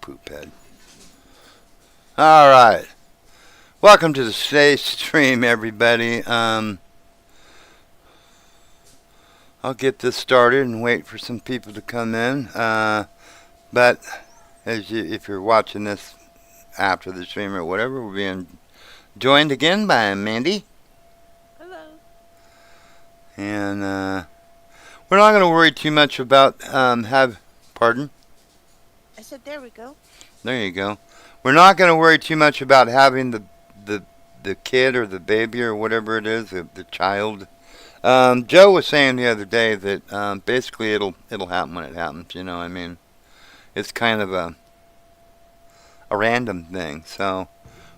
poop head. All right. Welcome to the Stay Stream, everybody. I'll get this started and wait for some people to come in. But if you're watching this after the stream or whatever, we're being joined again by Mandy. Hello. And we're not going to worry too much about pardon? I said there we go. There you go. We're not going to worry too much about having the kid or the baby or whatever it is, the child. Joe was saying the other day that basically it'll happen when it happens. You know, I mean, it's kind of a random thing. So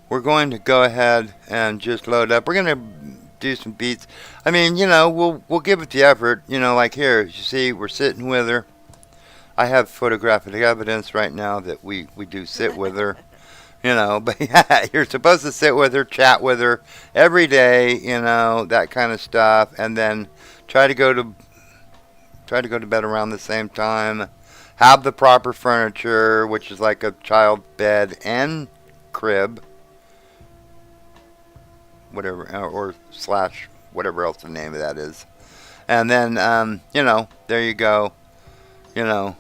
we're going to go ahead and just load up. We're going to do some beats. I mean, you know, we'll give it the effort. You know, like here, you see, we're sitting with her. I have photographic evidence right now that we do sit with her. You know, but yeah, you're supposed to sit with her, chat with her every day, you know, that kind of stuff, and then try to go to bed around the same time. Have the proper furniture, which is like a child bed and crib, whatever, or slash whatever else the name of that is, and then you know, there you go, you know.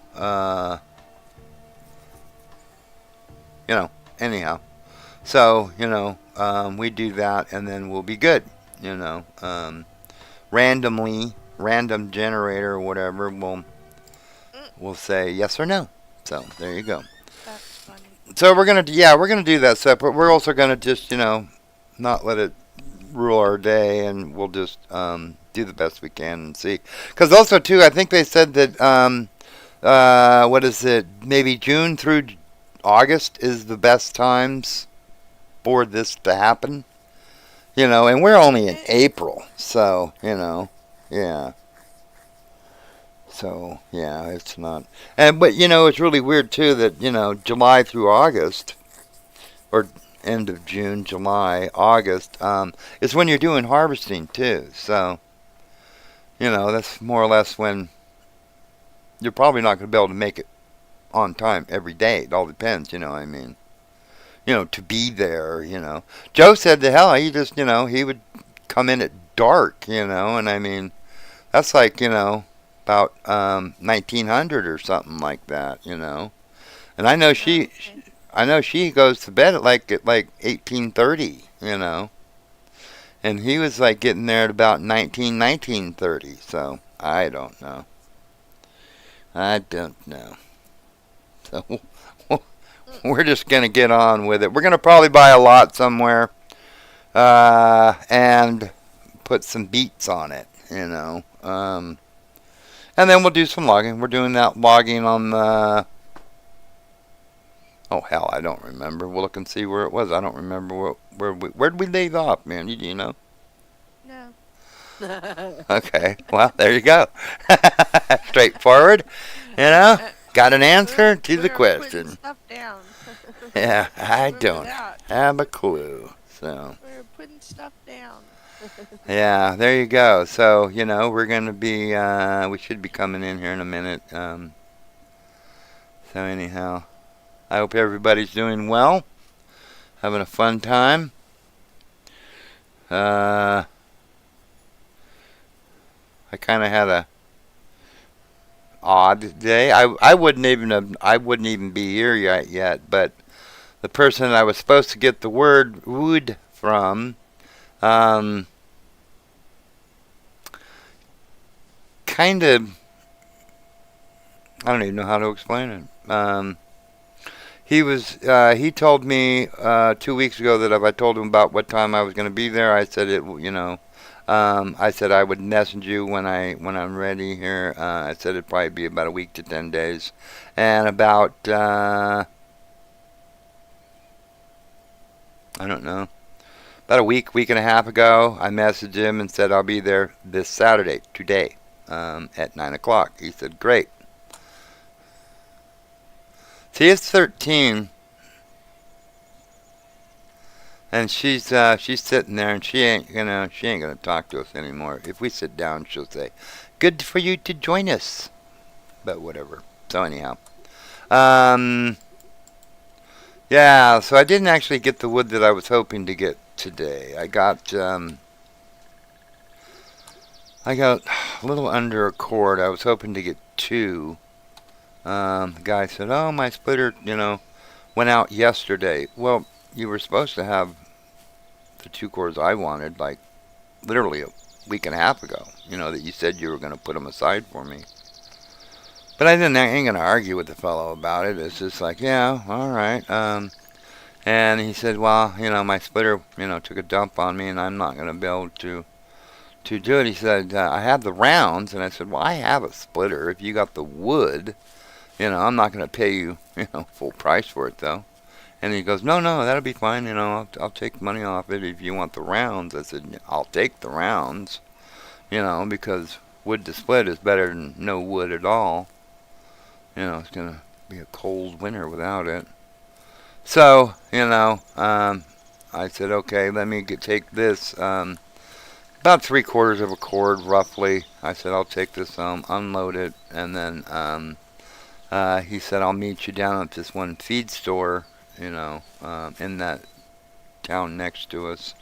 Anyhow, so, you know, we do that and then we'll be good, you know. Random generator or whatever, we'll say yes or no. So, there you go. That's funny. So, we're going to do that stuff, but we're also going to just, you know, not let it rule our day, and we'll just do the best we can and see. Because also, too, I think they said that, what is it, maybe June through August is the best times for this to happen, you know, and we're only in April, so, you know, yeah. So, yeah, it's not, but, you know, it's really weird, too, that, you know, July through August, or end of June, July, August, is when you're doing harvesting, too, so, you know, that's more or less when you're probably not going to be able to make it on time every day. It all depends, you know, I mean, you know, to be there, you know. Joe said to hell, he just, you know, he would come in at dark, you know, and I mean, that's like, you know, about 1900 or something like that, you know. And I know she goes to bed at like 1830, you know. And he was like getting there at about 1930, so I don't know. So we're just going to get on with it. We're going to probably buy a lot somewhere and put some beets on it, you know. And then we'll do some logging. We're doing that logging on the... Oh, hell, I don't remember. We'll look and see where it was. I don't remember where did we leave off, man? Do you know? No. Okay, well, there you go. Straightforward, you know. Got an answer to the question. Stuff down. Yeah, I don't have a clue. So We're putting stuff down. yeah, there you go. So, you know, we're going to be, we should be coming in here in a minute. So anyhow, I hope everybody's doing well, having a fun time. I kind of had a odd day. I wouldn't even be here yet, but the person I was supposed to get the wood from, kind of, I don't even know how to explain it. He told me 2 weeks ago that if I told him about what time I was going to be there, I said I said I would message you when I'm ready here. I said it'd probably be about a week to 10 days, and about I don't know, about a week and a half ago, I messaged him and said I'll be there this Saturday, today, at 9 o'clock. He said great. See, it's 13. And she's sitting there, and she ain't gonna talk to us anymore. If we sit down, she'll say, "Good for you to join us," but whatever. So anyhow, Yeah, so I didn't actually get the wood that I was hoping to get today. I got a little under a cord. I was hoping to get two. The guy said, "Oh, my splitter, went out yesterday." Well, you were supposed to have the two cords I wanted, like literally a week and a half ago. That you said you were going to put them aside for me. But I ain't going to argue with the fellow about it. It's just like, yeah, all right. And he said, well, my splitter, took a dump on me, and I'm not going to be able to do it. He said, I have the rounds, and I said, well, I have a splitter. If you got the wood, I'm not going to pay you, full price for it though. And he goes, no, no, that'll be fine. I'll take money off it if you want the rounds. I said, I'll take the rounds, because wood to split is better than no wood at all. It's going to be a cold winter without it. So, I said, okay, let me take this, about 3/4 of a cord, roughly. I said, I'll take this home, unload it, and then he said, I'll meet you down at this one feed store, in that town next to us.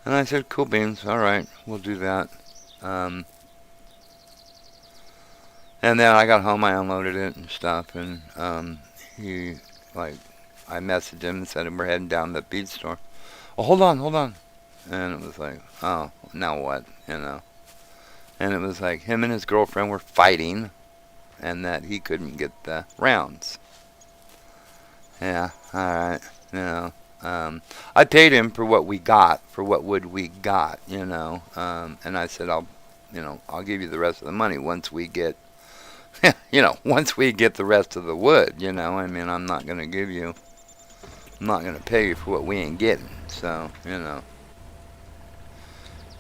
And I said, cool beans, all right, we'll do that. And then I got home, I unloaded it and stuff, and he, like, I messaged him and said, we're heading down to the feed store. Oh, hold on, hold on. And it was like, oh, now what, And it was like him and his girlfriend were fighting, and that he couldn't get the rounds. Yeah, alright, I paid him for what we got, for what wood we got, and I said, I'll give you the rest of the money once we get, once we get the rest of the wood, I'm not going to I'm not going to pay you for what we ain't getting, so,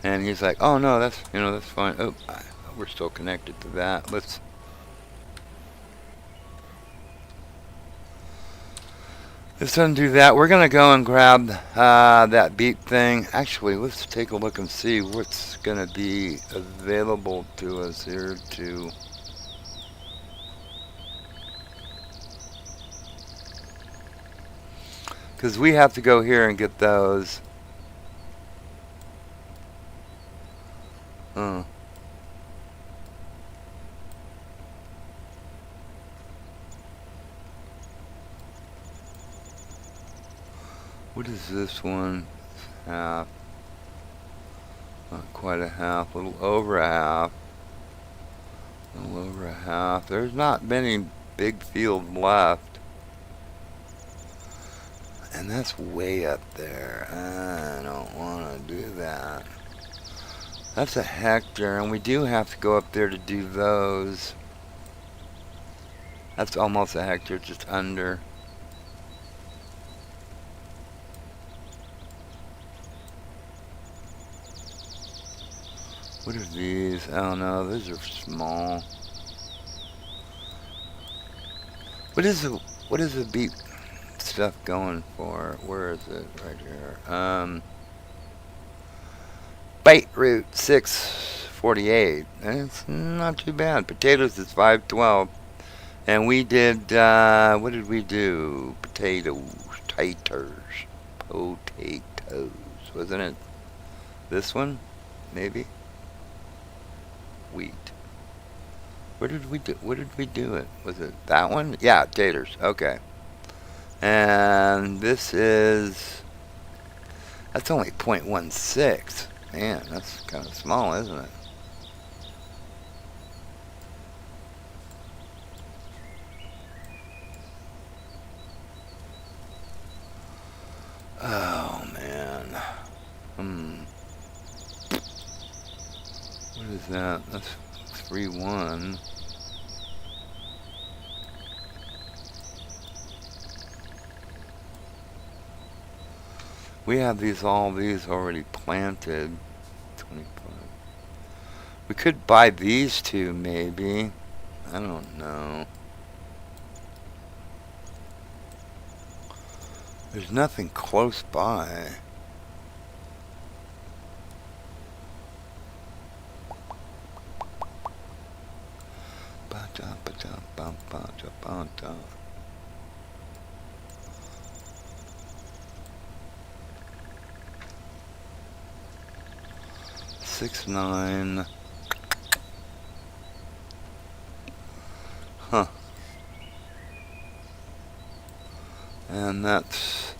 And he's like, oh no, that's fine. Oh, we're still connected to that. Let's undo that. We're gonna go and grab that beet thing. Actually, let's take a look and see what's gonna be available to us here to. Because we have to go here and get those. Uh, what is this one? Half. Not quite a half. A little over a half. A little over a half. There's not many big field left. And that's way up there. I don't want to do that. That's a hectare, and we do have to go up there to do those. That's almost a hectare, just under. What are these? I don't know. Those are small. What is the beet stuff going for? Where is it? Right here. Beetroot 648. It's not too bad. Potatoes is 512. And we did, what did we do? Taters. Potatoes. Wasn't it this one? Maybe? Wheat. What did we do it? Was it that one? Yeah, taters. Okay. And this is, that's only 0.16. Man, that's kind of small, isn't it? Oh, man. What is that? That's 3-1. We have all these already planted. 25. We could buy these two, maybe. I don't know. There's nothing close by. 6.9. Huh. And that's...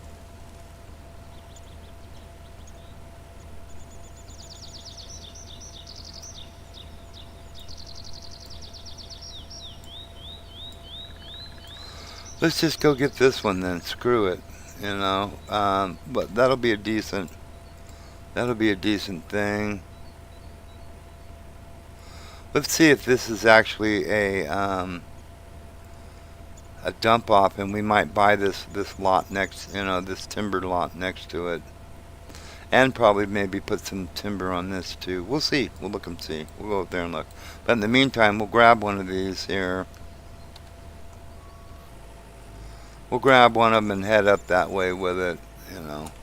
Let's just go get this one then. Screw it. You know. But that'll be a decent... That'll be a decent thing. Let's see if this is actually a dump off, and we might buy this lot next, this timber lot next to it, and probably maybe put some timber on this too. We'll see. We'll look and see. We'll go up there and look. But in the meantime, we'll grab one of these here. We'll grab one of them and head up that way with it.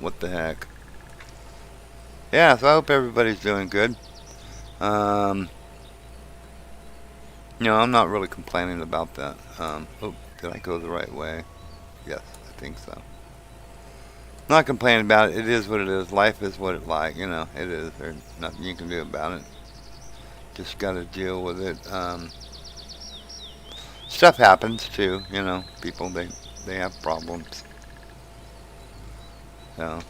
What the heck. Yeah, so I hope everybody's doing good. I'm not really complaining about that. Oh, did I go the right way? Yes, I think so. Not complaining about it. It is what it is. Life is what it like. It is. There's nothing you can do about it. Just got to deal with it. Stuff happens too. People they have problems. So.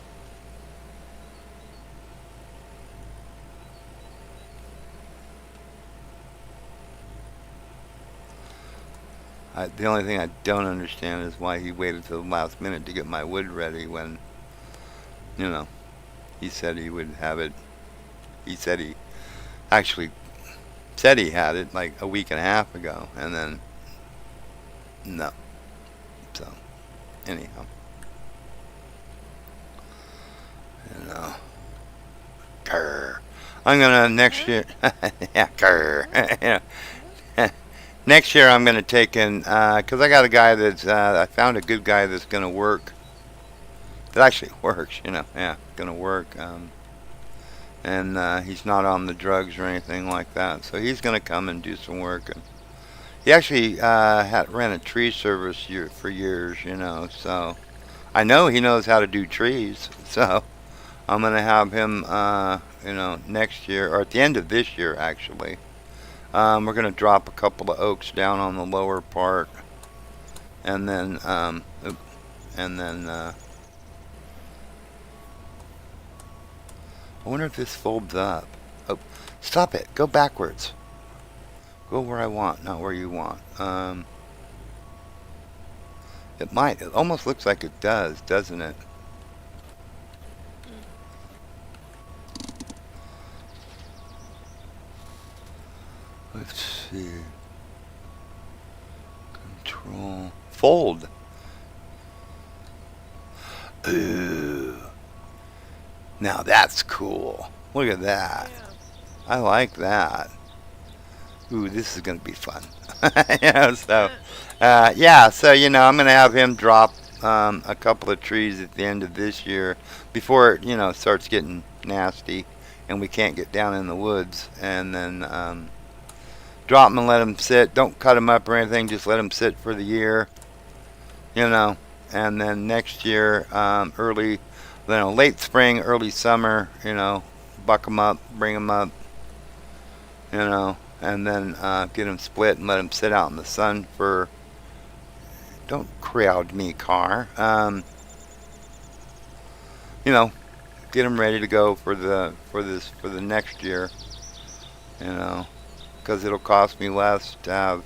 The only thing I don't understand is why he waited till the last minute to get my wood ready when, he said he would have it. He said he actually said he had it like a week and a half ago, and then no. So, anyhow, grr. I'm gonna next year. Yeah, grr. Next year I'm going to take in, because I got a guy that's, I found a good guy that's going to work, that actually works, yeah, going to work, and he's not on the drugs or anything like that, so he's going to come and do some work. And he actually ran a tree service for years, so I know he knows how to do trees, so I'm going to have him, next year, or at the end of this year actually. We're going to drop a couple of oaks down on the lower part, and then, I wonder if this folds up. Oh, stop it! Go backwards. Go where I want, not where you want. It might. It almost looks like it does, doesn't it? Let's see. Control. Fold. Ooh. Now that's cool. Look at that. Yeah. I like that. Ooh, this is going to be fun. So, I'm going to have him drop a couple of trees at the end of this year before it, starts getting nasty and we can't get down in the woods. And then, drop them and let them sit. Don't cut them up or anything. Just let them sit for the year. And then next year, late spring, early summer, buck them up, bring them up, and then get them split and let them sit out in the sun for. Don't crowd me, car. Get them ready to go for the next year. Because it'll cost me less to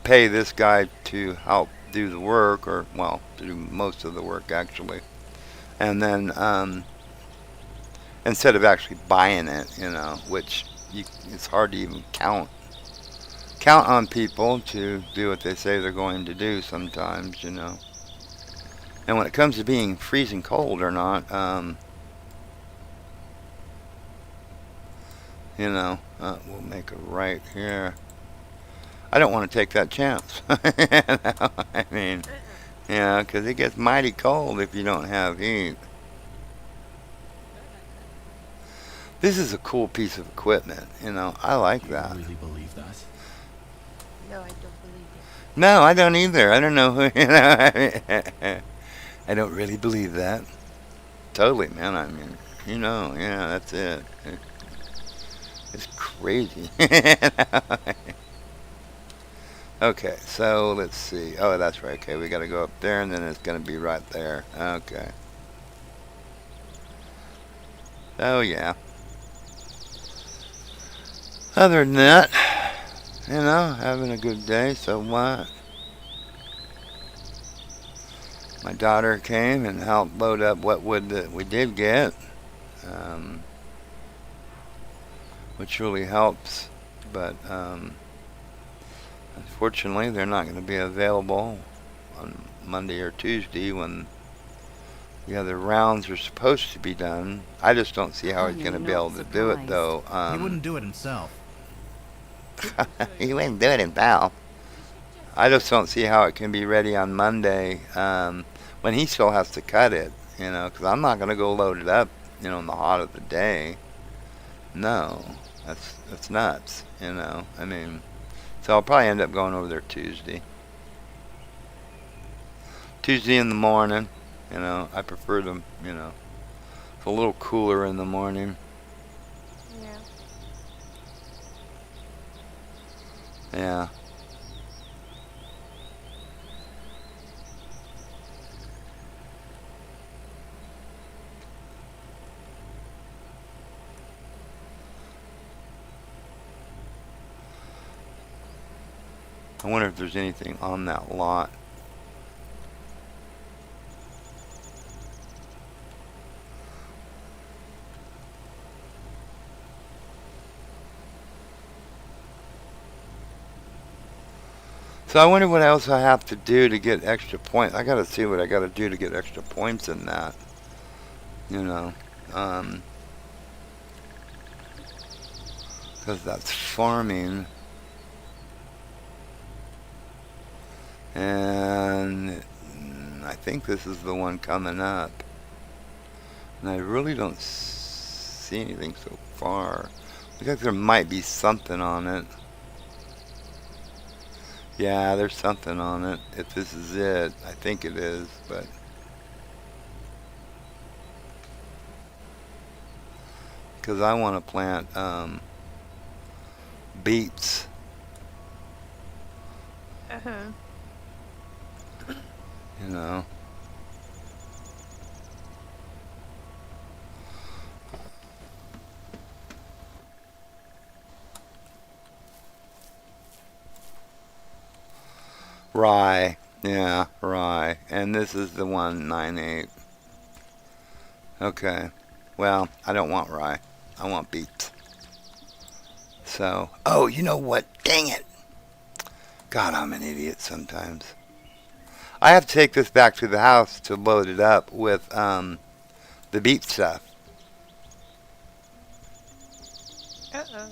pay this guy to help do the work, or to do most of the work actually, and then instead of actually buying it, which it's hard to even count on people to do what they say they're going to do sometimes, And when it comes to being freezing cold or not, we'll make a right here. I don't want to take that chance. I mean, because it gets mighty cold if you don't have heat. This is a cool piece of equipment. I like that. You really believe that? No, I don't believe it. No, I don't either. I don't know who. I don't really believe that. Totally, man. I mean, yeah, that's it. crazy. Okay, so let's see. Oh, that's right. Okay, we got to go up there, and then it's going to be right there. Okay. Oh, yeah. Other than that, having a good day, so what? My daughter came and helped load up what wood that we did get, um, which really helps. But unfortunately, they're not going to be available on Monday or Tuesday when the other rounds are supposed to be done. I just don't see how he's going to be able to do it, though. He wouldn't do it himself. He wouldn't do it himself. I just don't see how it can be ready on Monday when he still has to cut it, because I'm not going to go load it up, in the hot of the day. No, that's nuts, I mean, so I'll probably end up going over there Tuesday. Tuesday in the morning, I prefer them, it's a little cooler in the morning. Yeah. Yeah. I wonder if there's anything on that lot. So I wonder what else I have to do to get extra points. I gotta see what I gotta do to get extra points in that. You know, because that's farming. And I think this is the one coming up. And I really don't see anything so far. Looks like there might be something on it. Yeah, there's something on it. If this is it, I think it is, but because I want to plant beets. Uh-huh. You know. Rye. Yeah, rye. And this is the 198. Okay. Well, I don't want rye. I want beets. So, oh, you know what? Dang it. God, I'm an idiot sometimes. I have to take this back to the house to load it up with the beet stuff. Uh-oh.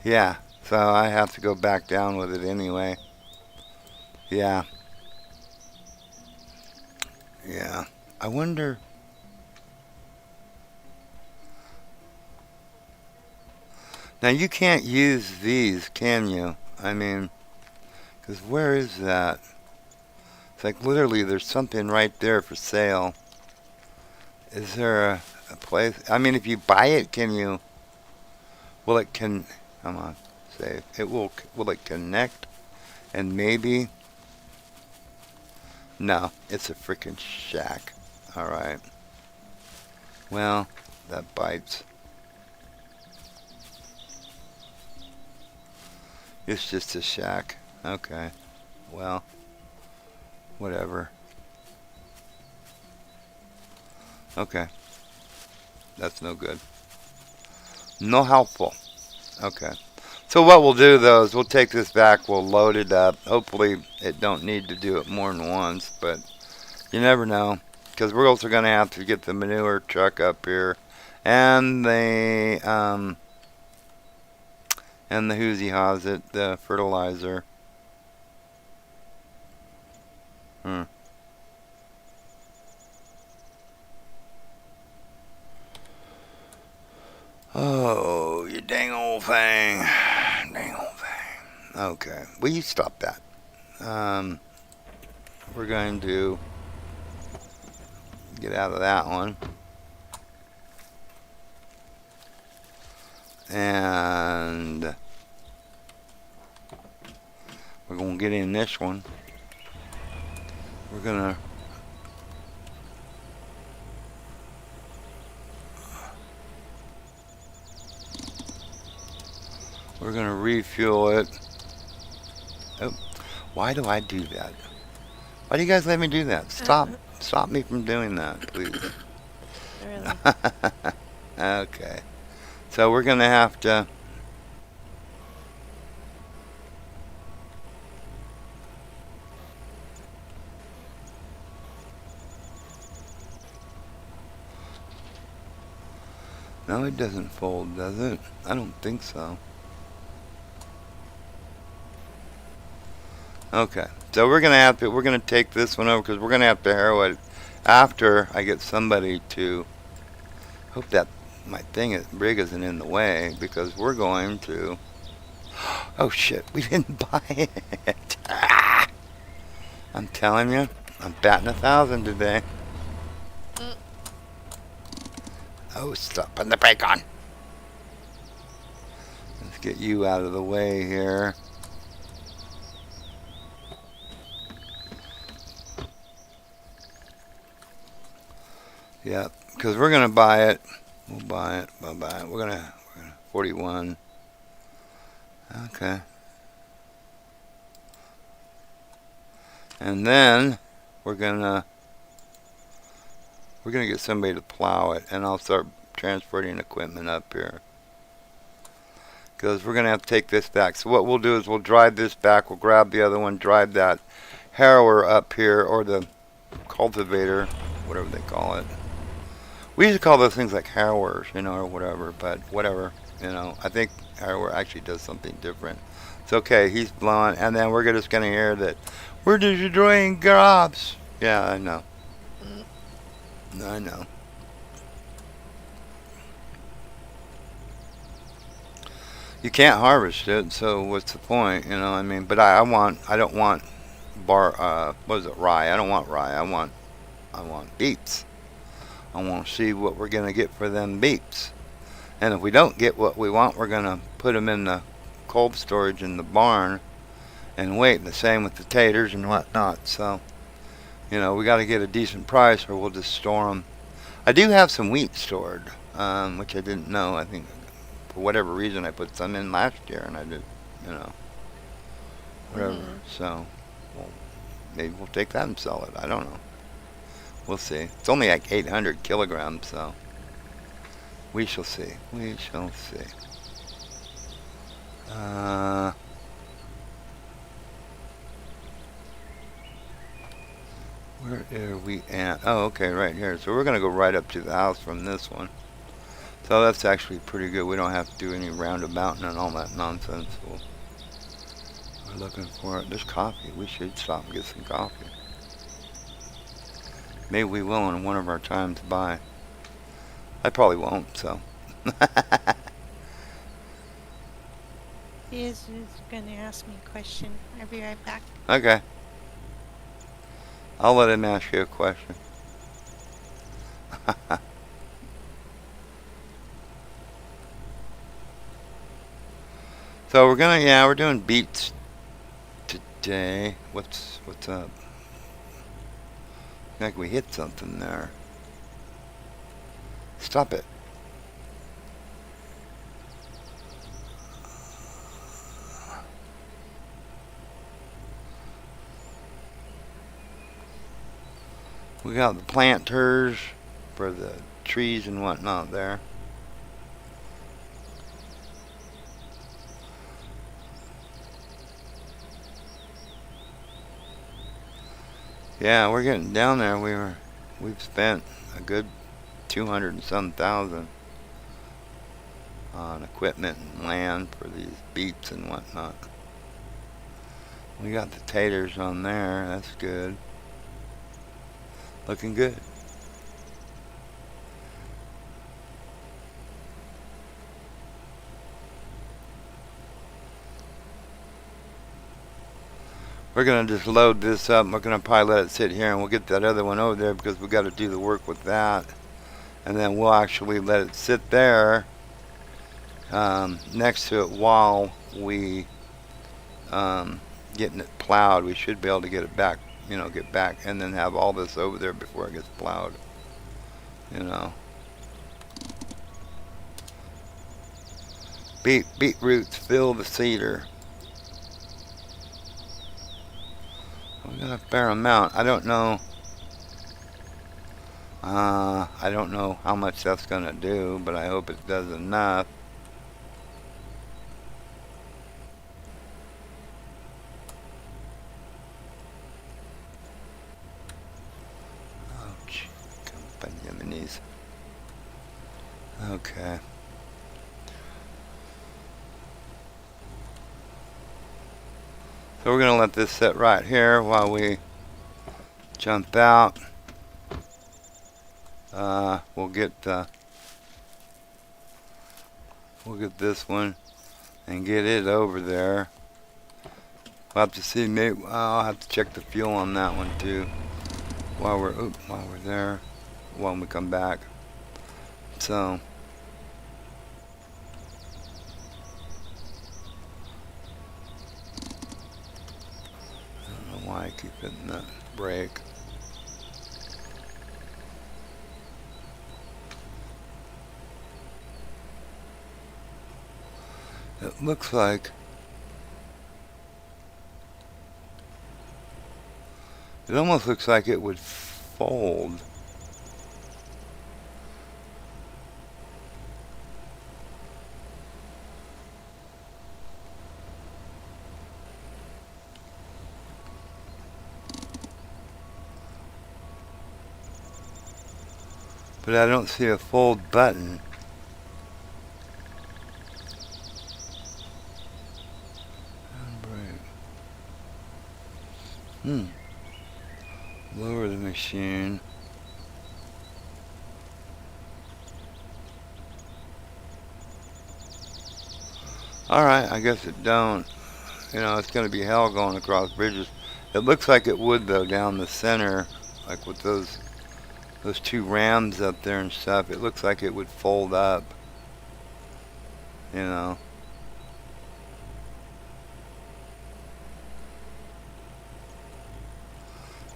Yeah, so I have to go back down with it anyway. Yeah. Yeah. I wonder. Now, you can't use these, can you? I mean, because where is that? It's like literally there's something right there for sale. Is there a place? I mean, if you buy it, can you? Will it come on, save. Will it connect? And maybe. No, it's a freaking shack. Alright. Well, that bites. It's just a shack. Okay. Well, whatever. Okay. That's no good. No helpful. Okay. So what we'll do though is we'll take this back, we'll load it up. Hopefully it don't need to do it more than once, but you never know. Because we're also going to have to get the manure truck up here and the Hoosie Haws it, the fertilizer. Oh, you dang old thing. Dang old thing. Okay. Will you stop that? We're going to get out of that one. And we're going to get in this one. We're going to refuel it. Oh, why do I do that? Why do you guys let me do that? Stop me from doing that, please. Really? Okay. So we're going to have to... No, it doesn't fold, does it? I don't think so. Okay. So we're going to take this one over because we're going to have to harrow it after I get somebody to... Hope that my rig isn't in the way because we're going to... Oh shit, we didn't buy it. I'm telling you, I'm batting 1,000 today. Oh, stop putting the brake on. Let's get you out of the way here. Yep, because we're going to buy it. We'll buy it. We're going to 41. Okay. And then we're gonna get somebody to plow it, and I'll start transporting equipment up here because we're gonna have to take this back. So what we'll do is we'll drive this back. We'll grab the other one, drive that harrower up here, or the cultivator, whatever they call it. We used to call those things like harrowers, or whatever. But whatever, I think harrower actually does something different. It's okay. He's blowing, and then we're just gonna hear that. We're destroying crops. Yeah, I know. I know. You can't harvest it, so what's the point? I mean, but I don't want what is it, rye? I don't want rye. I want beets. I want to see what we're gonna get for them beets. And if we don't get what we want, we're gonna put them in the cold storage in the barn and wait. The same with the taters and whatnot. So, we got to get a decent price, or we'll just store them. I do have some wheat stored, which I didn't know. I think for whatever reason I put some in last year, and I did, whatever. So, maybe we'll take that and sell it. I don't know. We'll see. It's only like 800 kilograms, so we shall see. We shall see. Where are we at? Oh, okay, right here. So we're going to go right up to the house from this one. So that's actually pretty good. We don't have to do any roundabout and all that nonsense. We're looking for it. There's coffee. We should stop and get some coffee. Maybe we will on one of our times by. I probably won't, so. He is going to ask me a question. I'll be right back. Okay. I'll let him ask you a question. So we're doing beets today. What's up? Like we hit something there. Stop it. We got the planters for the trees and whatnot there. Yeah, we're getting down there. We've spent a good 200 and some thousand on equipment and land for these beets and whatnot. We got the taters on there. That's good. Looking good. We're going to just load this up. We're going to probably let it sit here, and we'll get that other one over there because we got to do the work with that. And then we'll actually let it sit there next to it while we getting it plowed. We should be able to get it back, get back, and then have all this over there before it gets plowed. You know, beetroots fill the cedar. We got a fair amount. I don't know. I don't know how much that's gonna do, but I hope it does enough. Ouch. Companions. Okay. So we're gonna let this sit right here while we jump out. We'll get this one and get it over there. We'll have to see. Maybe I'll have to check the fuel on that one too while we're there when we come back. So I don't know why I keep hitting that brake. It looks like it almost looks like it would fold. But I don't see a fold button. Lower the machine. Alright, I guess it don't. It's going to be hell going across bridges. It looks like it would, though, down the center. Like with those two rams up there and stuff. It looks like it would fold up.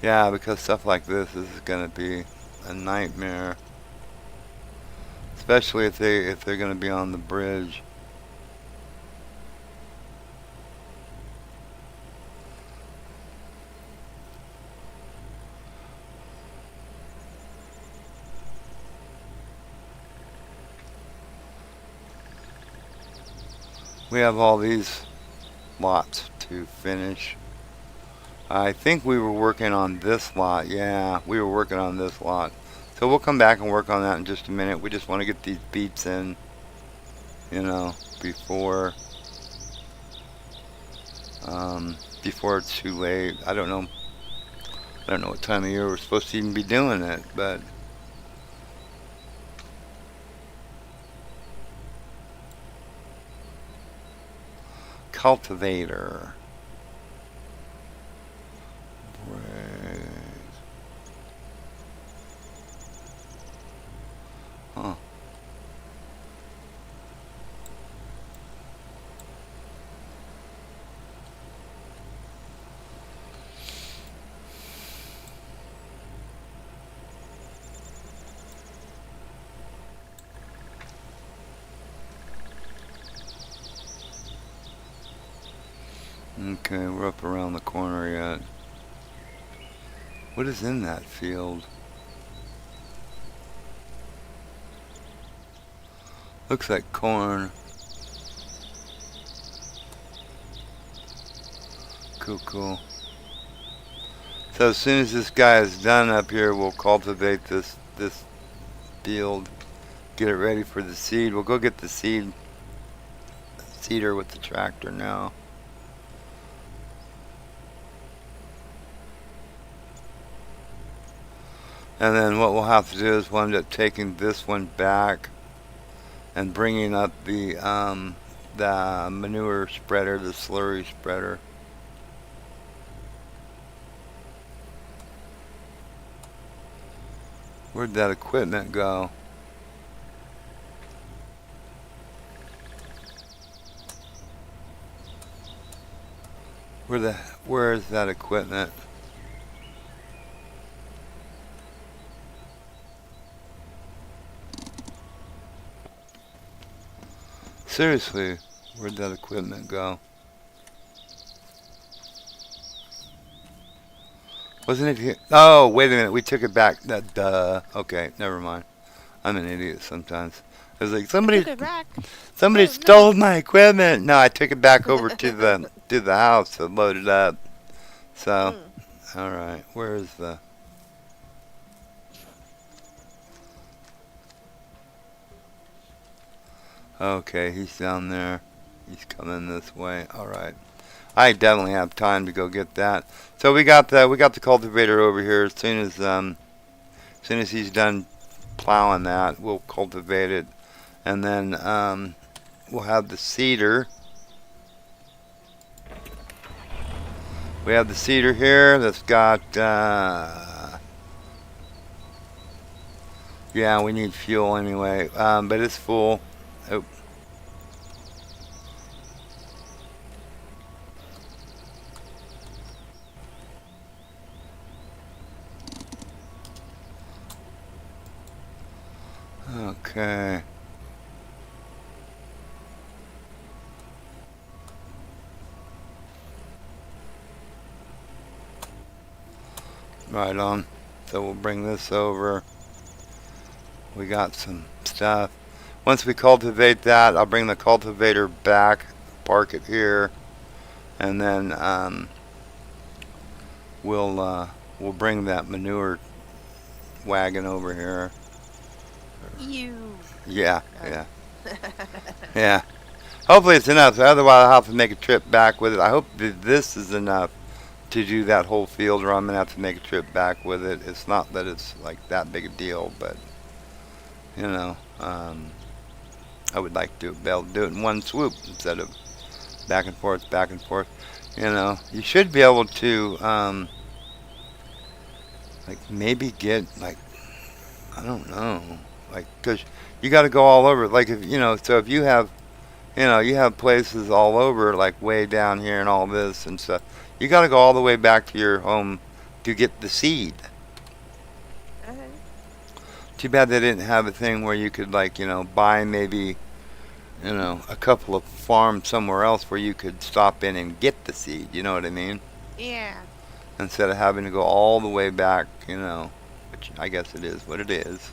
Yeah, because stuff like this is going to be a nightmare. Especially if they're going to be on the bridge. We have all these lots to finish. I think we were working on this lot. Yeah, we were working on this lot. So we'll come back and work on that in just a minute. We just want to get these beets in, before it's too late. I don't know what time of year we're supposed to even be doing it, but cultivator. Huh. Okay, we're up around the corner yet. What is in that field? Looks like corn. Cool. So as soon as this guy is done up here, we'll cultivate this field, get it ready for the seed. We'll go get the seeder with the tractor now. And then what we'll have to do is we'll end up taking this one back and bringing up the manure spreader, the slurry spreader. Where'd that equipment go? Where is that equipment? Seriously, where'd that equipment go? Wasn't it here? Oh, wait a minute. We took it back. Okay, never mind. I'm an idiot sometimes. I was like, I took it back. somebody Oh no. stole my equipment. No, I took it back over to the house to load it up. So, Mm. all right. Where is the? Okay, he's down there. He's coming this way. All right. I definitely have time to go get that. So we got the cultivator over here. As soon as he's done plowing that, we'll cultivate it, and then we'll have the seeder. We have the seeder here that's got. Yeah, we need fuel anyway, but it's full. Oh, okay. Right on. So we'll bring this over. We got some stuff. Once we cultivate that, I'll bring the cultivator back, park it here, and then we'll bring that manure wagon over here. You. Yeah, No. yeah, yeah. Hopefully it's enough. Otherwise, I'll have to make a trip back with it. I hope that this is enough to do that whole field, or I'm gonna have to make a trip back with it. It's not that it's like that big a deal, but you know, I would like to be able to do it in one swoop instead of back and forth, back and forth. You should be able to like maybe get like I don't know, like because you got to go all over. Like so if you have places all over, like way down here and all this and stuff. You got to go all the way back to your home to get the seed. Uh-huh. Too bad they didn't have a thing where you could like buy maybe a couple of farms somewhere else where you could stop in and get the seed. You know what I mean? Yeah. Instead of having to go all the way back, which I guess it is what it is.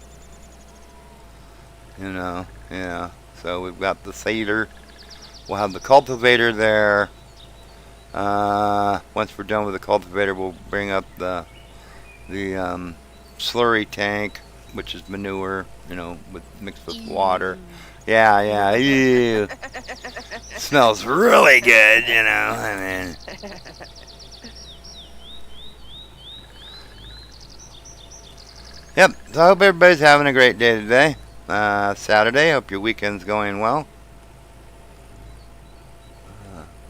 Yeah. So we've got the seeder. We'll have the cultivator there. Once we're done with the cultivator, we'll bring up the slurry tank, which is manure, mixed with water. Ew. Yeah, yeah. Ew. Smells really good, I mean, yep. So I hope everybody's having a great day today. Saturday. Hope your weekend's going well.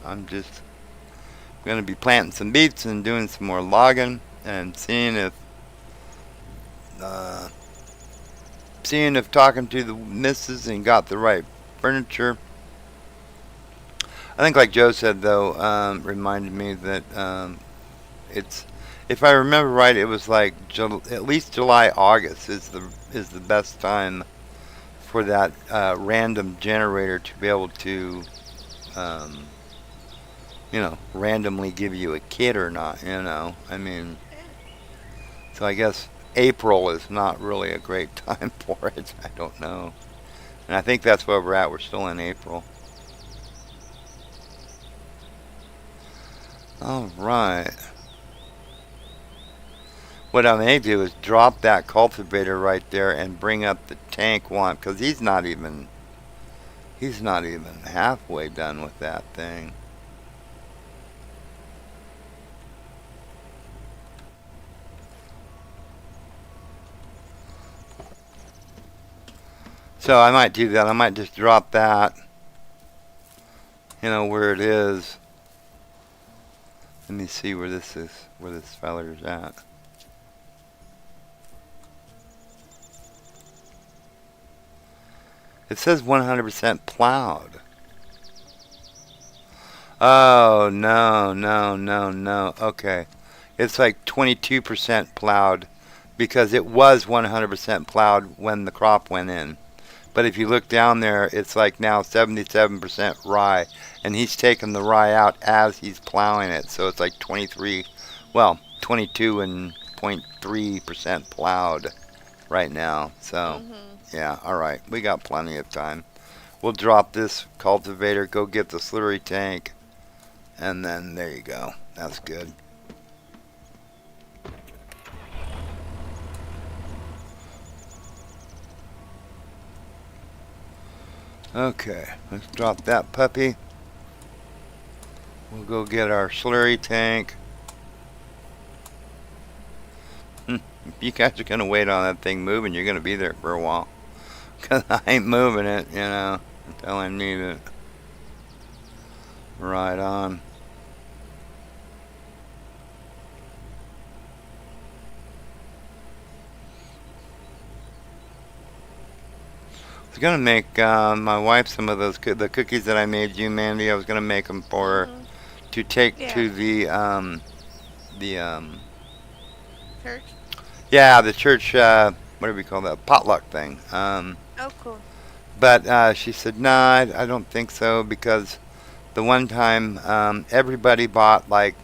I'm just gonna be planting some beets and doing some more logging and uh, seeing if talking to the missus and got the right furniture. I think, like Joe said though, reminded me that it's if I remember right, it was like at least July, August is the best time for that random generator to be able to um, randomly give you a kit or not. I mean, so I guess April is not really a great time for it. I don't know, and I think that's where we're at. We're still in April. All right. What I may do is drop that cultivator right there and bring up the tank one because he's not even halfway done with that thing. So I might do that. I might just drop that, where it is. Let me see where this feller's at. It says 100% plowed. Oh, no, no, no, no. Okay. It's like 22% plowed because it was 100% plowed when the crop went in. But if you look down there, it's like now 77% rye. And he's taking the rye out as he's plowing it. So it's like 23, well, 22 and 0.3% plowed right now. So, Mhm. yeah, all right. We got plenty of time. We'll drop this cultivator, go get the slurry tank, and then there you go. That's good. Okay, let's drop that puppy. We'll go get our slurry tank. If you guys are going to wait on that thing moving, you're going to be there for a while. Because I ain't moving it, you know, until I need it. Right on. I was gonna make my wife some of those the cookies that I made you, Mandy. I was gonna make them for her Mhm. to take Yeah. to the Church. yeah, the church. What do we call that? Potluck thing. Oh, cool. But she said, "No, I don't think so because the one time everybody bought like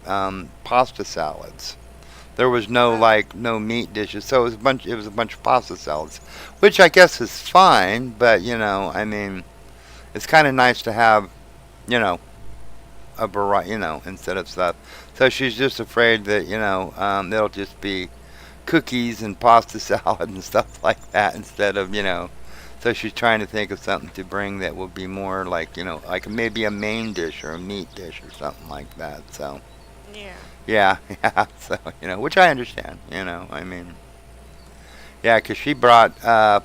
pasta salads. There was no Oh. like no meat dishes, so it was a bunch. It was a bunch of pasta salads, which I guess is fine. But you know, I mean, it's kind of nice to have you know a variety, instead of stuff. So she's just afraid that they'll just be cookies and pasta salad and stuff like that instead of. So she's trying to think of something to bring that will be more like like maybe a main dish or a meat dish or something like that. So Yeah. yeah, yeah. So which I understand. I mean. Yeah, 'cause she brought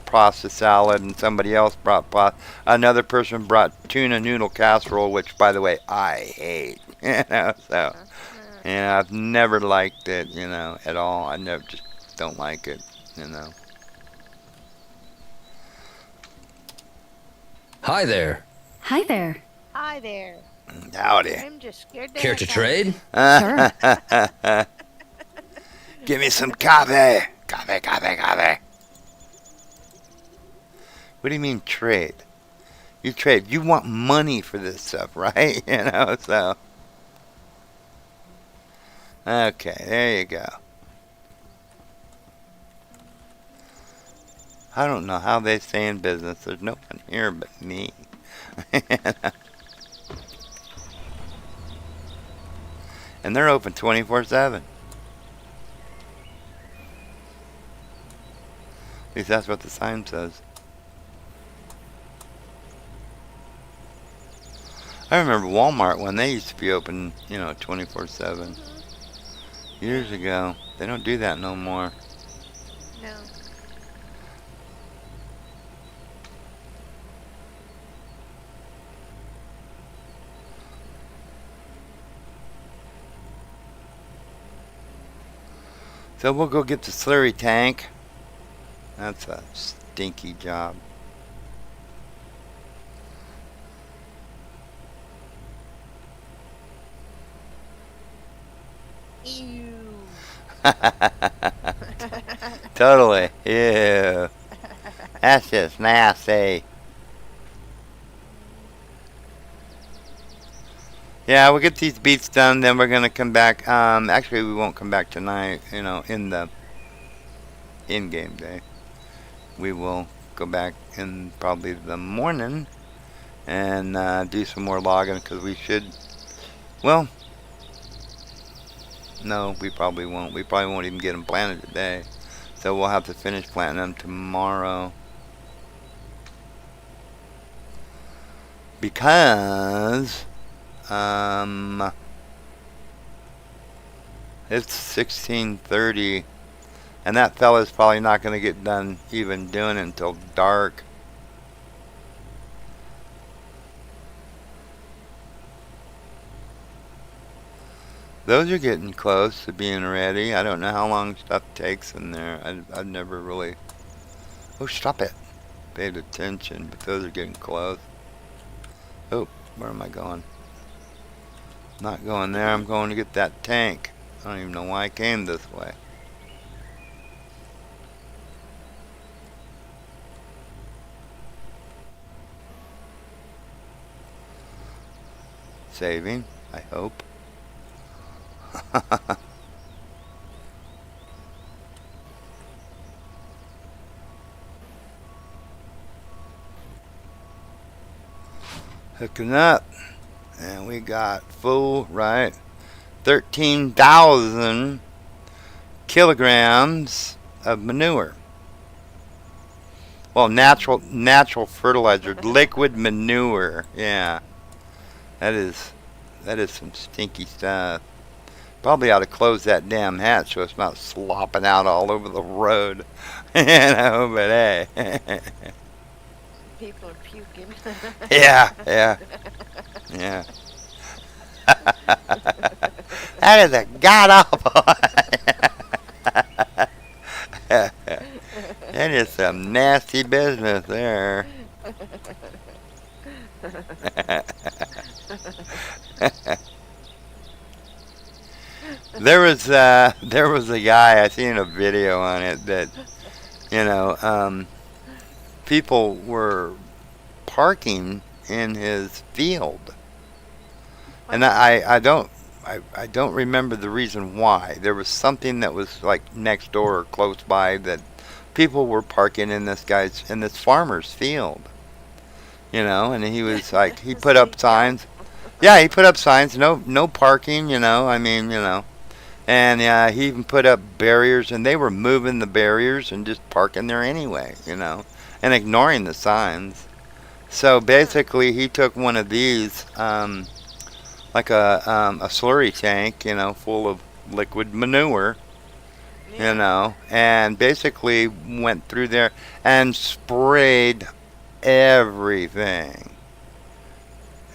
pasta salad, and somebody else brought another person brought tuna noodle casserole, which, by the way, I hate. So I've never liked it, at all. I never just don't like it, you know. Hi there. Hi there. Hi there. Howdy. I'm just scared the Care to heck out of me. trade? Sure. Give me some coffee. Coffee, coffee, coffee. What do you mean trade? You trade. You want money for this stuff, right? So. Okay, there you go. I don't know how they stay in business. There's no one here but me. And they're open 24/7. At least that's what the sign says. I remember Walmart when they used to be open, 24/7 Mhm. years Yeah. ago. They don't do that no more. No. So we'll go get the slurry tank. That's a stinky job. Ew. Totally. Ew. That's just nasty. Yeah, we'll get these beats done, then we're gonna come back. Actually, we won't come back tonight. In the in-game day, we will go back in probably the morning and do some more logging because we should. Well, no, we probably won't. We probably won't even get them planted today, so we'll have to finish planting them tomorrow because um, it's 16:30. And that fella's probably not going to get done even doing it until dark. Those are getting close to being ready. I don't know how long stuff takes in there. I've never really. Oh, stop it. Paid attention, but those are getting close. Oh, where am I going? Not going there. I'm going to get that tank. I don't even know why I came this way. Saving, I hope. Hooking up. And we got full, right? 13,000 kilograms of manure. Well, natural fertilizer, liquid manure. Yeah, that is some stinky stuff. Probably ought to close that damn hatch so it's not slopping out all over the road. You know, but hey. People are puking. Yeah, yeah, yeah. That is a god awful. That is some nasty business there. There was a guy, I seen a video on it that you know people were parking in his field, and I don't remember the reason why. There was something that was like next door or close by that people were parking in this farmer's field, and he was like he put up Sweet cow. signs. Yeah, he put up signs, no parking, I mean, and he even put up barriers, and they were moving the barriers and just parking there anyway, and ignoring the signs. So Huh. basically, he took one of these, like a slurry tank, full of liquid manure, Yeah. and basically went through there and sprayed everything.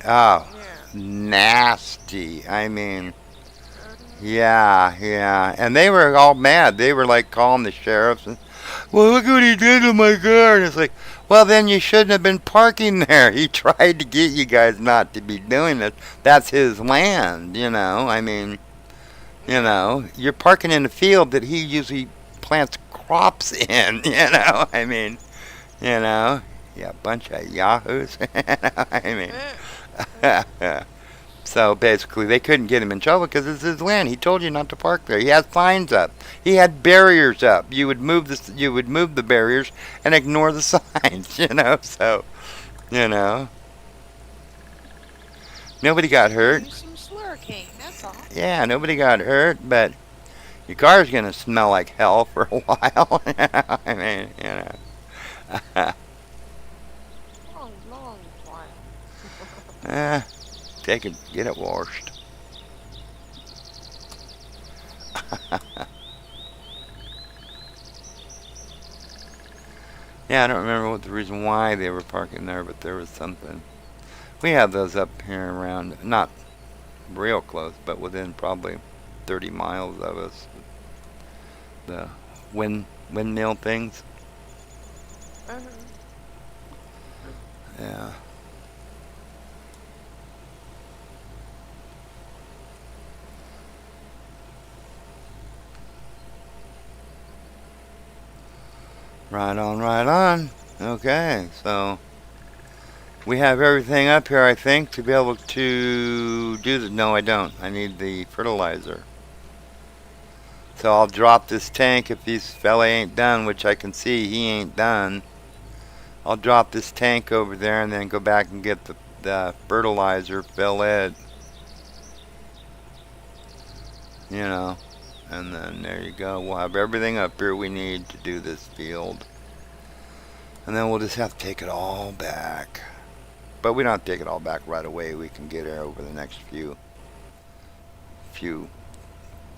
Oh, Yeah. nasty. I mean, Uh-huh. yeah, yeah. And they were all mad. They were like calling the sheriffs and, well, look what he did to my car. And it's like, well, then you shouldn't have been parking there. He tried to get you guys not to be doing this. That's his land, I mean, Yeah. you're parking in a field that he usually plants crops in, I mean, you know. Yeah, bunch of yahoos. I Uh, uh, mean, so basically, they couldn't get him in trouble because it's his land. He told you not to park there. He had signs up. He had barriers up. You would move the barriers and ignore the signs. So you know, nobody got hurt. Use some slurricane, that's all. Yeah, nobody got hurt, but your car's gonna smell like hell for a while. I mean, long, long while. eh, get it washed. Yeah, I don't remember what the reason why they were parking there, but there was something. We have those up here around, not real close, but within probably 30 miles of us. The windmill things. Uh-huh. Yeah. Right on, right on. Okay, so we have everything up here, I think, to be able to do the. No, I don't. I need the fertilizer. So I'll drop this tank if this fella ain't done, which I can see he ain't done. I'll drop this tank over there and then go back and get the fertilizer, fill it, you know, and then there you go. We'll have everything up here we need to do this field. And then we'll just have to take it all back. But we don't have to take it all back right away. We can get it over the next few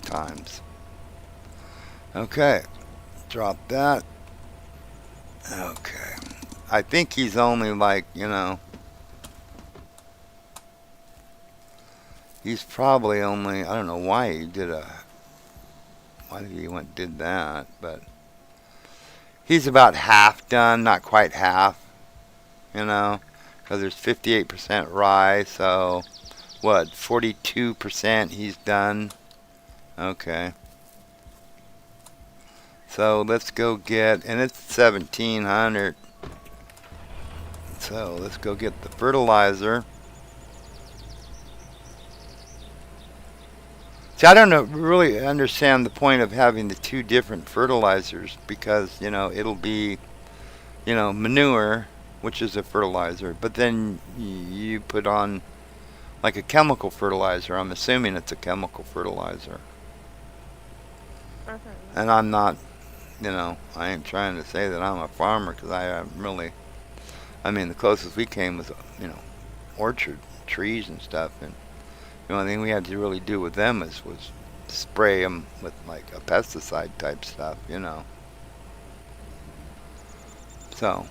times. Okay, drop that. Okay. I think he's only like, he's probably only, I don't know why he went did that, but he's about half done, not quite half, because there's 58% rye, so what, 42% he's done. Okay. So let's go get, and it's 1700. So let's go get the fertilizer. See, I don't know, really understand the point of having the two different fertilizers because, it'll be, manure, which is a fertilizer, but then you put on like a chemical fertilizer. I'm assuming it's a chemical fertilizer. Mhm. And I'm not, I ain't trying to say that I'm a farmer because I am really, I mean, the closest we came was, orchard trees and stuff. And the only thing we had to really do with them was spray them with like a pesticide type stuff. So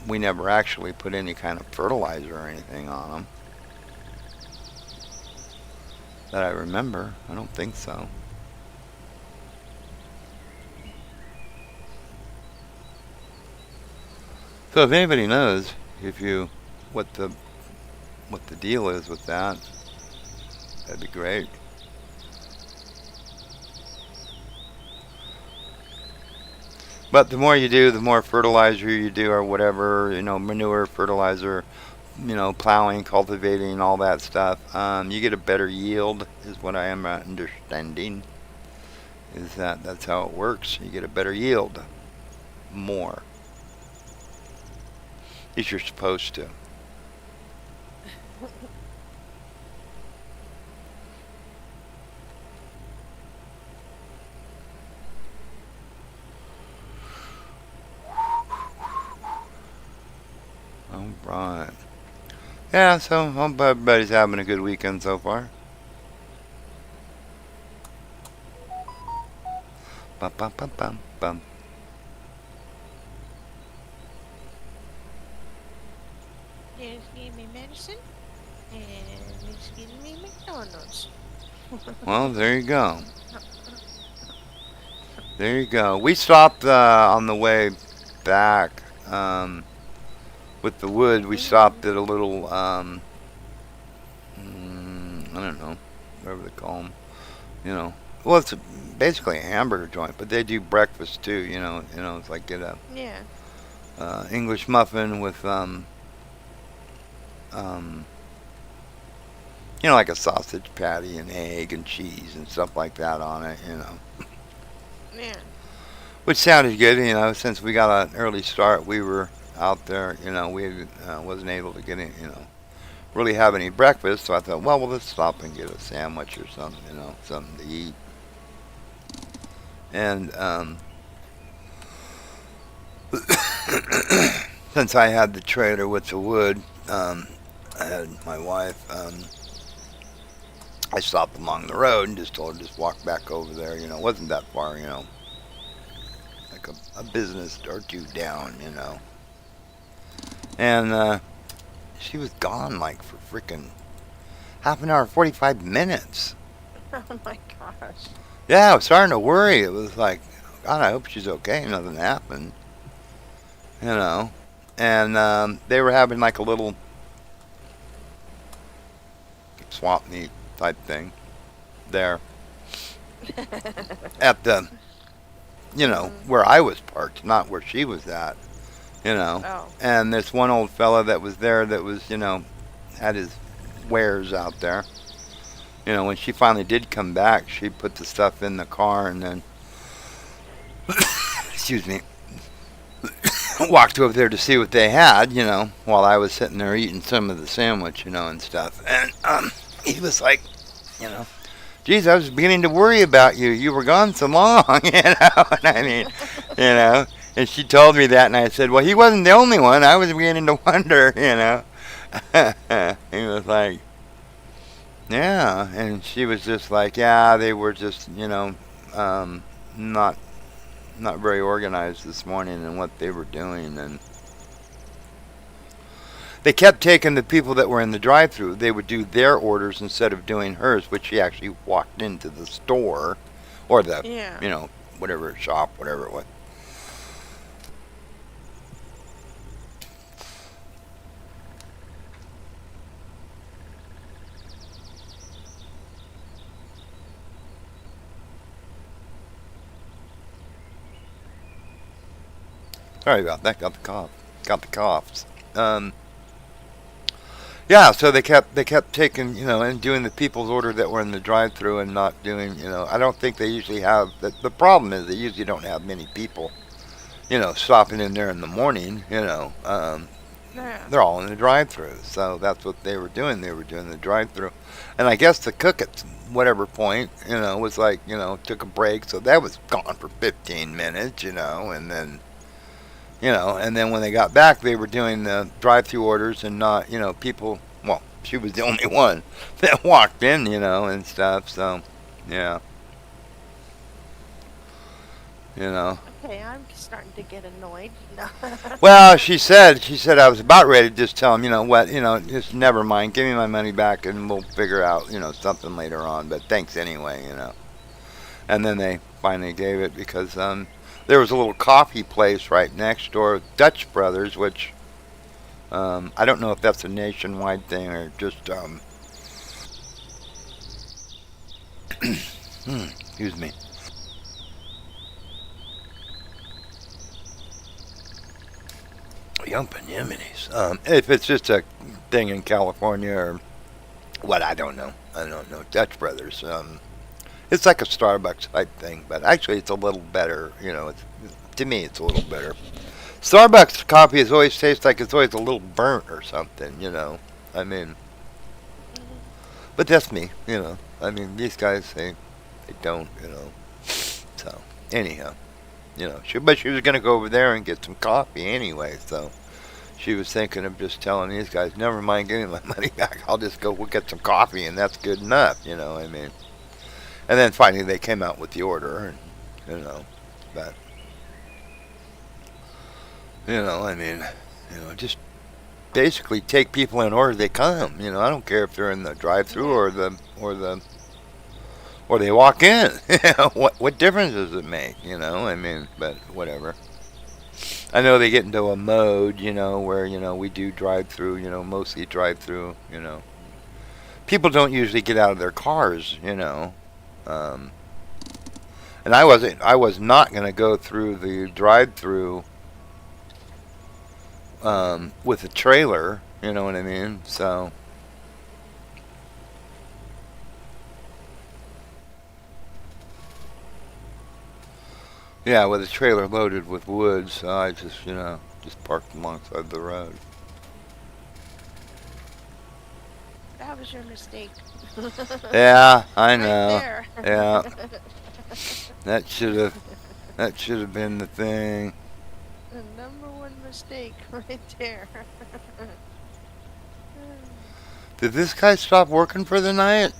we never actually put any kind of fertilizer or anything on them that I remember. I don't think so. So if anybody knows if you what the deal is with that, that'd be great. But the more you do, the more fertilizer you do, or whatever, manure, fertilizer, plowing, cultivating, all that stuff, you get a better yield, is what I am understanding. Is that's how it works? You get a better yield, more. If you're supposed to. All right. Yeah, so hope everybody's having a good weekend so far. Bum, bum, bum, bum, bum. There's giving me medicine, and it's giving me McDonald's. Well, there you go. There you go. We stopped on the way back with the wood. We stopped at a little, I don't know, whatever they call them. Well, it's basically a hamburger joint, but they do breakfast too. It's like get a Yeah. English muffin with um, like a sausage patty and egg and cheese and stuff like that on it. Yeah. Which sounded good. Since we got an early start, we were out there. We wasn't able to get really have any breakfast. So I thought, well, we'll just stop and get a sandwich or something. Something to eat. And since I had the trailer with the wood, I had my wife. I stopped along the road and just told her just walk back over there. It wasn't that far. Like a business or two down. And she was gone like for freaking half an hour, 45 minutes. Oh my gosh. Yeah, I was starting to worry. It was like, God, I hope she's okay. Nothing happened. You know. And they were having like a little swamp meet type thing there at the, where I was parked, not where she was at. Oh. And this one old fella that was there that was, had his wares out there. When she finally did come back, she put the stuff in the car and then, excuse me, walked over there to see what they had, while I was sitting there eating some of the sandwich, and stuff. And he was like, geez, I was beginning to worry about you. You were gone so long, And I mean, And she told me that, and I said, well, he wasn't the only one. I was beginning to wonder, He was like, yeah. And she was just like, yeah, they were just, not very organized this morning in what they were doing. And they kept taking the people that were in the drive-thru. They would do their orders instead of doing hers, which she actually walked into the store or the, Yeah. whatever shop, whatever it was. Sorry about that. Got the cough. Got the coughs. Yeah, so they kept taking, and doing the people's order that were in the drive-through and not doing, I don't think they usually have. The problem is they usually don't have many people, stopping in there in the morning. Yeah. They're all in the drive-through, so that's what they were doing. They were doing the drive-through, and I guess the cook at whatever point, was like, took a break, so that was gone for 15 minutes, and then when they got back, they were doing the drive-through orders and not, people. Well, she was the only one that walked in, and stuff. So, yeah, you know. Okay, I'm starting to get annoyed. No. Well, she said I was about ready to just tell him, what, just never mind, give me my money back, and we'll figure out, something later on. But thanks anyway. And then they finally gave it because there was a little coffee place right next door, Dutch Brothers, which I don't know if that's a nationwide thing or just excuse me. Young Yeminis. If it's just a thing in California or what, I don't know. I don't know. Dutch Brothers. It's like a Starbucks type thing, but actually it's a little better. To me, it's a little better. Starbucks coffee has always tastes like it's always a little burnt or something. I mean, but that's me. I mean, these guys they don't. So anyhow, but she was gonna go over there and get some coffee anyway. So she was thinking of just telling these guys, never mind getting my money back. I'll just go. We'll get some coffee, and that's good enough. I mean. And then finally they came out with the order, and but I mean, just basically take people in order they come. I don't care if they're in the drive-through or they walk in. What difference does it make? I mean, but whatever. I know they get into a mode, where we do drive-through, mostly drive-through. People don't usually get out of their cars. Um, and I was not going to go through the drive-through with a trailer. You know what I mean? So. Yeah, with a trailer loaded with wood, so I just parked alongside the road. That was your mistake. Yeah, I Right know. there. Yeah, that should have been the thing. The number one mistake right there. Did this guy stop working for the night?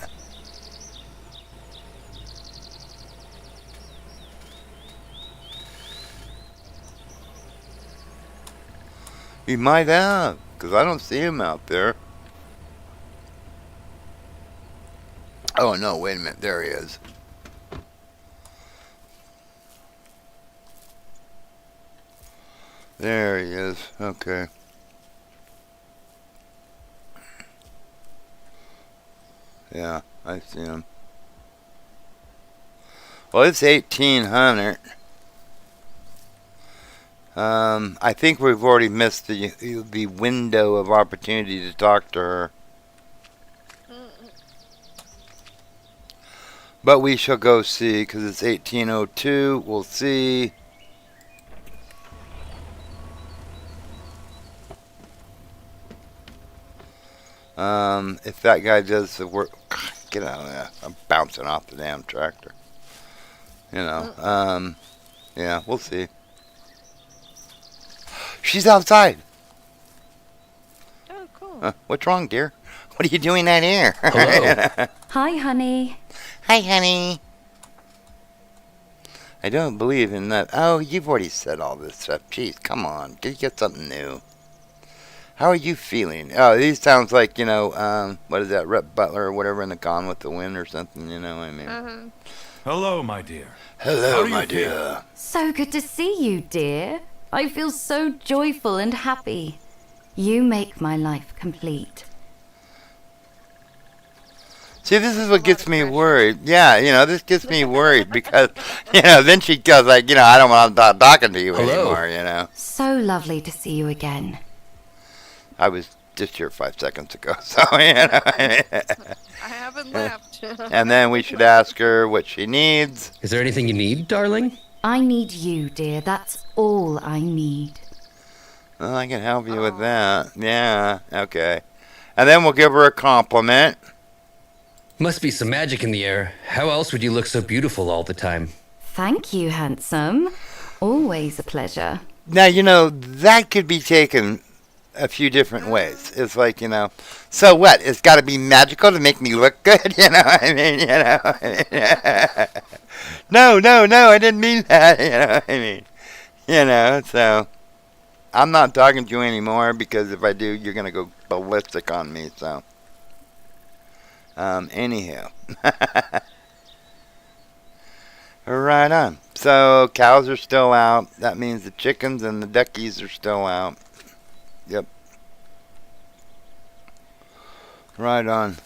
He might have, because I don't see him out there. Oh, no, wait a minute. There he is. There he is. Okay. Yeah, I see him. Well, it's 1800. I think we've already missed the window of opportunity to talk to her. But we shall go see, because it's 1802. We'll see. If that guy does the work, get out of there. I'm bouncing off the damn tractor. Yeah, we'll see. She's outside. Oh, cool. What's wrong, dear? What are you doing out here? Hello. Hi, honey. Hi, honey. I don't believe in that. Oh, you've already said all this stuff. Jeez, come on. Get something new. How are you feeling? Oh, these sounds like, what is that, Rep Butler or whatever in the Gone with the Wind or something, I mean. Hello, my dear. Hello, my dear. So good to see you, dear. I feel so joyful and happy. You make my life complete. See, this is what lot gets of me pressure. worried. Yeah, this gets me worried because, then she goes like, I don't want to stop talking to you Hello. anymore. So lovely to see you again. I was just here 5 seconds ago, so, I haven't left. And then we should ask her what she needs. Is there anything you need, darling? I need you, dear. That's all I need. Well, I can help you with that. Yeah, okay. And then we'll give her a compliment. Must be some magic in the air. How else would you look so beautiful all the time? Thank you, handsome. Always a pleasure. Now, that could be taken a few different ways. It's like, so what? It's got to be magical to make me look good? I mean, No, I didn't mean that. So I'm not talking to you anymore because if I do, you're going to go ballistic on me. So, anyhow. Right on. So, cows are still out. That means the chickens and the duckies are still out. Yep. Right on.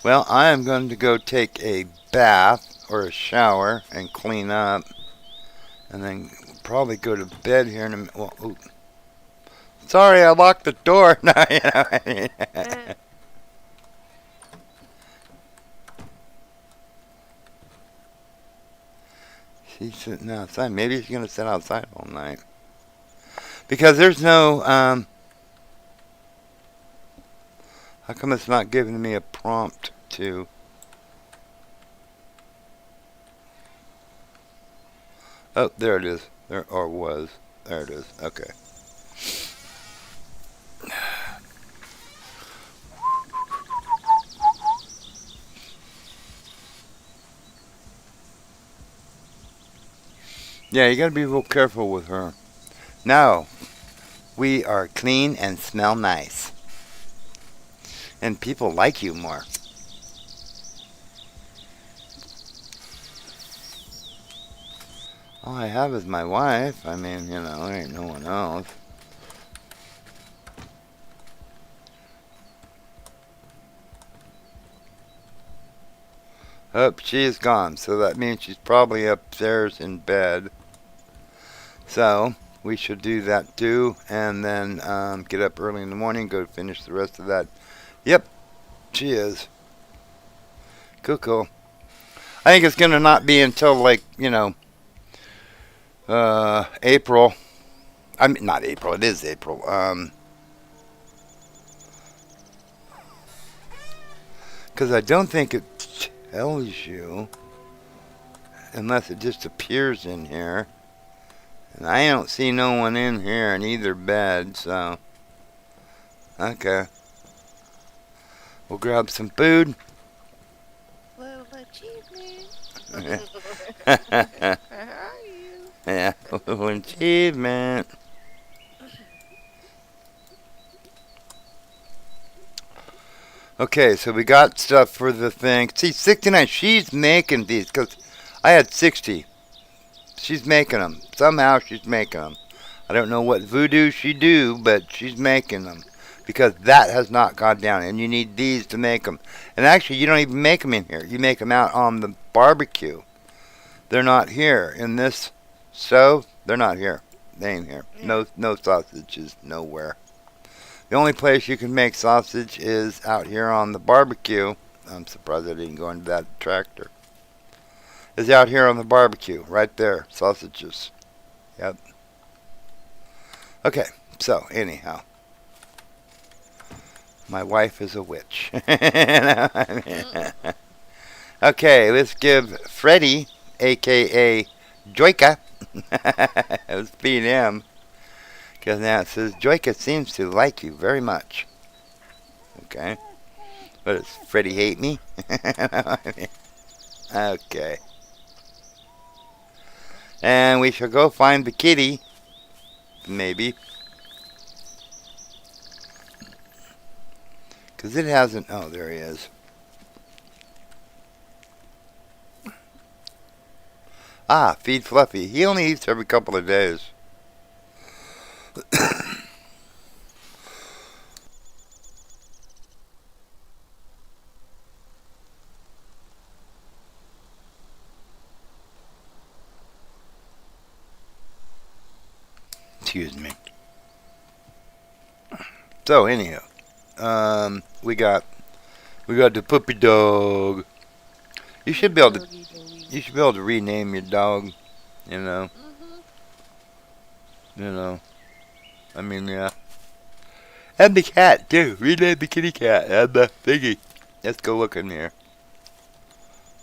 Well, I am going to go take a bath or a shower and clean up. And then probably go to bed here in a minute. Well, ooh. Sorry, I locked the door. No, She's sitting outside. Maybe she's going to sit outside all night. Because there's no, how come it's not giving me a prompt to, oh, there it is. There, or was. There it is. Okay. Yeah, you gotta be real careful with her. Now, we are clean and smell nice. And people like you more. All I have is my wife. I mean, there ain't no one else. Oh, she is gone. So that means she's probably upstairs in bed. So, we should do that too. And then get up early in the morning, go finish the rest of that. Yep, she is. Cool. I think it's going to not be until like, April. I mean, not April. It is April. Because I don't think it tells you unless it just appears in here. And I don't see no one in here in either bed, so okay. We'll grab some food. Little achievement. Yeah, Where are you? little achievement. Okay, so we got stuff for the thing. See, 69, she's making these, because I had 60. She's making them. Somehow she's making them. I don't know what voodoo she do, but she's making them. Because that has not gone down, and you need these to make them. And actually, you don't even make them in here. You make them out on the barbecue. They're not here. In this stove, they're not here. They ain't here. No sausages, nowhere. The only place you can make sausage is out here on the barbecue. I'm surprised I didn't go into that tractor. Is out here on the barbecue, right there. Sausages. Yep. Okay, so anyhow. My wife is a witch. Okay, let's give Freddie, a.k.a. Joyka, let's beat him. Because now it says, Joyka seems to like you very much. Okay. But does Freddie hate me? Okay. And we shall go find the kitty. Maybe. Because it hasn't... Oh, there he is. Ah, feed Fluffy. He only eats every couple of days. Excuse me. So anyhow, we got the puppy dog. You should be able to Doggy, doggy. you should be able to rename your dog. You know, Mhm. you know. I mean, yeah. And the cat too. Rename the kitty cat and the thingy. Let's go look in here.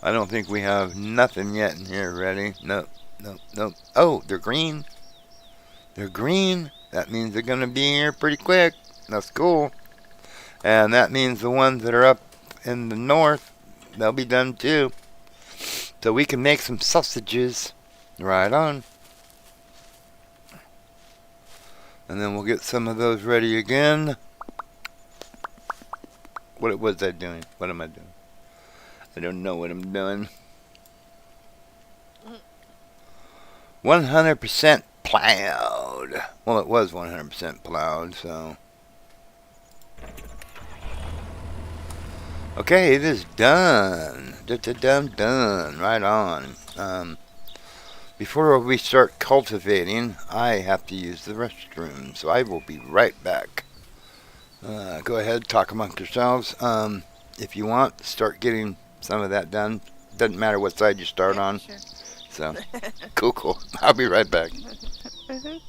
I don't think we have nothing yet in here ready. Nope, nope, nope. Oh, they're green. They're green. That means they're gonna be here pretty quick. That's cool. And that means the ones that are up in the north, they'll be done too. So we can make some sausages. Right on. And then we'll get some of those ready again. What was I doing? What am I doing? I don't know what I'm doing. 100% plowed. Well, it was 100% plowed, so. Okay, it is done. Done. Right on. Before we start cultivating, I have to use the restroom, so I will be right back. Go ahead, talk amongst yourselves. If you want, start getting some of that done. Doesn't matter what side you start Yeah, on. sure. So, cool. I'll be right back. Mhm.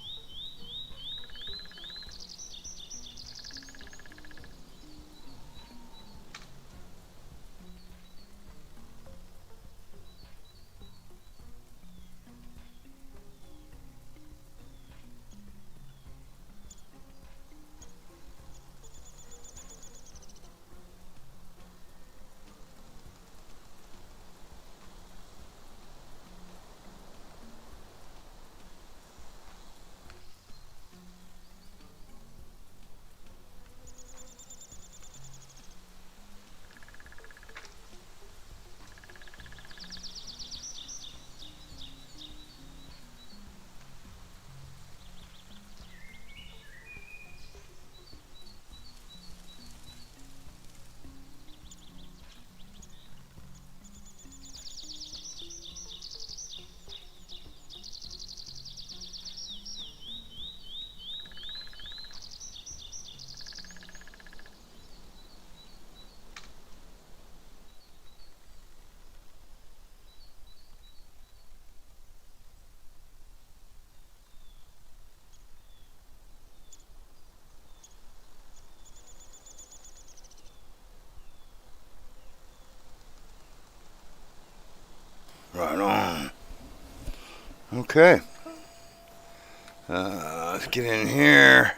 Right on. Okay. Let's get in here.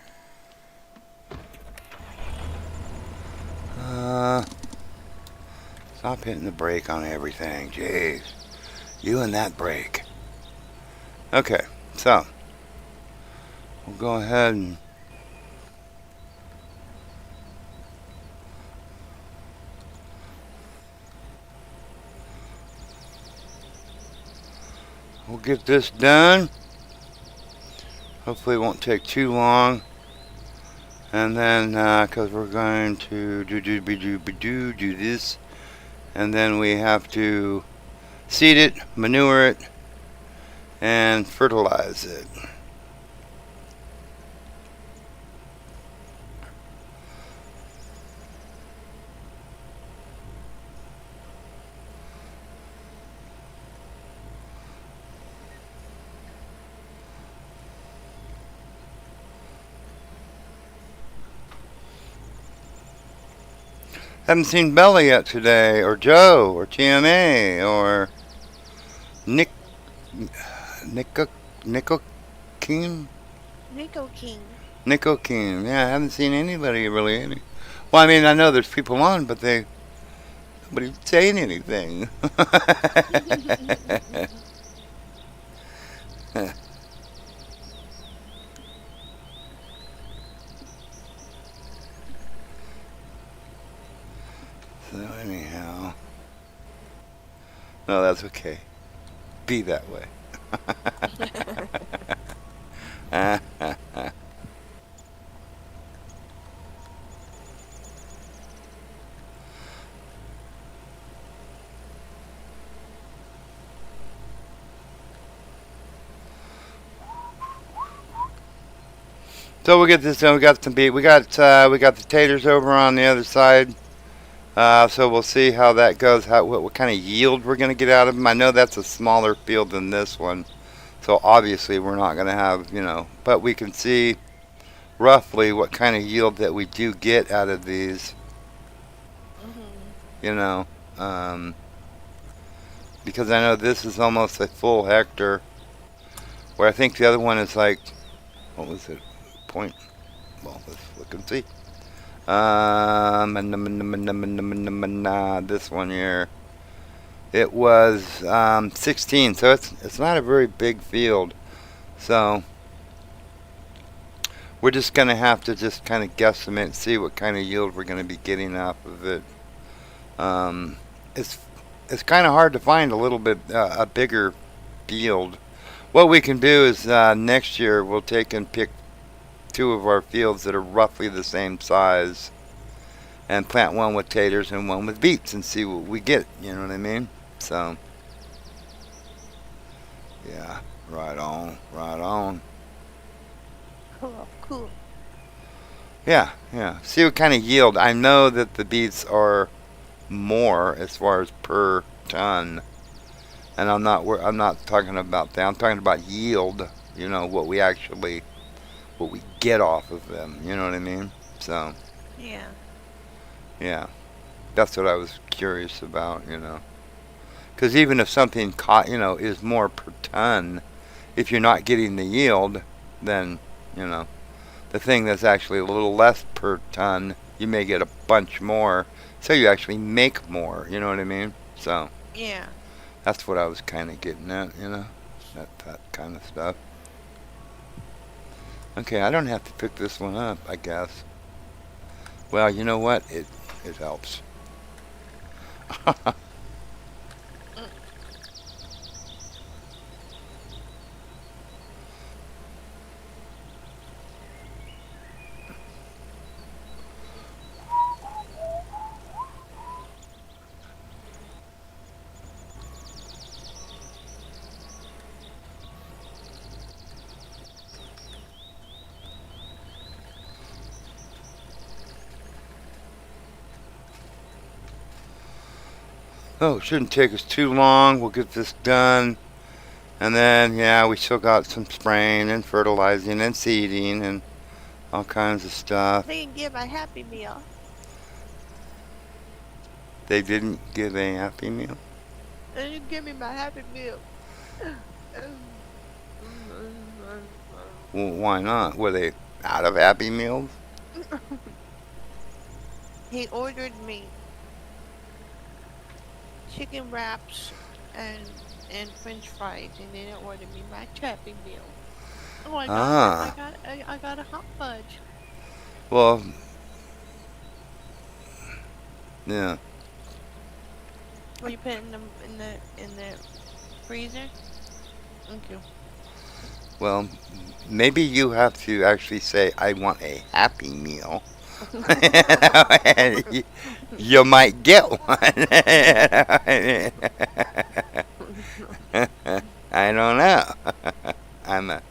Stop hitting the brake on everything. Jeez. You and that brake. Okay, so we'll go ahead and we'll get this done. Hopefully it won't take too long. And then, because we're going to do this, and then we have to seed it, manure it, and fertilize it. Haven't seen Bella yet today, or Joe, or TMA, or Nick, Nico, Nico Keen, Nico King. Nico Keen. Yeah, I haven't seen anybody really. Well, I mean, I know there's people on, but nobody's saying anything. So anyhow, no, that's okay. Be that way. So we'll get this done. We got some beet. We got the taters over on the other side. So we'll see how that goes. What kind of yield we're gonna get out of them. I know that's a smaller field than this one. So obviously we're not gonna have but we can see roughly what kind of yield that we do get out of these. Mhm. You know, um, because I know this is almost a full hectare, where I think the other one is like, what was it? Point. Well, let's look and see. This one here, it was 16, so it's not a very big field. So we're just gonna have to just kind of guesstimate and see what kind of yield we're gonna be getting off of it. Um, it's it's kind of hard to find a little bit a bigger field. What we can do is next year we'll take and pick two of our fields that are roughly the same size and plant one with taters and one with beets and see what we get. You know what I mean? So, yeah, right on, right on. Cool, cool. Yeah, yeah. See what kind of yield. I know that the beets are more as far as per ton, and I'm not talking about that. I'm talking about yield. What we get off of them. You know what I mean? So, Yeah. yeah, that's what I was curious about. Because even if something is more per ton, if you're not getting the yield, then you know the thing that's actually a little less per ton, you may get a bunch more, so you actually make more. You know what I mean? So Yeah. that's what I was kind of getting at. That kind of stuff. Okay, I don't have to pick this one up, I guess. Well, you know what? It helps. Oh, it shouldn't take us too long. We'll get this done. And then, yeah, we still got some spraying and fertilizing and seeding and all kinds of stuff. They can give a Happy Meal. They didn't give a Happy Meal. And you give me my Happy Meal. Well, why not? Were they out of Happy Meals? He ordered me chicken wraps and French fries, and then ordered me my Happy Meal. Oh, Ah, I got a hot fudge. well, yeah. Will you put it in the freezer? Thank you. Well, maybe you have to actually say, "I want a Happy Meal." And you might get one. I don't know. I'm a,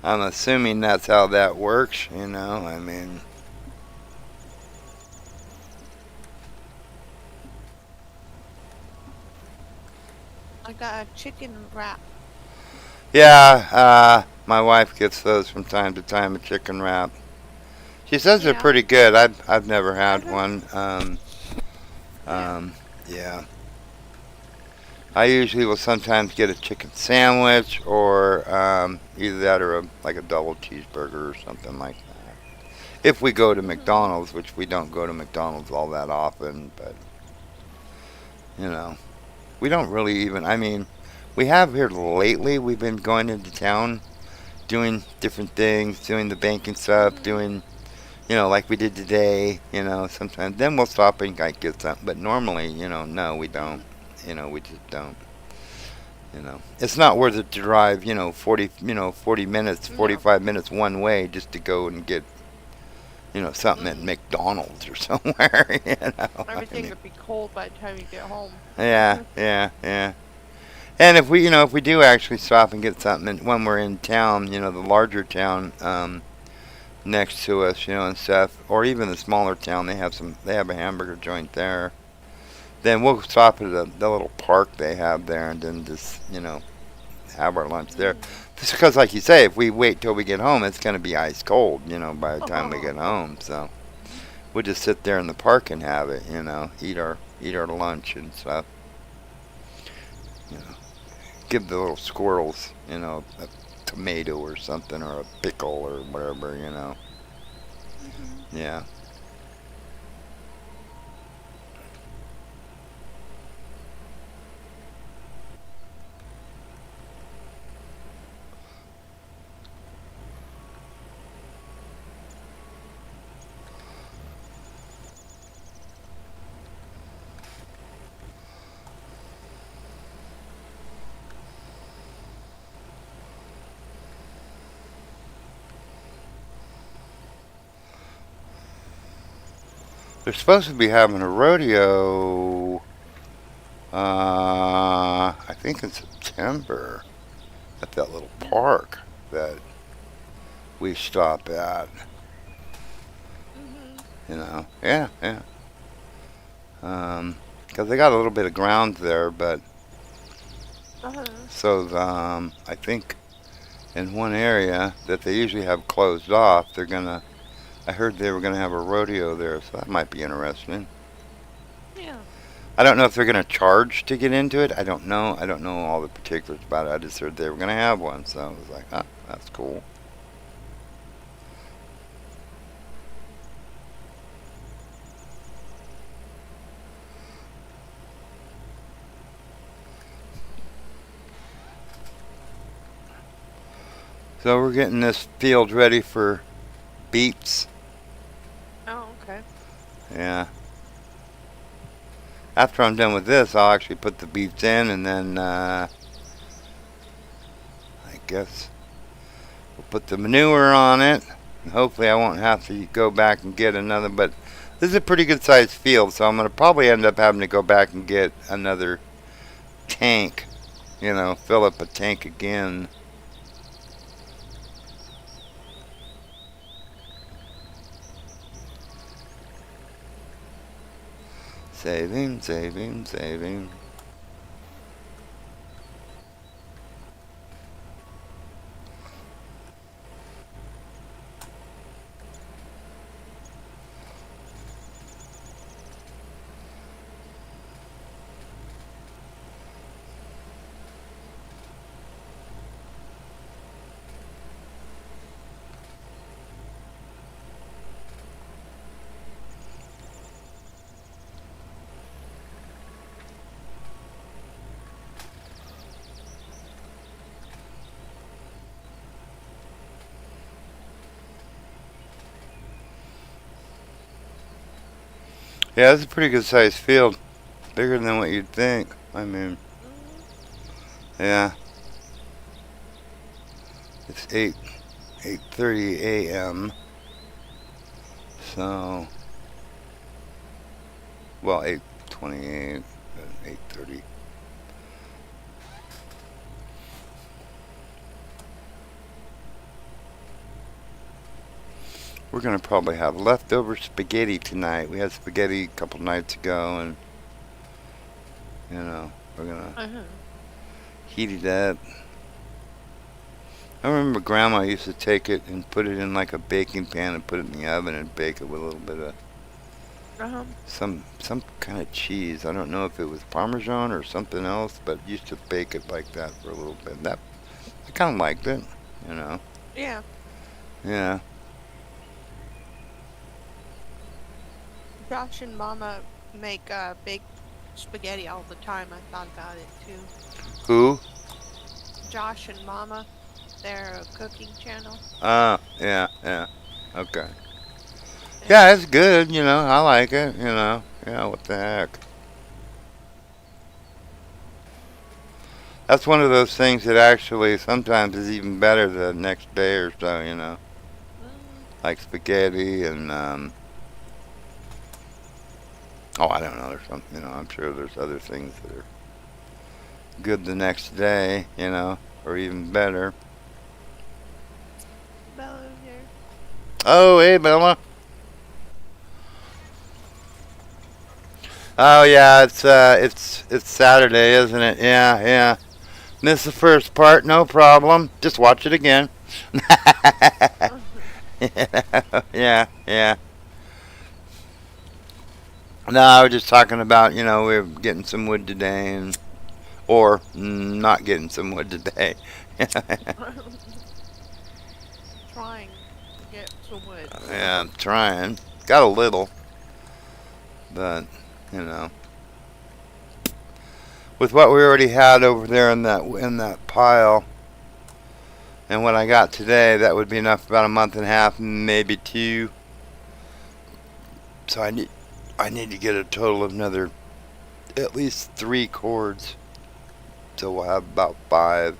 I'm assuming that's how that works. I mean, I got a chicken wrap. yeah. My wife gets those from time to time, a chicken wrap. She says they're Yeah. pretty good. I've never had Mhm. one. Yeah. Yeah. I usually will sometimes get a chicken sandwich or either that or like a double cheeseburger or something like that. If we go to Mhm. McDonald's, which we don't go to McDonald's all that often, but you know, we don't really even. I mean, we have here lately. We've been going into town, doing different things, doing the banking stuff, Mhm. doing like we did today. Sometimes then we'll stop and like, get something. But normally, no, we don't. We just don't. It's not worth it to drive, 40 minutes, No. 45 minutes one way just to go and get, something at Mhm. McDonald's or somewhere. I Everything mean, would be cold by the time you get home. yeah, yeah, yeah. And if we do actually stop and get something when we're in town, the larger town, next to us, and stuff, or even the smaller town. They have a hamburger joint there. Then we'll stop at the little park they have there, and then just have our lunch there. Mm. Just because, like you say, if we wait till we get home, it's going to be ice cold, by the time we get Oh. home. So we'll just sit there in the park and have it, eat our lunch and stuff. You know, give the little squirrels, a tomato or something or a pickle or whatever. Mhm. Yeah. They're supposed to be having a rodeo. I think in September at that little park that we stop at. Mhm. Yeah, yeah. Because they got a little bit of ground there, but Uh-huh. so I think in one area that they usually have closed off, I heard they were gonna have a rodeo there, so that might be interesting. Yeah. I don't know if they're gonna charge to get into it. I don't know. I don't know all the particulars about it. I just heard they were gonna have one, so I was like, oh, that's cool. So we're getting this field ready for beets. Oh, okay. Yeah. After I'm done with this, I'll actually put the beets in, and then I guess we'll put the manure on it. And hopefully, I won't have to go back and get another. But this is a pretty good sized field, so I'm gonna probably end up having to go back and get another tank. Fill up a tank again. Saving, saving, saving. Yeah, it's a pretty good sized field. Bigger than what you'd think. I mean, Mhm. yeah. It's 8:30 a.m. So, well, 8:28, 8:30. We're gonna probably have leftover spaghetti tonight. We had spaghetti a couple nights ago, and we're gonna Uh-huh. heat it up. I remember Grandma used to take it and put it in like a baking pan and put it in the oven and bake it with a little bit of Uh-huh. some kind of cheese. I don't know if it was Parmesan or something else, but used to bake it like that for a little bit. That I kind of liked it, you know. Yeah. Yeah. Josh and Mama make big spaghetti all the time. I thought about it too. Who? Josh and Mama, they're a cooking channel. Yeah, yeah. Okay. Yeah. Yeah, it's good, I like it. Yeah, what the heck. That's one of those things that actually sometimes is even better the next day or so. Mm, Like spaghetti and oh, I don't know, there's I'm sure there's other things that are good the next day, or even better. Bella's here. Oh, hey, Bella. Oh yeah, it's Saturday, isn't it? Yeah, yeah. Missed the first part, no problem. Just watch it again. Yeah, yeah. No, I was just talking about, we're getting some wood today, or not getting some wood today. Trying to get some wood. Yeah, I'm trying. Got a little, but you know, with what we already had over there in that pile, and what I got today, that would be enough for about a month and a half, maybe two. So I need to get a total of another at least 3 cords. So we'll have about 5.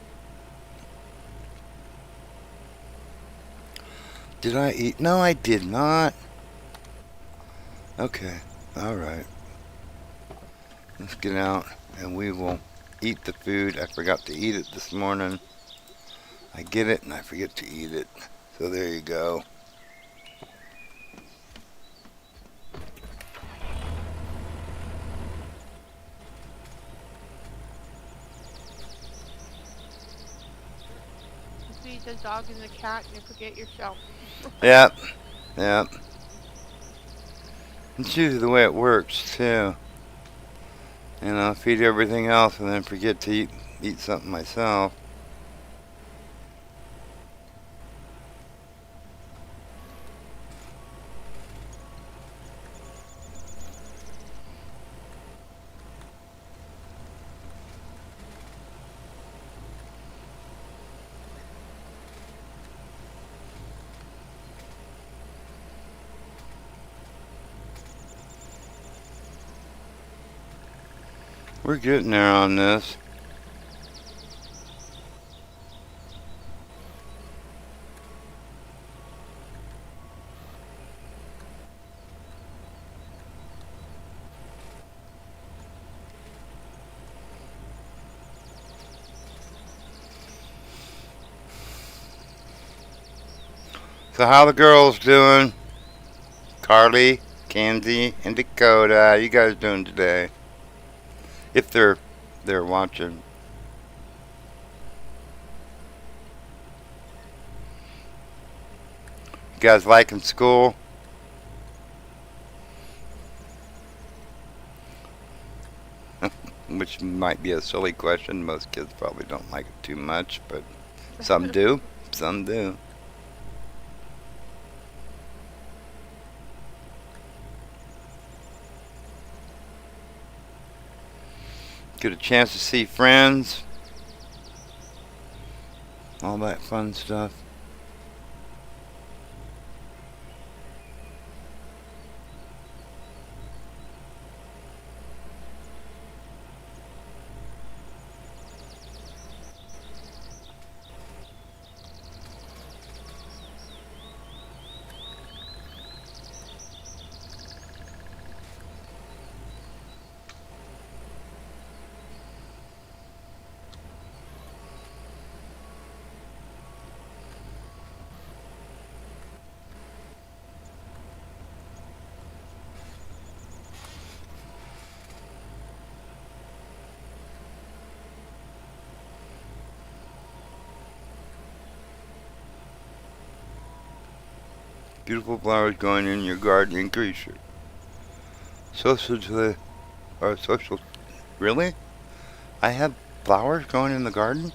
Did I eat? No, I did not. Okay. All right. Let's get out and we will eat the food. I forgot to eat it this morning. I get it and I forget to eat it. So there you go. You feed the dog and the cat and you forget yourself. Yep. Yep. It's usually the way it works too. Feed everything else and then forget to eat something myself. We're getting there on this. So how the girls doing? Carly, Kenzie, and Dakota. How you guys doing today? If they're watching. You guys liking school? Which might be a silly question. Most kids probably don't like it too much, but some do. Some do. Get a chance to see friends. All that fun stuff. Beautiful flowers growing in your garden increase your social or social. Really? I have flowers growing in the garden?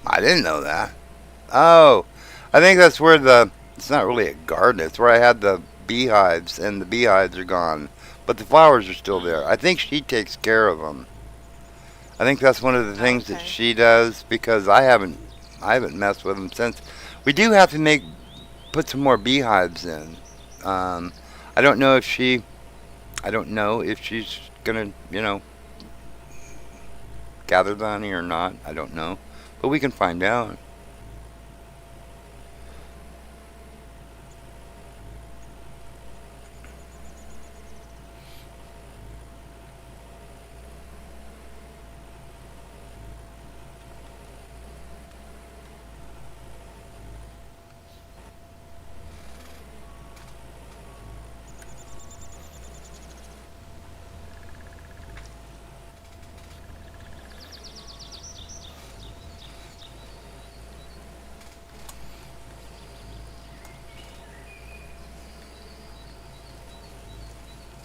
I didn't know that. Oh, I think that's where it's not really a garden. It's where I had the beehives, and the beehives are gone. But the flowers are still there. I think she takes care of them. I think that's one of the things that Okay. she does because I haven't messed with them since. We do have to put some more beehives in. Um, I don't know if she's gonna, gather the honey or not. I don't know, but we can find out.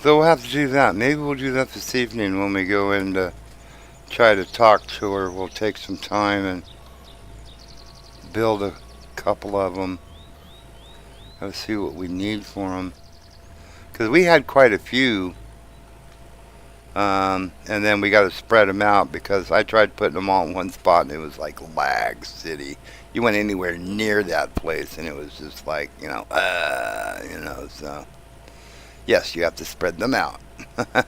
So we'll have to do that. Maybe we'll do that this evening when we go in to try to talk to her. We'll take some time and build a couple of them. Let's see what we need for them. Because we had quite a few. And then we got to spread them out because I tried putting them all in one spot and it was like lag city. You went anywhere near that place and it was just like, so. Yes, you have to spread them out. Mm-mm.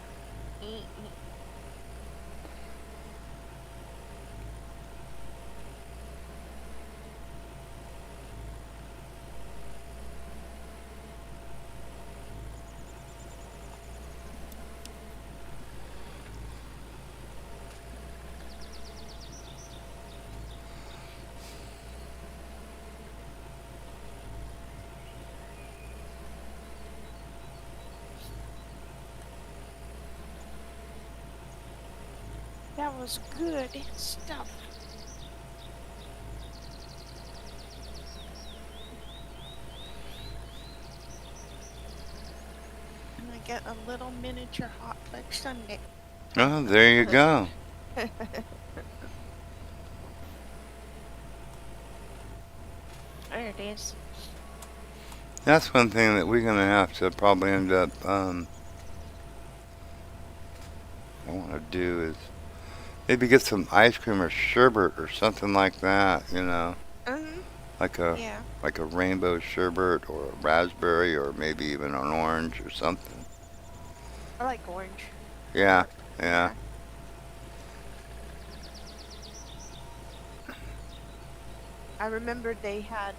That was good stuff. And I get a little miniature hot fudge sundae. Oh, there you go. There it is. That's one thing that we're going to have to probably end up, I want to do is maybe get some ice cream or sherbet or something like that, Mm-hmm. like a Yeah. like a rainbow sherbet or a raspberry or maybe even an orange or something. I like orange. Yeah, yeah. I remember they had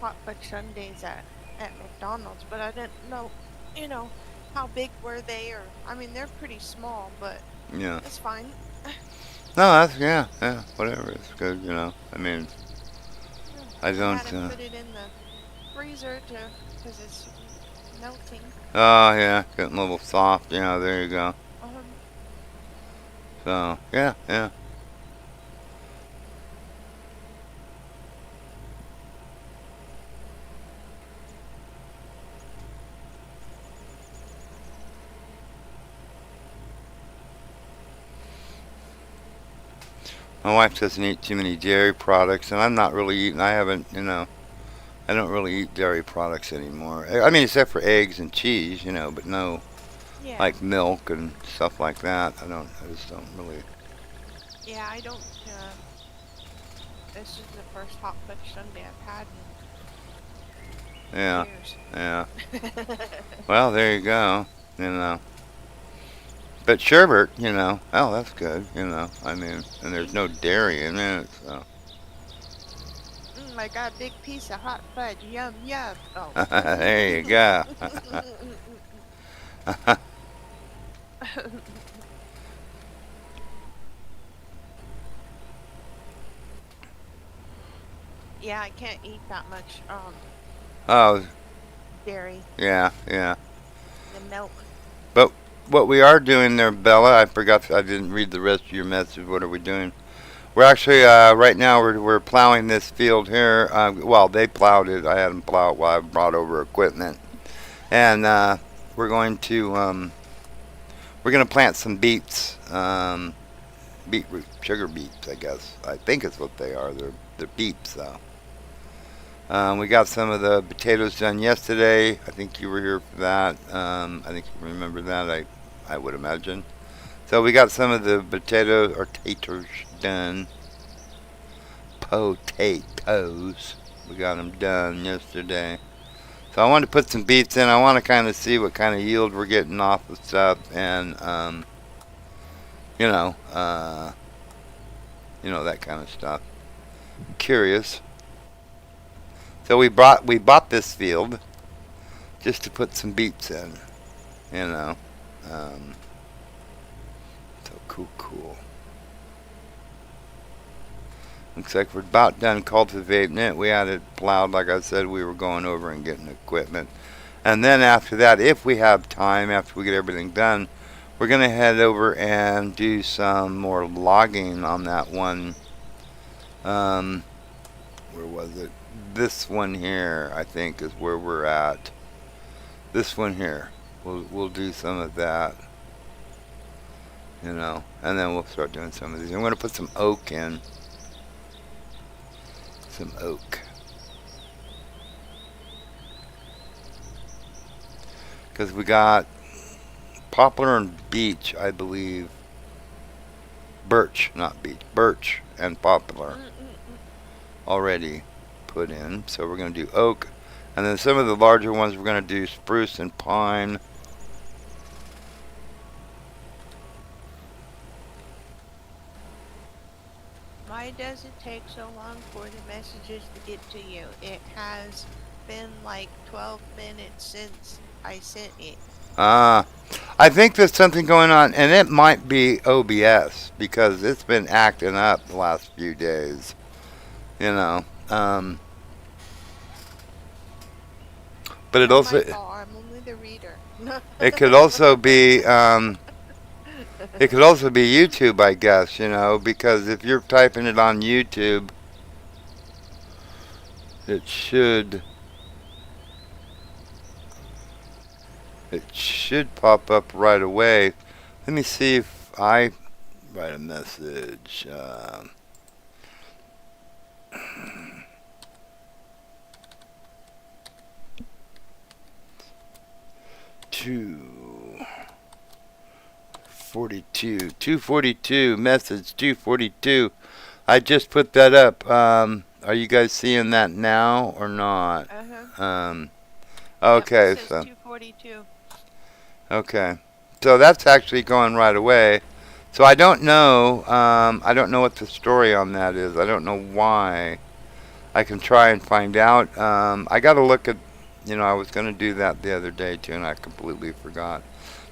hot fudge sundaes at McDonald's, but I didn't know, you know, how big were they? Or I mean, they're pretty small, but Yeah. it's fine. No, that's yeah, whatever. It's good, I mean, I I don't. had to put it in the freezer because it's melting. Oh yeah, getting a little soft. Yeah, there you go. Um, So yeah, yeah. My wife doesn't eat too many dairy products, and I'm not really eating. I haven't, I don't really eat dairy products anymore. I mean, except for eggs and cheese, but no, yeah, like milk and stuff like that. I just don't really. yeah. I don't. This is the first hot fudge sundae I've had in Yeah, years. yeah. Well, there you go. You know. But sherbet, oh, that's good. I mean, and there's no dairy in it, so. I got a big piece of hot fudge. Yum yum. Oh. There you go. Yeah, I can't eat that much Oh, dairy. yeah, yeah. The milk. But what we are doing there, Bella, I forgot, I didn't read the rest of your message. What are we doing? We're actually, right now, we're plowing this field here. Well, they plowed it. I had them plow it while I brought over equipment. And we're going to, plant some beets. Beetroot, sugar beets, I guess. I think is what they are. They're beets, though. We got some of the potatoes done yesterday. I think you were here for that. I think you remember that. I would imagine. So we got some of the taters done. Potatoes. We got them done yesterday. So I wanted to put some beets in. I want to kind of see what kind of yield we're getting off the stuff, and you know, uh, that kind of stuff. Curious. So we bought this field just to put some beets in, you know. Um, so cool. Looks like we're about done cultivating it. We had it plowed, like I said. We were going over and getting equipment, and then after that, if we have time, after we get everything done, we're gonna head over and do some more logging on that one. Where was it? This one here, I think, is where we're at. This one here. We'll do some of that, and then we'll start doing some of these. I'm going to put some oak in, some oak, because we got poplar and beech, I believe. Birch, not beech, birch and poplar already put in. So we're going to do oak, and then some of the larger ones we're going to do spruce and pine. Why does it take so long for the messages to get to you? It has been like 12 minutes since I sent it. I think there's something going on, and it might be OBS because it's been acting up the last few days. You know, but it Not also my fault. I'm only the reader. it could also be it could also be YouTube, I guess. Because if you're typing it on YouTube, it should pop up right away. Let me see if I write a message. Two 242 message 242. I just put that up. Are you guys seeing that now or not? Okay, Yep, it says so 242. okay, so that's actually going right away. So I don't know. I don't know what the story on that is. I don't know why. I can try and find out. I got to look at. I was going to do that the other day too, and I completely forgot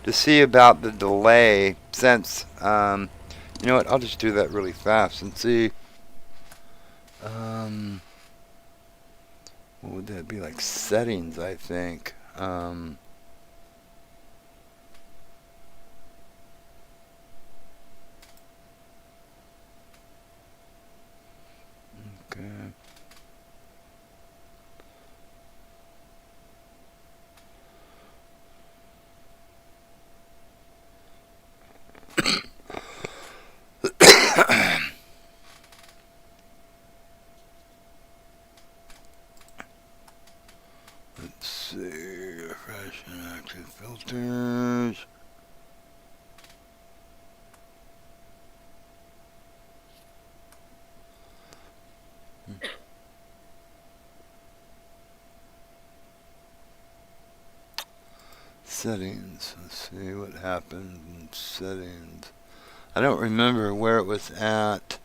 to see about the delay. Since you know what, I'll just do that really fast and see. What would that be, like settings? I think. Okay. Let's see. Refresh and active filters. Settings. Let's see what happened in settings. I don't remember where it was at.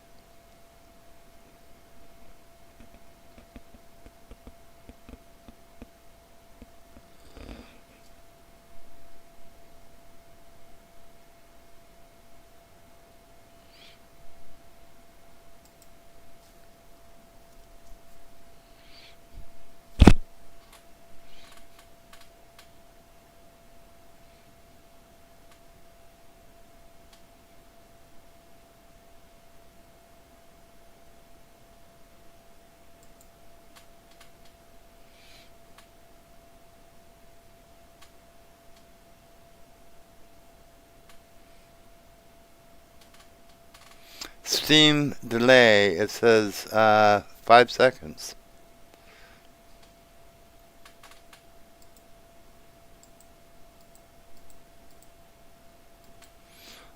Steam delay. It says 5 seconds.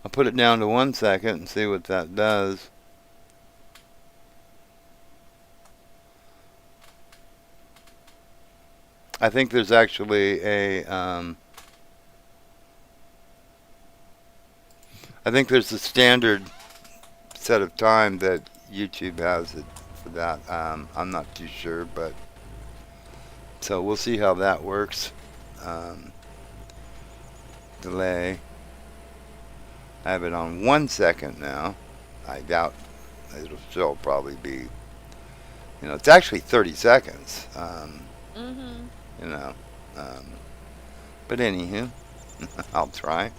I'll put it down to 1 second and see what that does. I think there's actually a I think there's a standard set of time that YouTube has it for that. I'm not too sure, but so we'll see how that works. Delay. I have it on 1 second now. I doubt it'll still probably be. It's actually 30 seconds. You know, but anywho, I'll try.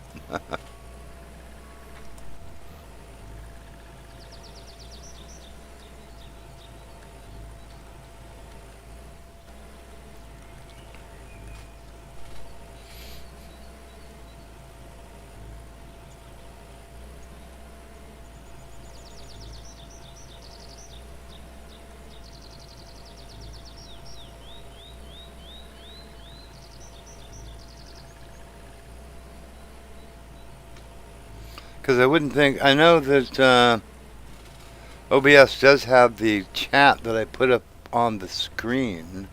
Because I wouldn't think. I know that OBS does have the chat that I put up on the screen.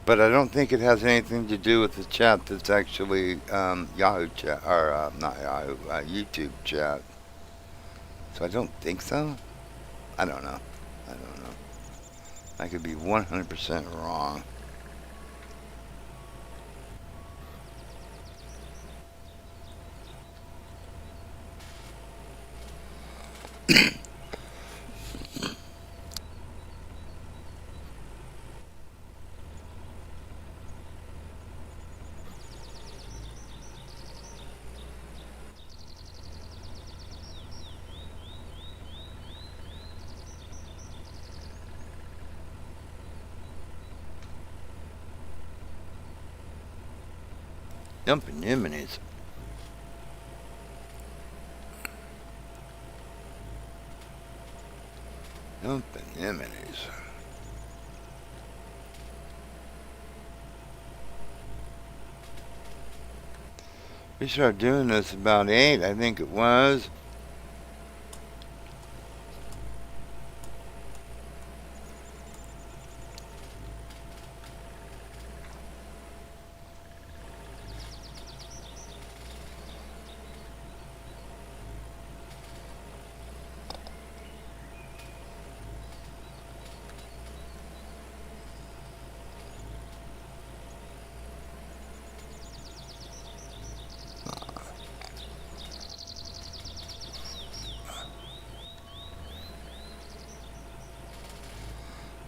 But I don't think it has anything to do with the chat that's actually Yahoo chat, or not Yahoo, YouTube chat. So I don't think so. I don't know. I don't know. I could be 100% wrong. Jumping Yeminis. Jumping Yeminis. We started doing this about 8, I think it was.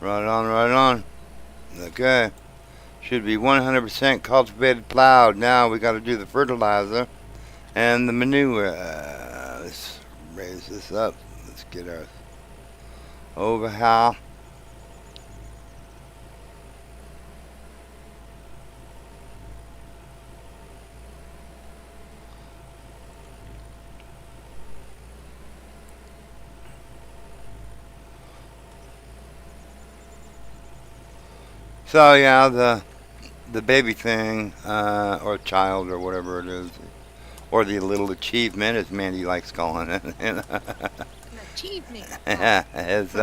Right on, right on. Okay. Should be 100% cultivated plowed. Now we got to do the fertilizer and the manure. Let's raise this up. Let's get our overhaul. So yeah, the baby thing, or child, or whatever it is, or the little achievement, as Mandy likes calling it, An achievement. is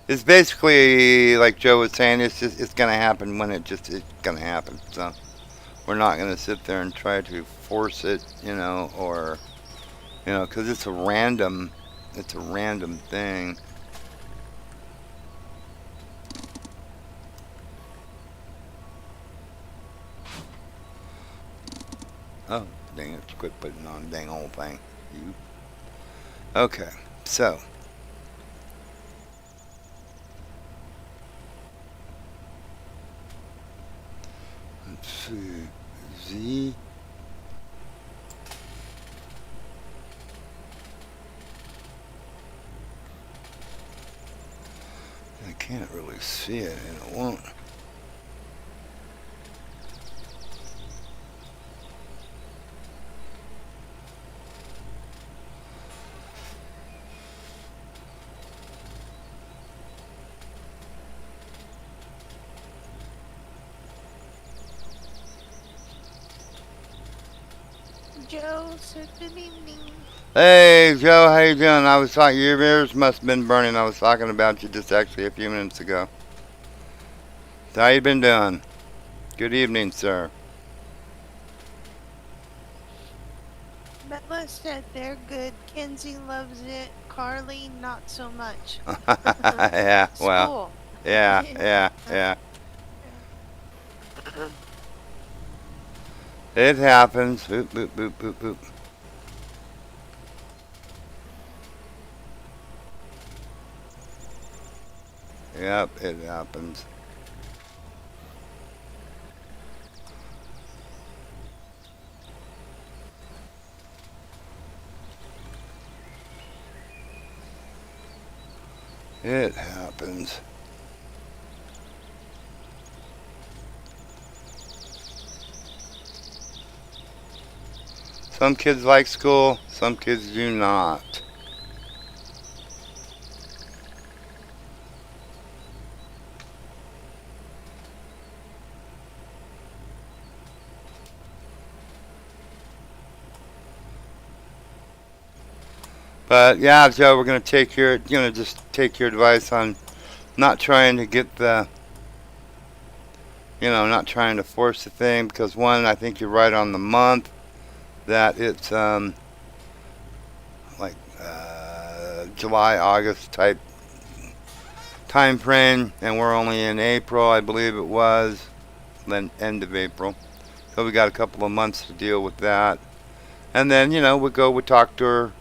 it's basically like Joe was saying. It's gonna happen when it's gonna happen. So we're not gonna sit there and try to force it, or because it's a random thing. Oh, dang it. Quit putting on the dang old thing. You. Okay, so. Let's see. Z. I can't really see it, and it won't. Joe said good evening. Hey, Joe, how you doing? I was talking, your ears must have been burning. I was talking about you just actually a few minutes ago. So how you been doing? Good evening, sir. Bella said they're good. Kenzie loves it. Carly, not so much. Yeah, well, School. yeah. It happens. Boop, boop, boop, boop, boop. Yep, it happens. It happens. Some kids like school, some kids do not. But yeah, Joe, we're gonna just take your advice on not trying to get the, not trying to force the thing because one, I think you're right on the month that it's like July, August type time frame, and we're only in April, I believe it was, then end of April. So we got a couple of months to deal with that, and then we talk to her,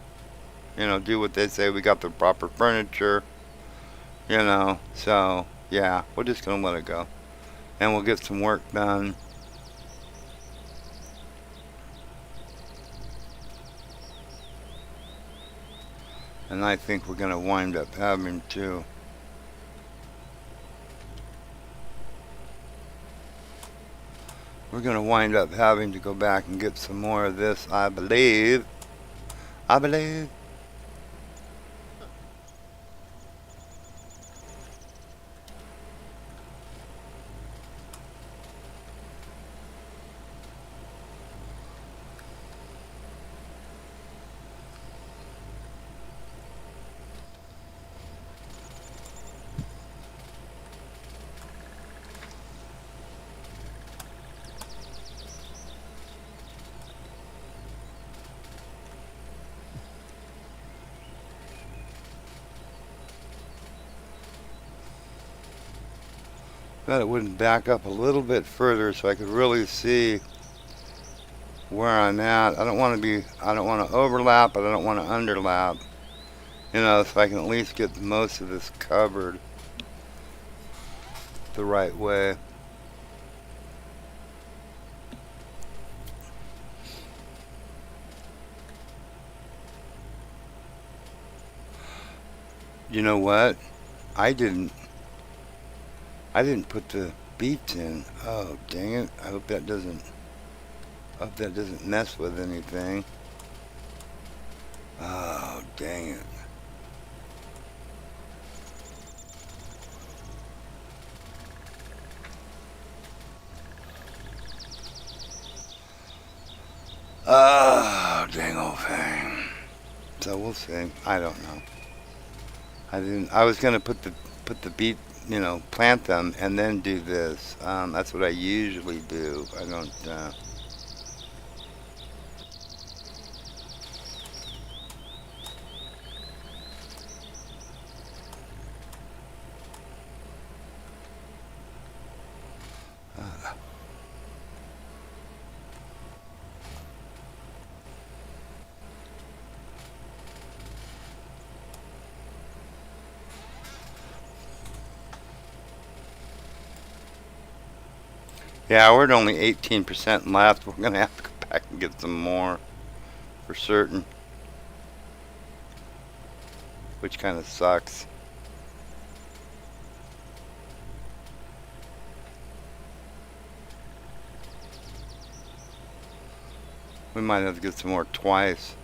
do what they say. We got the proper furniture, So yeah, we're just gonna let it go, and we'll get some work done. And I think we're gonna wind up having to. We're gonna wind up having to go back and get some more of this, I believe. I believe. Thought it wouldn't back up a little bit further so I could really see where I'm at. I don't want to overlap, but I don't want to underlap. So I can at least get most of this covered the right way. You know what? I didn't put the beets in. Oh, dang it. I hope that doesn't mess with anything. Oh, dang it. Oh, dang old thing. So we'll see. I don't know. I was gonna put the beet, plant them and then do this. That's what I usually do. I don't. 'Yeah, we're at only 18% left. We're gonna have to go back and get some more for certain, which kind of sucks. We might have to get some more twice.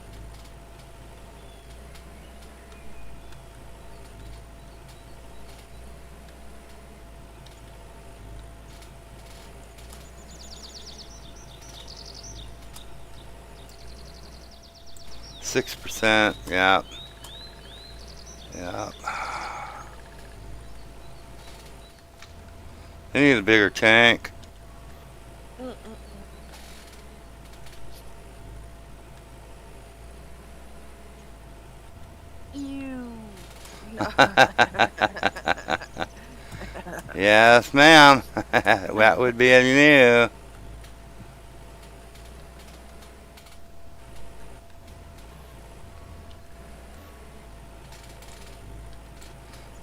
%, yeah. Yeah. They need a bigger tank. You. No. Yes, ma'am. That would be a new.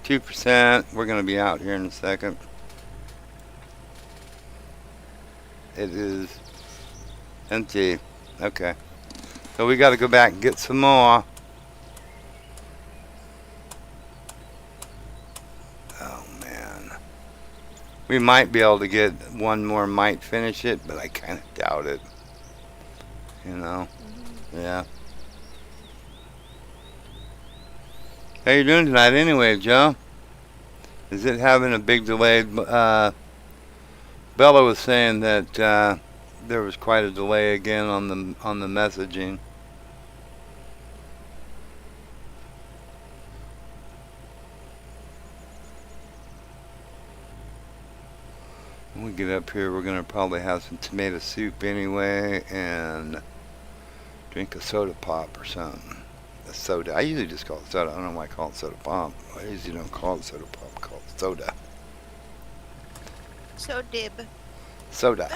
%. We're going to be out here in a second. It is empty. Okay. So we got to go back and get some more. Oh, man. We might be able to get one more, might finish it, but I kind of doubt it. Yeah. How you doing tonight anyway, Joe? Is it having a big delay? Bella was saying that there was quite a delay again on the messaging. When we get up here, we're gonna probably have some tomato soup anyway, and drink a soda pop or something. A soda. I usually just call it soda. I don't know why I call it soda pop. I usually don't call it soda pop. I call it soda. So dib. Soda.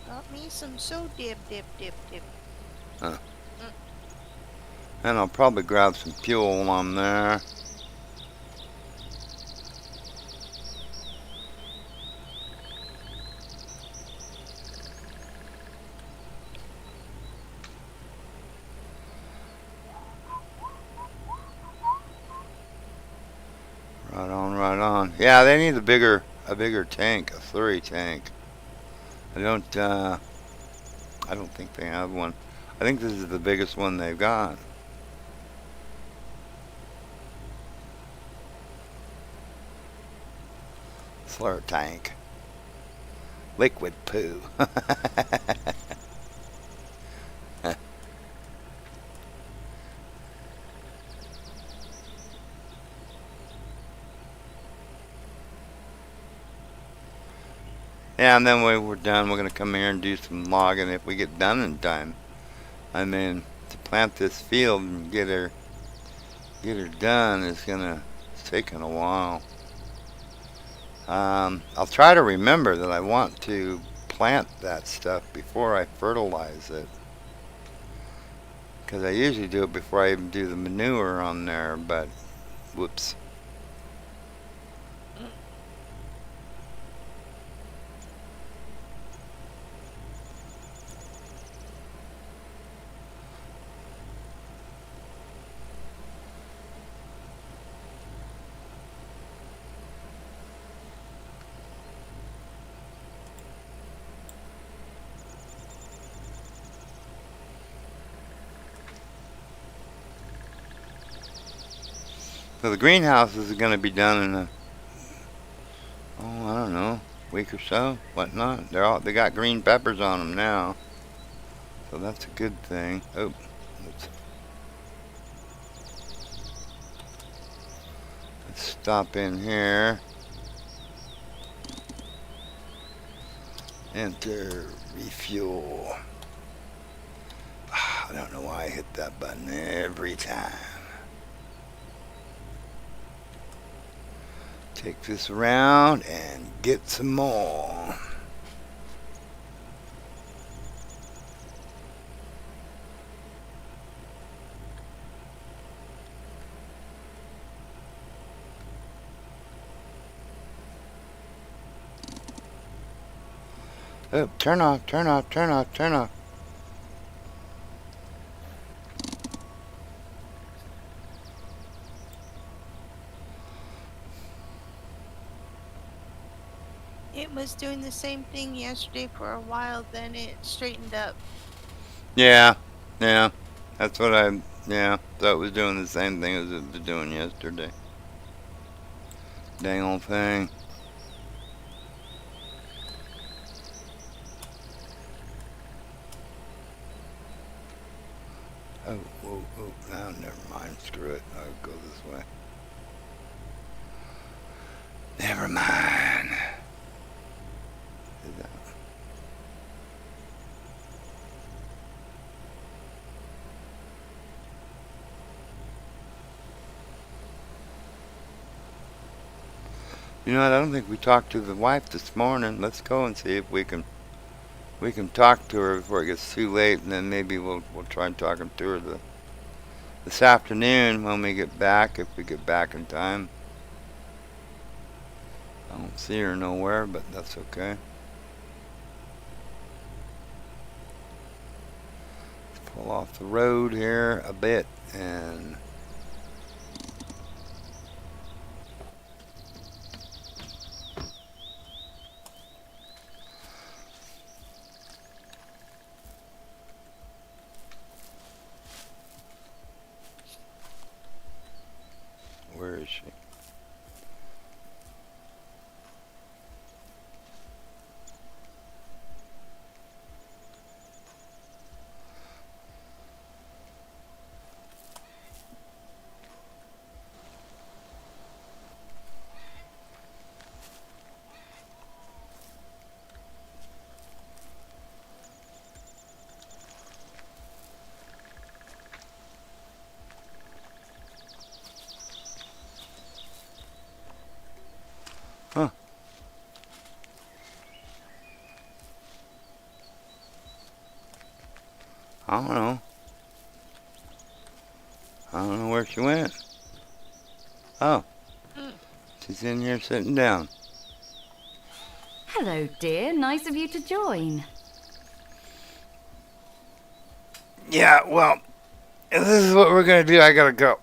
Got me some so dib. Huh. And I'll probably grab some fuel on there. Right on, right on. Yeah, they need a bigger tank, a slurry tank. I don't think they have one. I think this is the biggest one they've got. Slur tank. Liquid poo. Yeah, and then when we're done, we're going to come here and do some logging if we get done in time. I mean, to plant this field and get her done is going to taking a while. I'll try to remember that I want to plant that stuff before I fertilize it. Because I usually do it before I even do the manure on there, but whoops. So the greenhouses are going to be done in a, I don't know, week or so, whatnot. They got green peppers on them now, so that's a good thing. Oh, let's stop in here. Enter refuel. I don't know why I hit that button every time. Take this around and get some more. Oh, turn off, turn off, turn off, turn off. It was doing the same thing yesterday for a while, then it straightened up. Yeah, that's what so it was doing the same thing as it was doing yesterday. Dang old thing. Oh, now never mind, screw it, I'll go this way. Never mind. You know what, I don't think we talked to the wife this morning. Let's go and see if we can talk to her before it gets too late, and then maybe we'll try and talk to her this afternoon when we get back, if we get back in time. I don't see her nowhere, but that's okay. Let's pull off the road here a bit and where is she? I don't know where she went. Oh, Mm. she's in here sitting down. Hello, dear. Nice of you to join. Yeah, well, if this is what we're gonna do. I gotta go.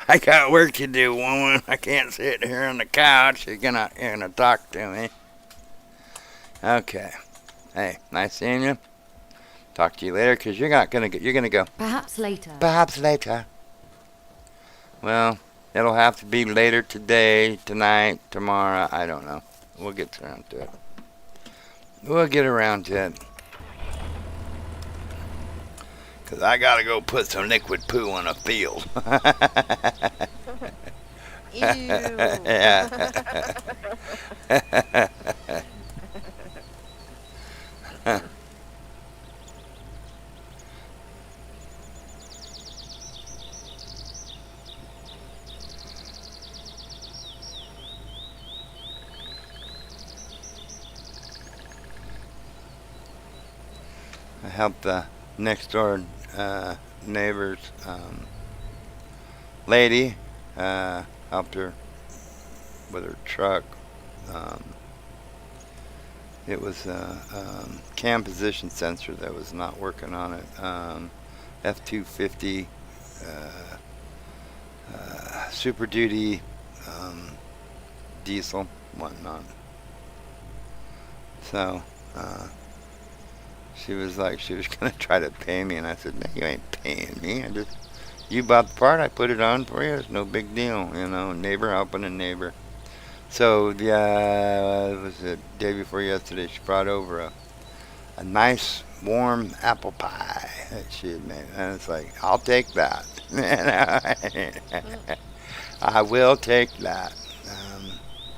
I got work to do, woman. I can't sit here on the couch. You're gonna talk to me. Okay. Hey, nice seeing you. Talk to you later, cause you're not gonna you're gonna go. Perhaps later. Perhaps later. Well, it'll have to be later today, tonight, tomorrow. I don't know. We'll get around to it. We'll get around to it. Because I got to go put some liquid poo on a field. Ew. Yeah. I helped the next door neighbor's lady, helped her with her truck. It was a cam position sensor that was not working on it. F-250 Super Duty diesel, whatnot. So she was gonna try to pay me, and I said, "No, you ain't paying me. You bought the part, I put it on for you. It's no big deal, you know. Neighbor helping a neighbor." So it was the day before yesterday. She brought over a nice warm apple pie that she had made, and it's like, I'll take that. I will take that.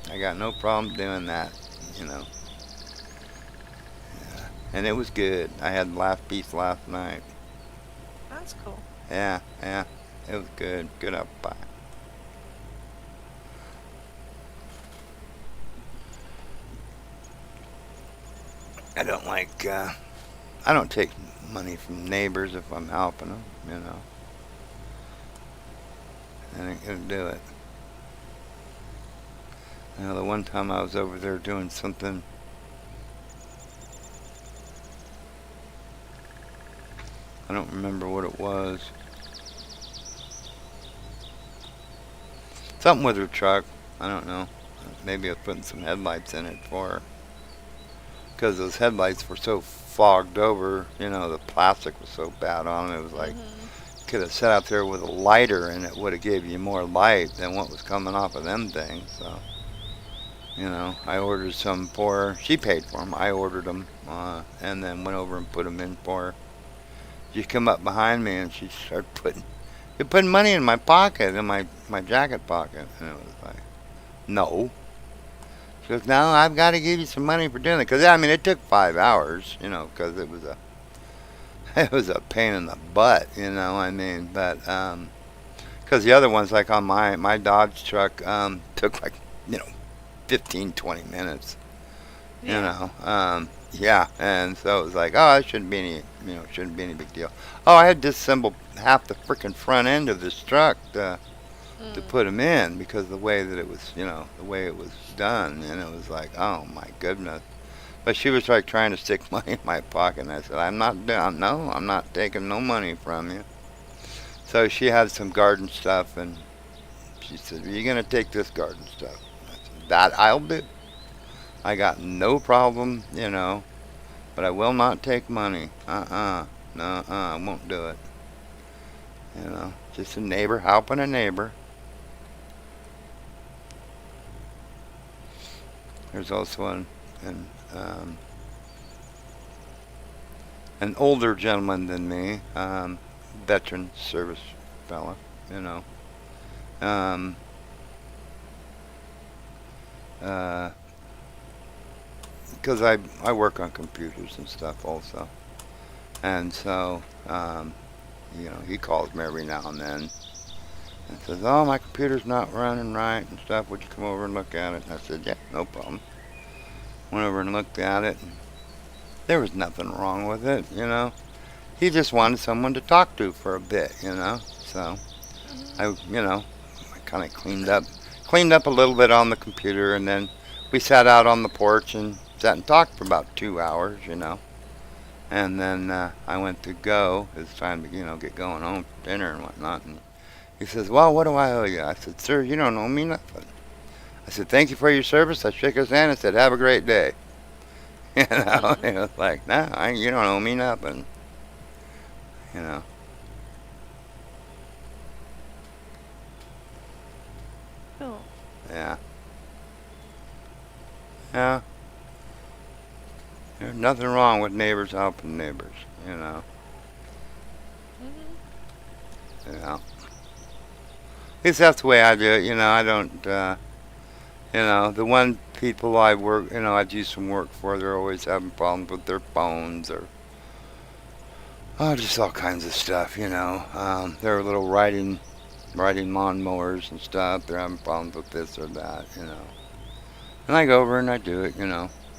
I got no problem doing that, you know. And it was good. I had the last piece last night. That's cool. Yeah, it was good. Good apple pie. I don't take money from neighbors if I'm helping them, you know. I ain't gonna do it. You know, the one time I was over there doing something, I don't remember what it was. Something with her truck. I don't know. Maybe I was putting some headlights in it for her. Because those headlights were so fogged over, you know, the plastic was so bad on them. It was like, could have sat out there with a lighter and it would have gave you more light than what was coming off of them things. So, you know, I ordered some for her. She paid for them. I ordered them and then went over and put them in for her. She come up behind me and she started putting money in my pocket, in my jacket pocket. And it was like, no. She goes, no, I've got to give you some money for doing it. Because, I mean, it took 5 hours, you know, because it was a pain in the butt, you know, I mean. But, because the other ones, like on my Dodge truck, took like, you know, 15, 20 minutes, you know. Yeah, and so it was like, oh, it shouldn't be any big deal. Oh, I had disassembled half the freaking front end of this truck to put them in because of the way that it was, you know, the way it was done, and it was like, oh my goodness. But she was like trying to stick money in my pocket, and I said, I'm not taking no money from you. So she had some garden stuff, and she said, are you gonna take this garden stuff? I said, that I'll do. I got no problem, you know, but I will not take money. No, I won't do it. You know, just a neighbor helping a neighbor. There's also an older gentleman than me, veteran service fella, you know. Because I work on computers and stuff also, and so you know, he calls me every now and then and says, oh, my computer's not running right and stuff, would you come over and look at it? And I said, yeah, no problem. Went over and looked at it, and there was nothing wrong with it, you know. he just wanted someone to talk to for a bit, So Mhm. I kind of cleaned up a little bit on the computer, and then we sat out on the porch and sat and talked for about 2 hours. And then I went to go. It was time to get going home for dinner and whatnot. And he says, "Well, what do I owe you?" I said, "Sir, you don't owe me nothing." I said, "Thank you for your service." I shook his hand and said, "Have a great day." He was like, "No, you don't owe me nothing." You know. Cool. Yeah. Yeah. There's nothing wrong with neighbors helping neighbors. You know. Mhm. You know. At least that's the way I do it. I don't. The one people I work, I do some work for, they're always having problems with their phones or just all kinds of stuff. They're little riding lawnmowers and stuff. They're having problems with this or that. And I go over and I do it.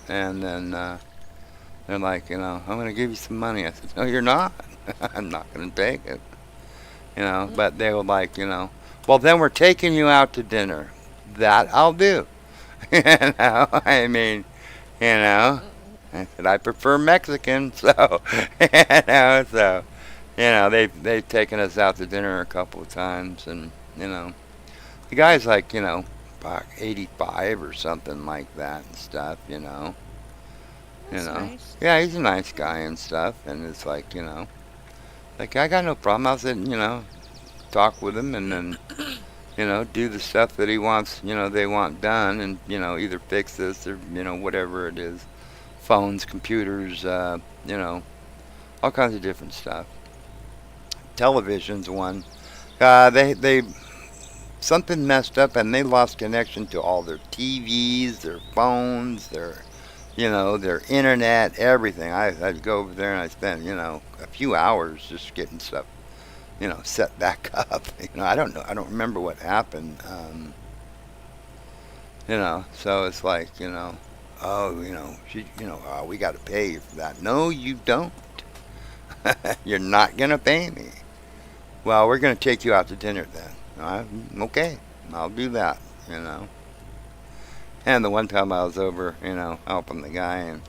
And then they're like, I'm going to give you some money. I said, no, you're not. I'm not going to take it. But they were like, well, then we're taking you out to dinner. That I'll do. I mean, you know, I said I prefer Mexican, so they've taken us out to dinner a couple of times, and the guy's like about 85 or something like that and stuff, That's nice. yeah, he's a nice guy and stuff, and it's like I got no problem. I'll sit, talk with him, and then do the stuff that he wants, they want done, and, either fix this or, whatever it is. Phones, computers, all kinds of different stuff. Television's one. They something messed up and they lost connection to all their TVs, their phones, their internet, everything. I'd go over there and I spent, a few hours just getting stuff set back up. I don't know. I don't remember what happened. So it's like, oh, we got to pay you for that. No, you don't. You're not going to pay me. Well, we're going to take you out to dinner then. Okay, I'll do that. And the one time I was over, helping the guy, and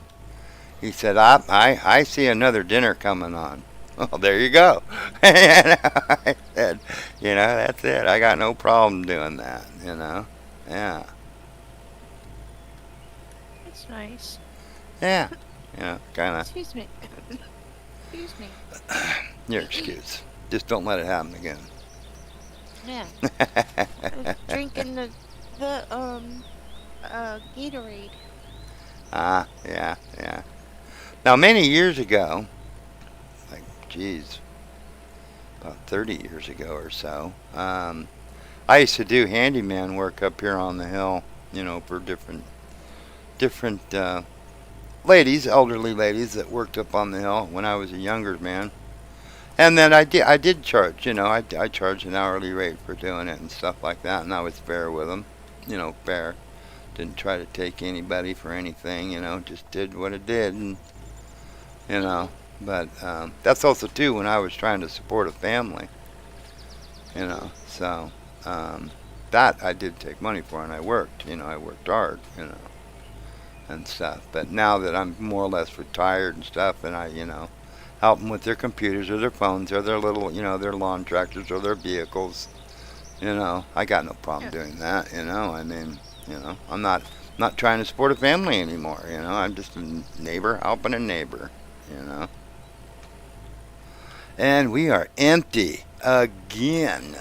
he said, I see another dinner coming on. Well, there you go. I said, that's it. I got no problem doing that. Yeah. That's nice. Yeah. Kind of. Excuse me. Excuse me. Your excuse. Just don't let it happen again. Yeah. I was drinking the Gatorade. Yeah. Now, many years ago, like, geez, about 30 years ago or so, I used to do handyman work up here on the hill, for different ladies, elderly ladies that worked up on the hill when I was a younger man. And then I did charge, I charged an hourly rate for doing it and stuff like that, and I was fair with them, fair. Didn't try to take anybody for anything, just did what it did, and But that's also too when I was trying to support a family, So that I did take money for, and I worked, I worked hard, and stuff. But now that I'm more or less retired and stuff, and I, help them with their computers or their phones or their little, their lawn tractors or their vehicles, I got no problem doing that, I mean, I'm not trying to support a family anymore, I'm just a neighbor helping a neighbor, And we are empty again.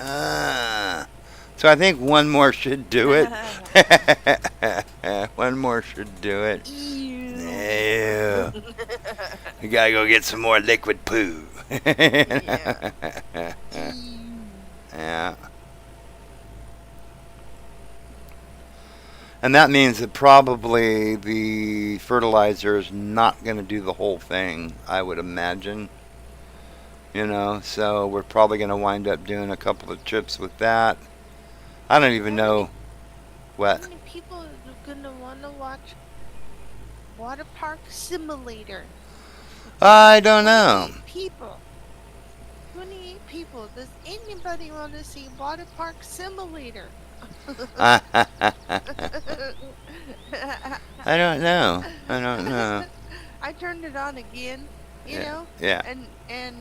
So I think one more should do it. One more should do it. Ew. Ew. We gotta go get some more liquid poo. Yeah. Yeah. And that means that probably the fertilizer is not going to do the whole thing, I would imagine. So we're probably going to wind up doing a couple of trips with that. I don't even know what. How many people are gonna want to watch Water Park Simulator? I don't know. people. 28 people. Does anybody want to see Water Park Simulator? I don't know. I don't know. I turned it on again, Yeah. Yeah. and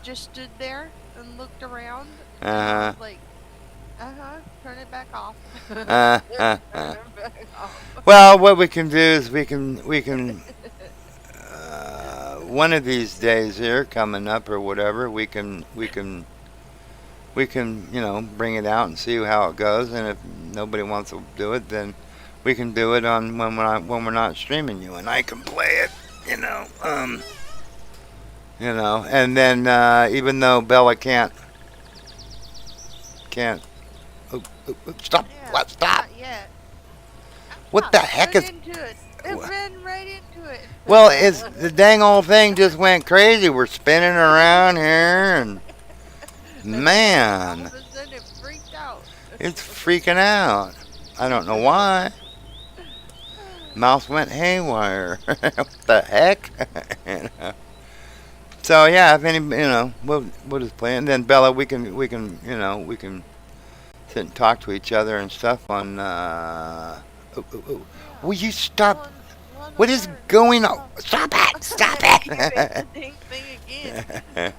just stood there and looked around, and I Uh-huh. was like, turn it back off. Uh, Turn uh, it uh. back off. Well, what we can do is we can one of these days here coming up or whatever we can bring it out and see how it goes, and if nobody wants to do it, then we can do it on when we're not streaming you, and I can play it, you know. And then even though Bella can't. Stop! Yeah, What? Stop! not yet. What Ah, the heck run is? into it. It ran right into it. Well, it's the dang old thing just went crazy. We're spinning around here, and And then all man, of a sudden it freaked out. it's freaking out. I don't know why. Mouse went haywire. What the heck? You know. So yeah, if any, we'll just play. And then Bella, we can sit and talk to each other and stuff on. Oh, oh, oh. Yeah. Will you stop? One What is alert. going on? Oh. Stop it! Stop You hit the it! dang thing again.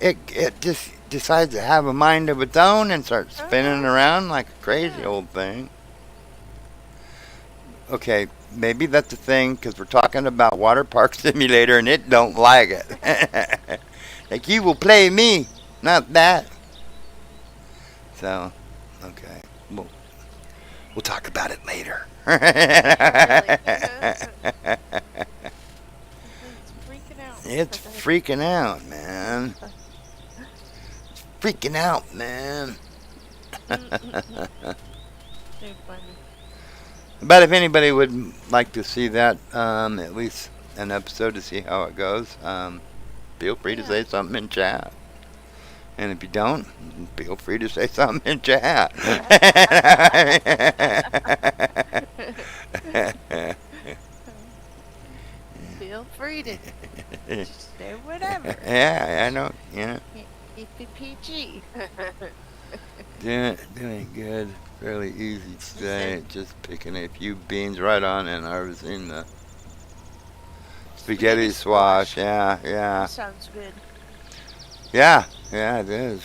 It just decides to have a mind of its own and starts spinning Uh-huh. around like a crazy Yeah. old thing. Okay, maybe that's the thing because we're talking about Water Park Simulator and it don't like it. Like you will play me, not that. So, okay, we'll talk about it later. Yeah, really. It's freaking out. It's freaking out, man. Freaking out, man. Too funny. But if anybody would like to see that, at least an episode to see how it goes, feel free to Yeah. say something in chat. And if you don't, feel free to say something in chat. Feel free to just say whatever. Yeah, I know. Keep it PG. Doing good. Fairly easy today. Just picking a few beans right on and harvesting the spaghetti squash. Yeah, yeah. Sounds good. Yeah, yeah, it is.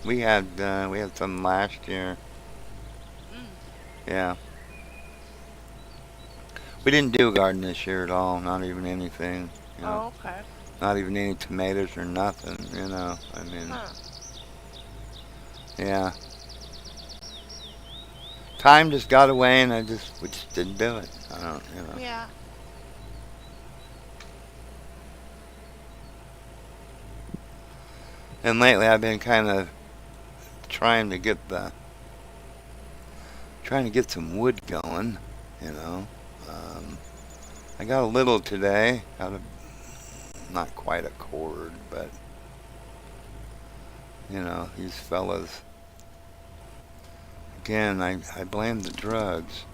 We had some last year. Mm. Yeah. We didn't do a garden this year at all, not even anything. Oh, okay. Not even any tomatoes or nothing. I mean, Huh. yeah. Time just got away and we just didn't do it. I don't. Yeah. And lately I've been kind of trying to get some wood going, you know. I got a little today, not quite a cord, but these fellas. Again, I blame the drugs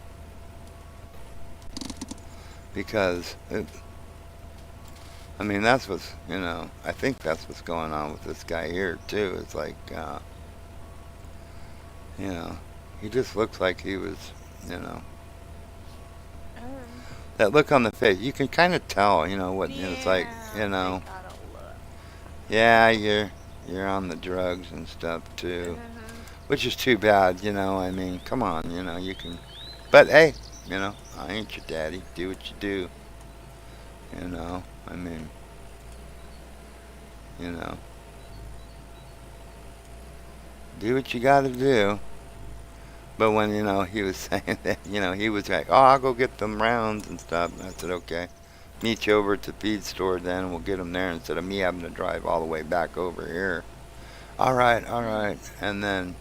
because I mean that's I think that's what's going on with this guy here too. It's like he just looks like he was you know Um, that look on the face. You can kind of tell, what it's like, yeah, they gotta look. yeah, you're on the drugs and stuff too. Uh-huh. Which is too bad, I mean, come on, you can. But hey, I ain't your daddy. Do what you do. I mean, you know, do what you gotta do. But when, he was saying that, he was like, oh, I'll go get them rounds and stuff. And I said, okay. Meet you over at the feed store then. We'll get them there instead of me having to drive all the way back over here. All right, all right. And then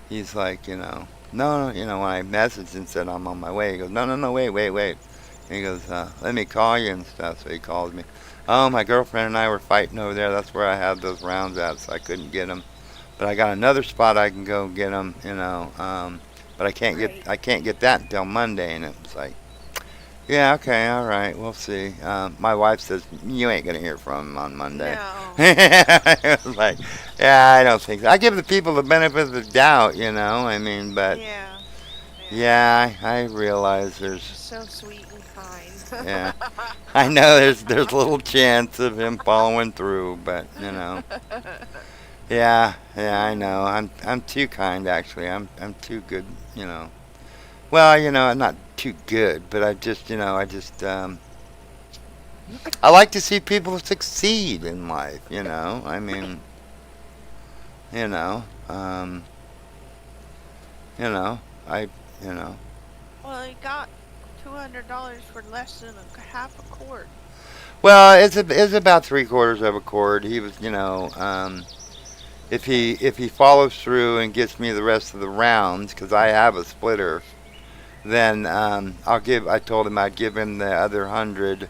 he's like, no, no, when I messaged and said I'm on my way, he goes, no, no, no, wait, wait, wait. And he goes, let me call you and stuff. So he calls me. Oh, my girlfriend and I were fighting over there. That's where I had those rounds at, so I couldn't get them. But I got another spot I can go get them, but I can't Great. get that until Monday. And it was like, Yeah, okay, all right, we'll see. My wife says you ain't gonna hear from him on Monday. No. I was like, yeah, I don't think so. I give the people the benefit of the doubt, you know. I mean, but Yeah. Yeah. yeah, I realize He's there's, so sweet and kind. yeah, I know there's little chance of him following through, but you know, yeah, yeah, I know. I'm too kind actually. I'm too good, you know. Well, you know, I'm not too good, but I just, you know, I like to see people succeed in life, you know. I mean, you know, you know, I, you know. Well, he got $200 for less than a half a quart. Well, it's about three quarters of a cord. He was, you know, if he follows through and gets me the rest of the rounds, because I have a splitter, then I'll give. I told him I'd give him the other 100.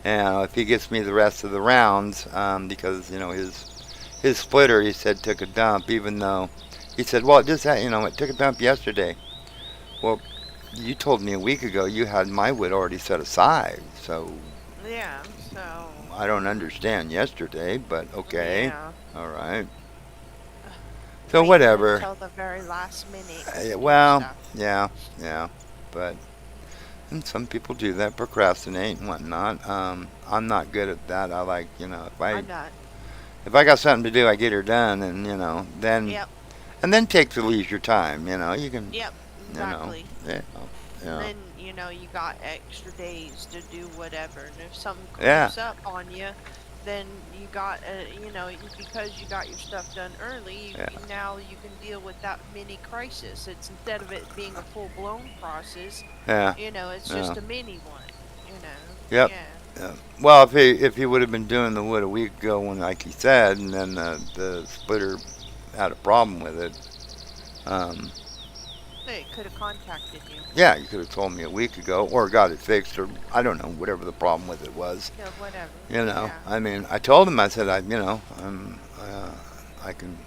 And if he gets me the rest of the rounds, because you know his splitter, he said took a dump, even though he said, well, it just had, you know, it took a dump yesterday. Well, you told me a week ago you had my wood already set aside, so Yeah, so. I don't understand yesterday, but okay, Yeah. all right. So Waiting whatever. until the very last minute to do Well, stuff. yeah, yeah, but and some people do that, procrastinate and whatnot. I'm not good at that. I like, you know, I'm not. if I got something to do, I get her done, and you know, then Yep. and then take the leisure time. You know, you can, Yep. you know, Exactly. yeah, And yeah, then, you got extra days to do whatever. And if something yeah, creeps up on you, then you got, because you got your stuff done early, yeah, now you can deal with that mini crisis. It's instead of it being a full blown process, yeah, it's yeah, just a mini one, you know. yep. Yeah. Yeah. Well, if he would have been doing the wood a week ago, when like he said, and then the splitter had a problem with it, um, They could have contacted you. yeah, you could have told me a week ago, or got it fixed, or I don't know, whatever the problem with it was. Yeah, whatever. You know, Yeah. I mean, I told him, I said, I can,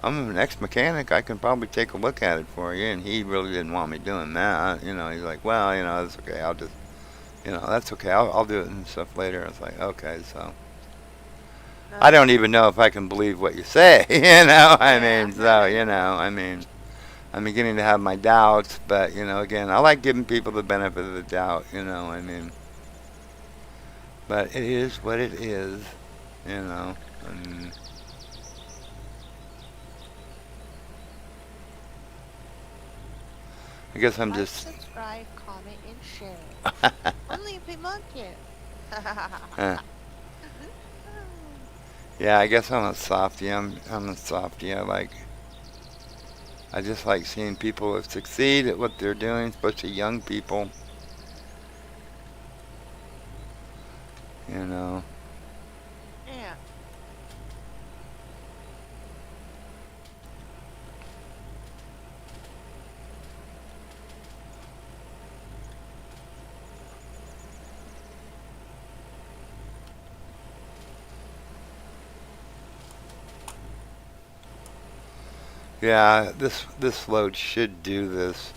I'm an ex-mechanic. I can probably take a look at it for you. And he really didn't want me doing that. You know, he's like, well, you know, that's okay. I'll just, you know, that's okay. I'll do it and stuff later. I was like, okay, so I Uh, don't even know if I can believe what you say. You know, I yeah. mean, so you know, I mean, I'm beginning to have my doubts, but you know, again, I like giving people the benefit of the doubt. You know, I mean, but it is what it is. You know, and I guess I'm Like, just. subscribe, comment, and share. Only if you want to. uh, yeah, I guess I'm a softie. I'm a softie. I just like seeing people succeed at what they're doing, especially young people. You know. Yeah. Yeah, this load should do this.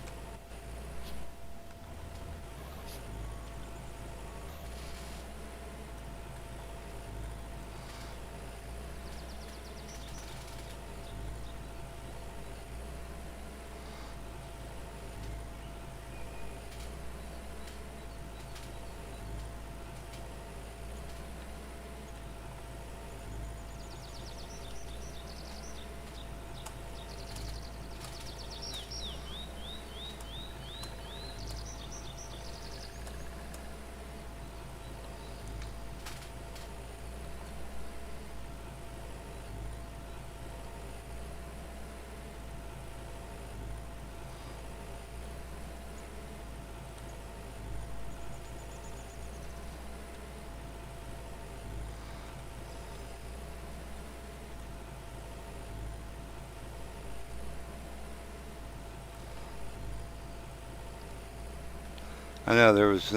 I know there was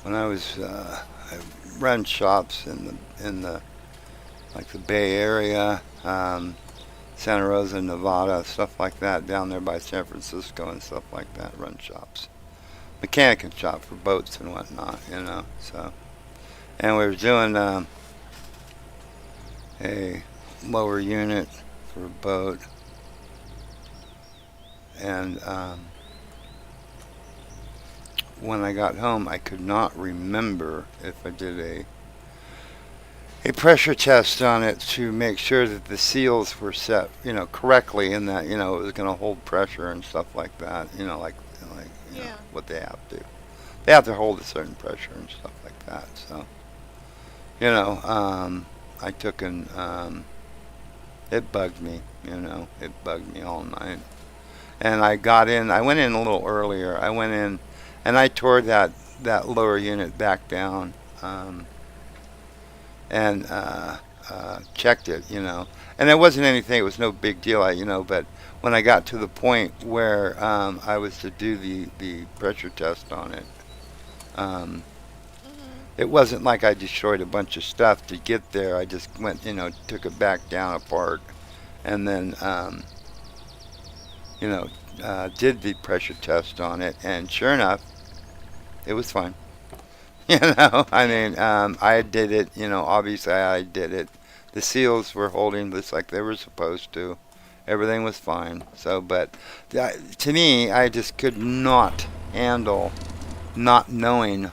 when I run shops in the like the Bay Area, Santa Rosa, Nevada, stuff like that, down there by San Francisco and stuff like that. Run shops. mechanic shop for boats and whatnot, So, and we were doing a lower unit for a boat, and when I got home, I could not remember if I did a pressure test on it to make sure that the seals were set, correctly, in that, it was going to hold pressure and stuff like that, like Yeah. what they have to. They have to hold a certain pressure and stuff like that. So, I took and it bugged me, it bugged me all night. And I went in a little earlier. I went in and I tore that lower unit back down. And checked it, and it wasn't anything. It was no big deal, But when I got to the point where I was to do the pressure test on it, um, Mhm. it wasn't like I destroyed a bunch of stuff to get there. I just went, took it back down apart, and then did the pressure test on it, and sure enough, it was fine. I Yeah. mean, I did it. Obviously I did it. The seals were holding just like they were supposed to. Everything was fine. So, but to me, I just could not handle not knowing,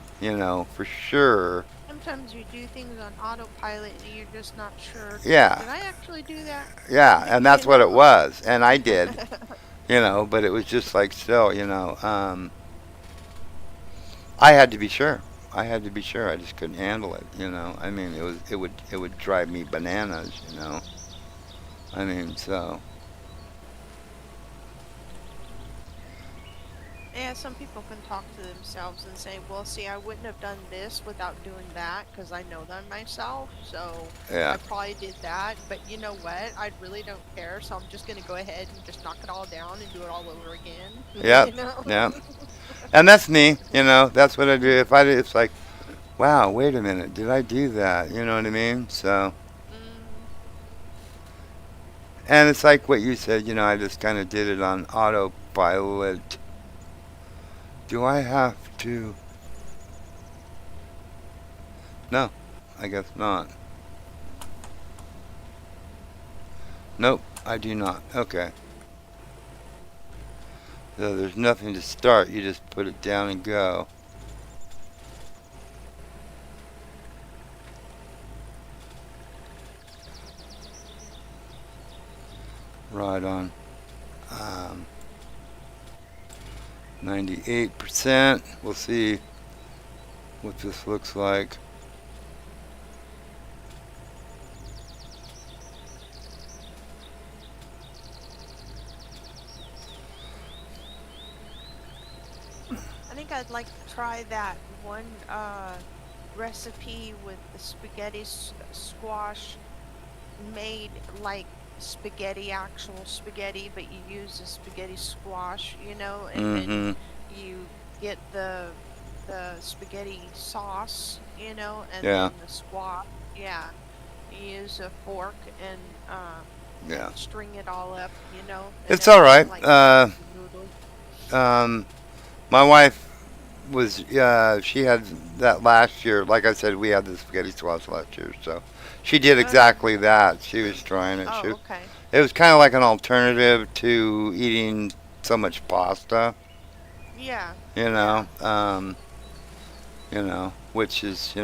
for sure. Sometimes you do things on autopilot and you're just not sure. Yeah, Did I actually do that? yeah, and You that's what it know? was, and I did, but it was just like still, I had to be sure. I had to be sure. I just couldn't handle it. I mean, it would drive me bananas. I mean, so Yeah, some people can talk to themselves and say, well, see, I wouldn't have done this without doing that because I know them myself. So yeah, I probably did that. But you know what? I really don't care. So I'm just going to go ahead and just knock it all down and do it all over again. yep, You know? yep. And that's me. That's what I do. If I do, it's like, wow, wait a minute, did I do that? You know what I mean? So, Mm, and it's like what you said. I just kind of did it on autopilot. Do I have to? No, I guess not. Nope, I do not. Okay. So there's nothing to start. You just put it down and go. Right on. Um, 98%. We'll see what this looks like. I think I'd like to try that one recipe with the spaghetti squash made like spaghetti, actual spaghetti, but you use the spaghetti squash, and then Mm-hmm. you get the spaghetti sauce, and Yeah. then the squash. Yeah, you use a fork Yeah. and string it all up, and It's all everything right. like that with the noodles. Um, my wife she had that last year. Like I said, we had the spaghetti sauce last year, so she did Oh yeah. exactly that. She was trying it. Oh, okay. It was kind of like an alternative to eating so much pasta, Yeah. you know. Yeah. Um, which is,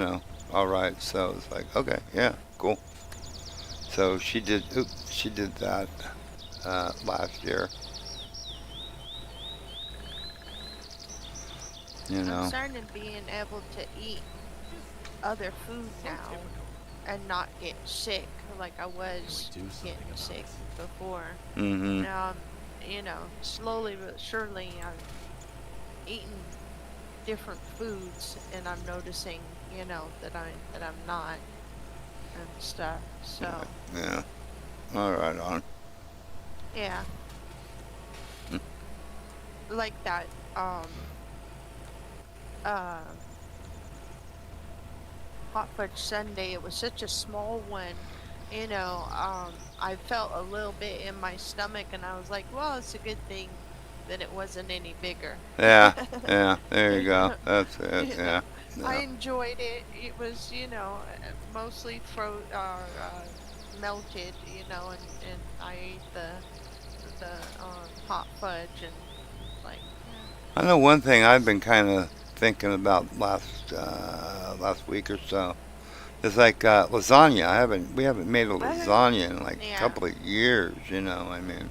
all right. So it's like, okay, yeah, cool. So she did that last year, you I'm know. starting to being able to eat other food now and not get sick like I was getting sick before. Mhm. Now slowly but surely I'm eating different foods and I'm noticing, that I'm not and stuff. Yeah. So, Yeah. All right on. yeah, like that uh hot fudge sundae. It was such a small one. I felt a little bit in my stomach and I was like, well, it's a good thing that it wasn't any bigger. Yeah, yeah, there you go. You That's it, you yeah. know, I Yeah. enjoyed it. It was, mostly melted, and I ate the hot fudge and like, yeah. I know one thing I've been kind of thinking about last week or so. It's like lasagna. We haven't made a lasagna in like a Yeah. couple of years, I mean,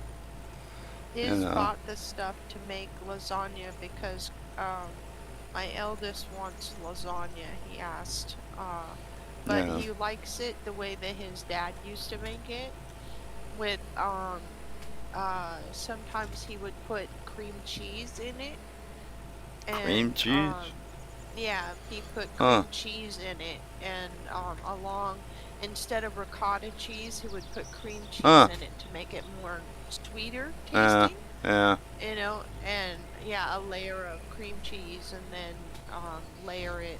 you Diz know. bought the stuff to make lasagna because my eldest wants lasagna, he asked. But Yeah. he likes it the way that his dad used to make it with sometimes he would put cream cheese in it, Cream and cheese? yeah, he put Huh. cream cheese in it, and along, instead of ricotta cheese, he would put cream cheese Huh. in it to make it more sweeter Yeah. tasting. Yeah. And yeah, a layer of cream cheese, and then layer it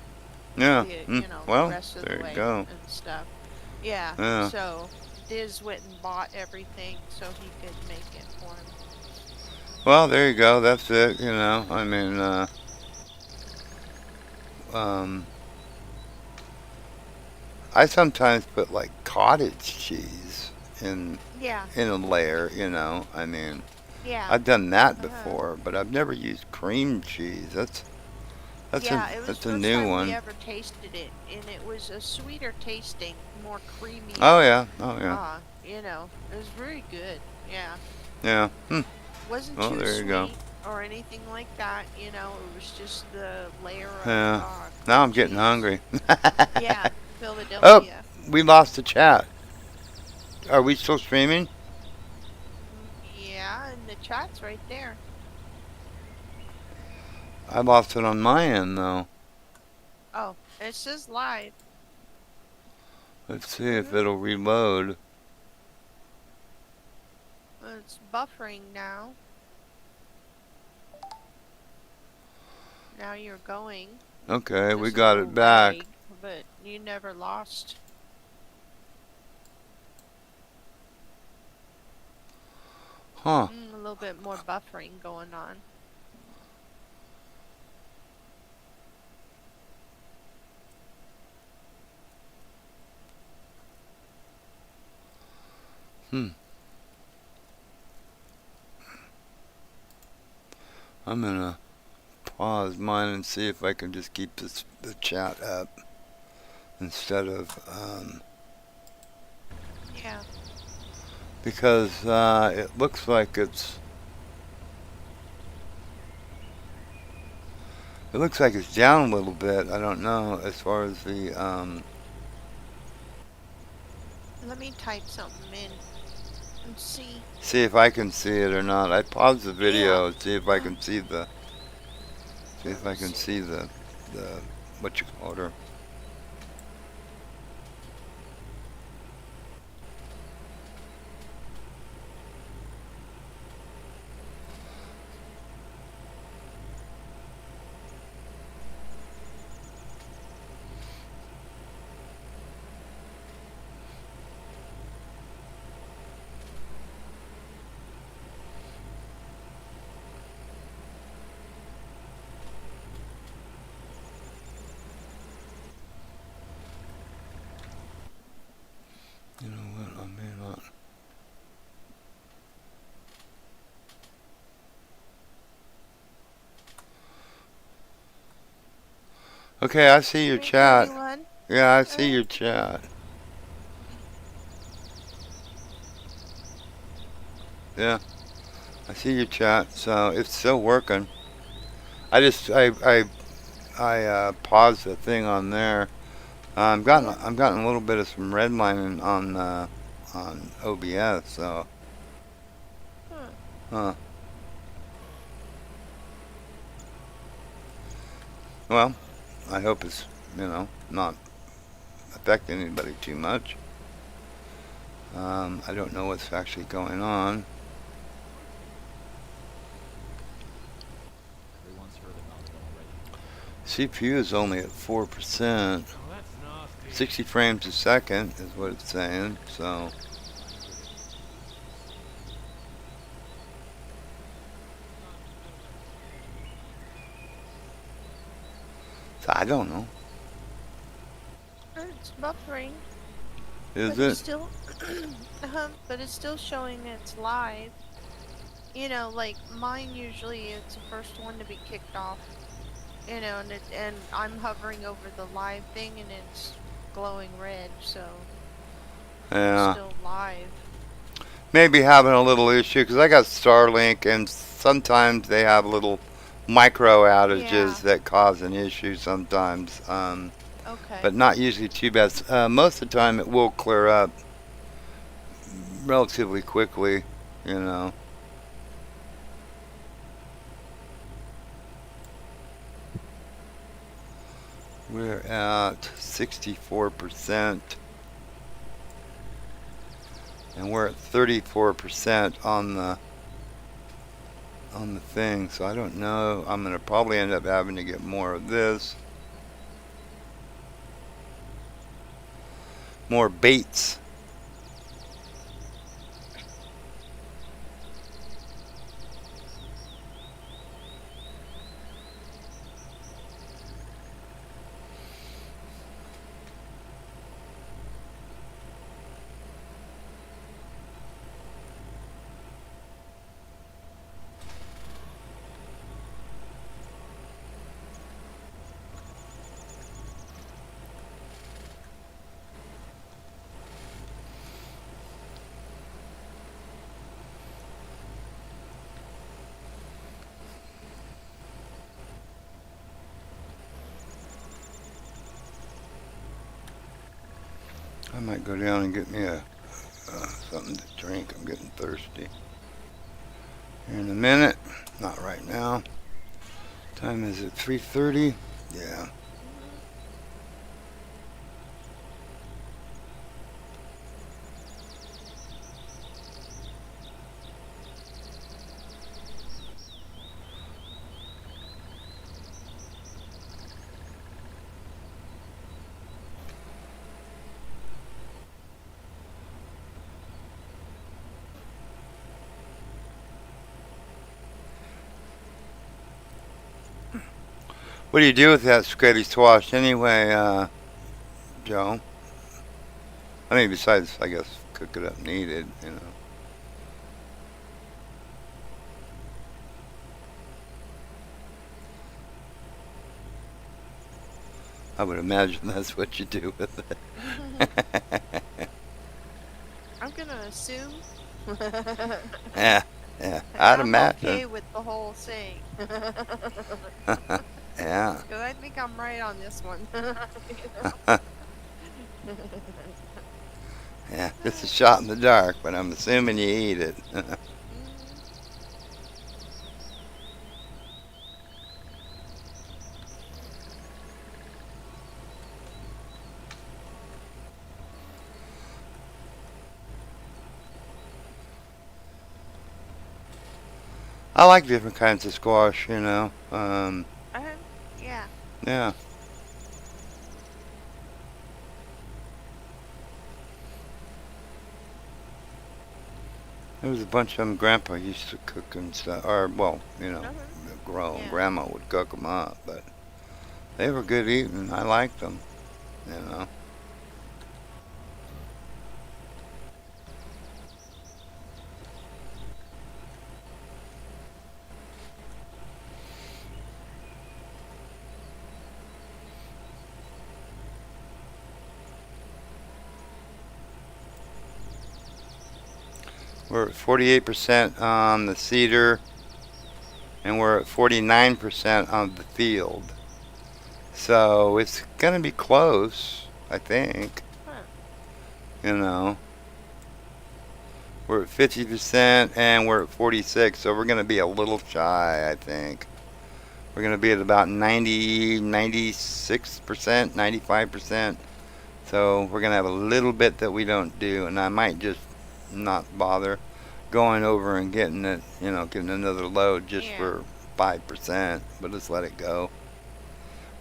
Yeah. the Well, rest of the there you way go. and stuff. Yeah, Yeah. so Diz went and bought everything so he could make it for him. Well, there you go. That's it, I mean, um, I sometimes put like cottage cheese in Yeah, in a layer, I mean, yeah, I've done that uh-huh. before, but I've never used cream cheese. Yeah, it was That's a first new time we one. ever tasted it, and it was a sweeter tasting, more Oh creamier. yeah. Oh yeah. It was very good. Yeah, Yeah. wasn't Well, too there you go. sweet or anything like that. It was just the layer of Yeah. Now cream I'm getting cheese. hungry. Yeah, Oh, Philadelphia. we lost the chat. Are we still streaming? Yeah, and the chat's right there. I lost it on my end though. Oh, it says live. Let's see if Mhm. it'll reload. It's buffering now. Now you're going. Okay, we There's a got little it back. lag, but you never lost. Huh. A little bit more buffering going on. Hmm. I'm gonna pause mine and see if I can just keep the chat up instead of Yeah. because it looks like it's down a little bit. I don't know as far as the Let me type something in and see. see if I can see it or not. I paused the Yeah. video and see if I can see Let me see. the what you call her. You know what? I may not. Okay, I see your Hey, chat. everyone. Yeah, I see Uh, your chat. Yeah, I see your chat. So it's still working. I just I paused the thing on there. I'm gotten a little bit of some redlining on OBS. So huh. huh. Well, I hope it's not affecting anybody too much. I don't know what's actually going on. CPU is only at 4%. 60 frames a second is what it's saying. So So I don't know. It's buffering, Is but it's it? still, but it's still showing it's live. You know, like mine usually it's the first one to be kicked off. You know, and I'm hovering over the live thing and it's glowing red, so it's Yeah. still live. Maybe having a little issue because I got Starlink and sometimes they have little micro Yeah. outages that cause an issue sometimes. Okay. But not usually too bad. Most of the time it will clear up relatively quickly, you know. We're at 64%, and we're at 34% on the thing. So I don't know. I'm gonna probably end up having to get more of this, more baits. I might go down and get me a something to drink. I'm getting thirsty. Here in a minute. Not right now. Time is it 3:30? Yeah. Mhm. What do you do with that spaghetti squash anyway, Joe? I mean, besides, I guess, cook it up and eat it, you know. I would imagine that's what you do with it. I'm gonna assume. Yeah, yeah, And I'd I'm imagine. okay with the whole thing. Yeah. Because I think I'm right on this one. Yeah, it's a shot in the dark, but I'm assuming you eat it. Mhm. I like different kinds of squash, you know. Yeah. Yeah. There was a bunch of them Grandpa used to cook and stuff, or, well, you know, Uh-huh. grow. Yeah. Grandma would cook them up, but they were good eating. I liked them, you know. We're at 48% on the cedar, and we're at 49% on the field. So it's going to be close, I think. Huh. You know, we're at 50% and we're at 46, so we're going to be a little shy, I think. We're going to be at about 90, 96%, 95%. So we're going to have a little bit that we don't do, and I might just not bother going over and getting it, you know, getting another load just Yeah. for 5%, but just let it go.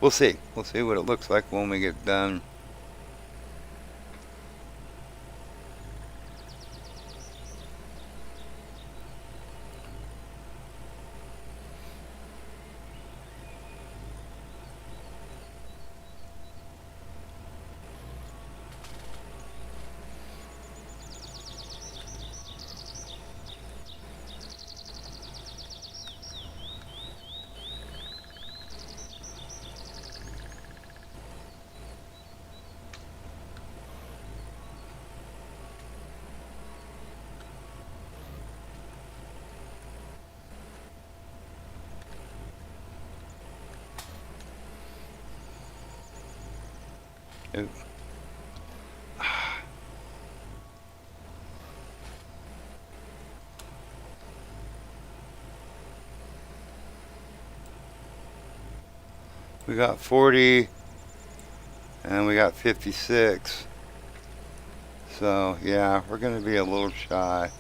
We'll see. We'll see what it looks like when we get done. It, we got 40 and we got 56. So, yeah, we're going to be a little shy.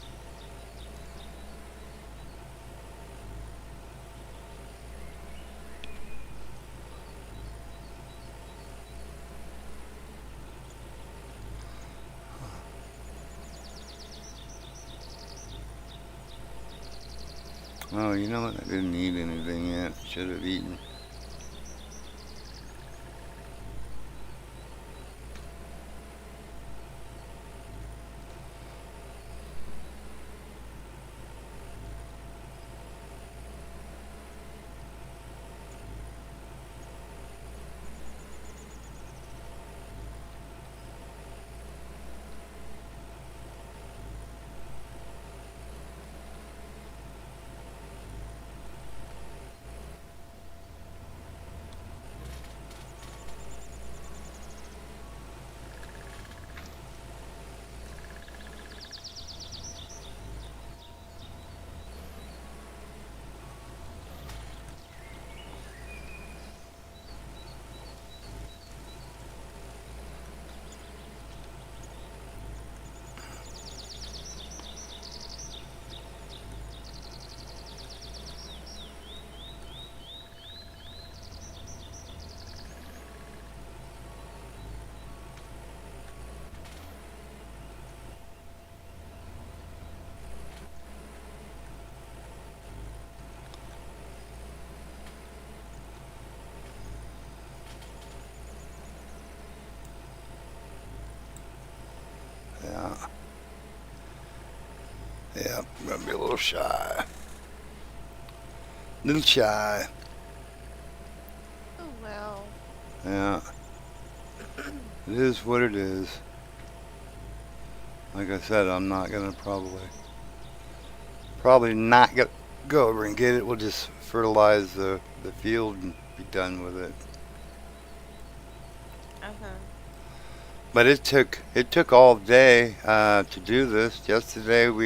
Oh, you know what? I didn't eat anything yet. Should have eaten. Yeah. Yeah, I'm going to be a little shy. Little shy. Oh well. Yeah. It is what it is. Like I said, I'm not going to probably not go over and get it. We'll just fertilize the field and be done with it. But it took all day to do this. Yesterday did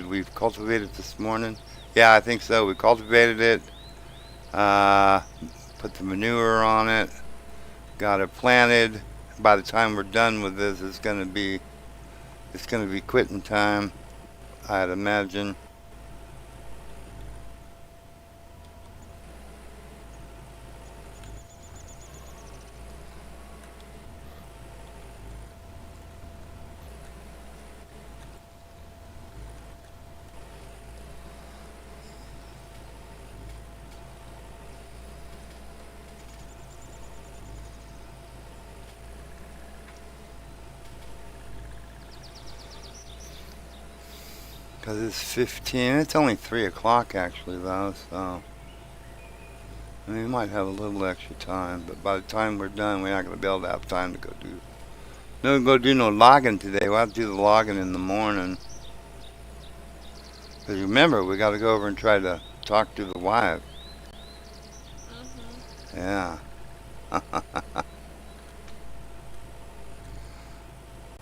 we cultivate it this morning? Yeah, I think so. We cultivated it, put the manure on it, got it planted. By the time we're done with this, it's gonna be quitting time, I'd imagine. Because it's 15. It's only 3 o'clock actually, though, so I mean, we might have a little extra time. But by the time we're done, we're not going to be able to have time to go do no logging today. We'll have to do the logging in the morning. Because remember, we got to go over and try to talk to the wife. Yeah.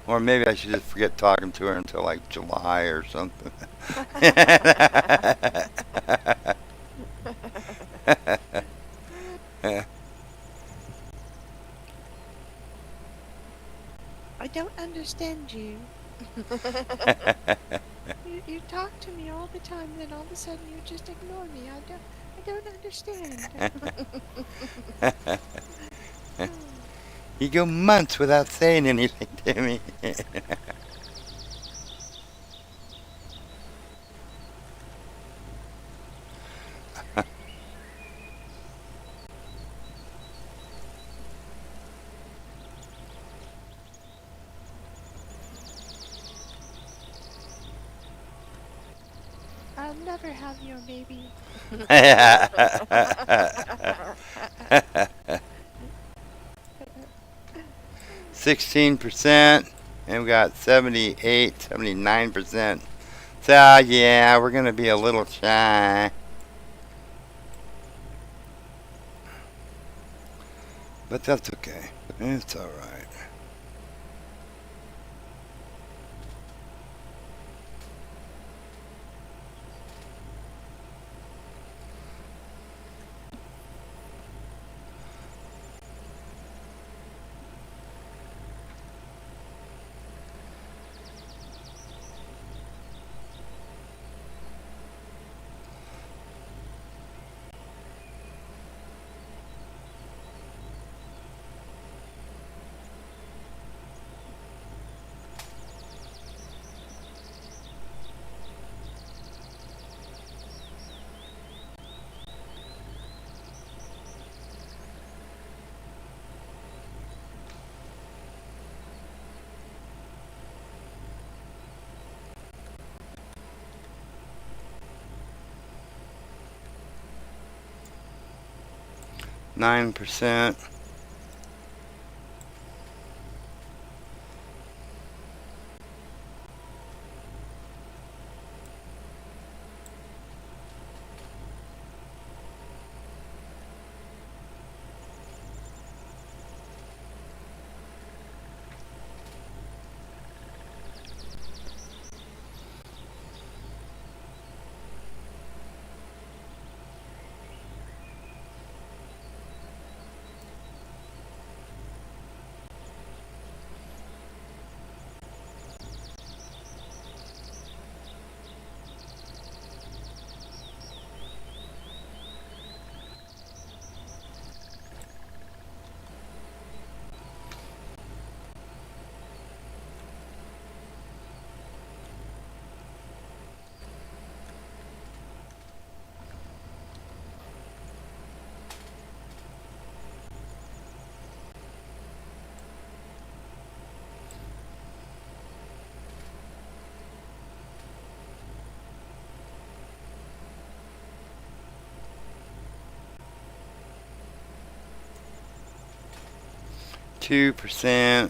Or maybe I should just forget talking to her until like July or something. I don't understand you. You talk to me all the time, then all of a sudden you just ignore me. I don't understand. You go months without saying anything to me. I'll never have your baby. 16%, and we got 78, 79%. So yeah, we're gonna be a little shy. But that's okay. It's all right. %. 2%.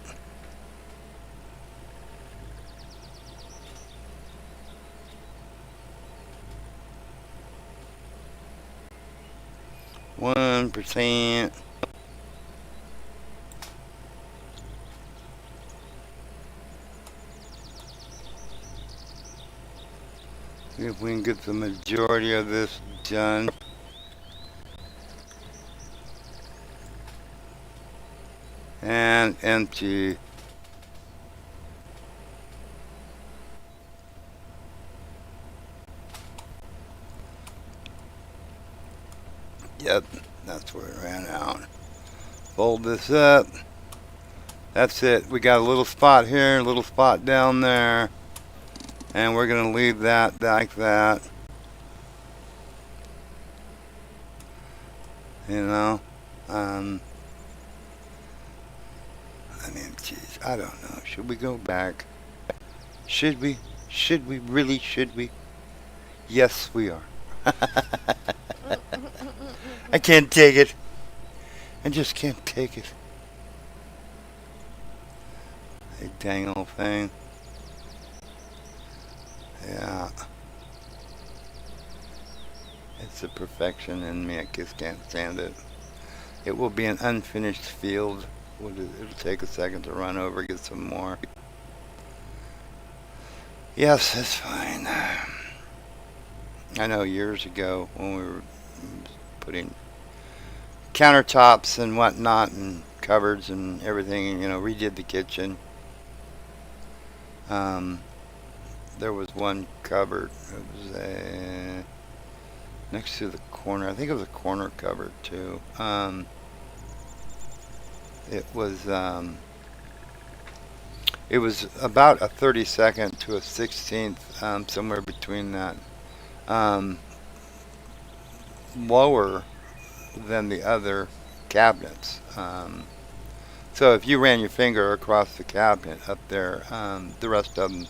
1%. See if we can get the majority of this done. And empty. Yep, that's where it ran out. Fold this up. That's it. We got a little spot here, a little spot down there. And we're going to leave that like that. You know? I mean, geez, I don't know. Should we go back? Should we? Should we? Really? Should we? Yes, we are. I can't take it. I just can't take it. A dang old thing. Yeah. It's a perfection in me. I just can't stand it. It will be an unfinished field. It'll take a second to run over, get some more. Yes, that's fine. I know years ago when we were putting countertops and whatnot and cupboards and everything, you know, redid the kitchen. There was one cupboard. It was next to the corner. I think it was a corner cupboard too. It was about a 32nd to a 16th, somewhere between that. Lower than the other cabinets. So if you ran your finger across the cabinet up there, the rest of them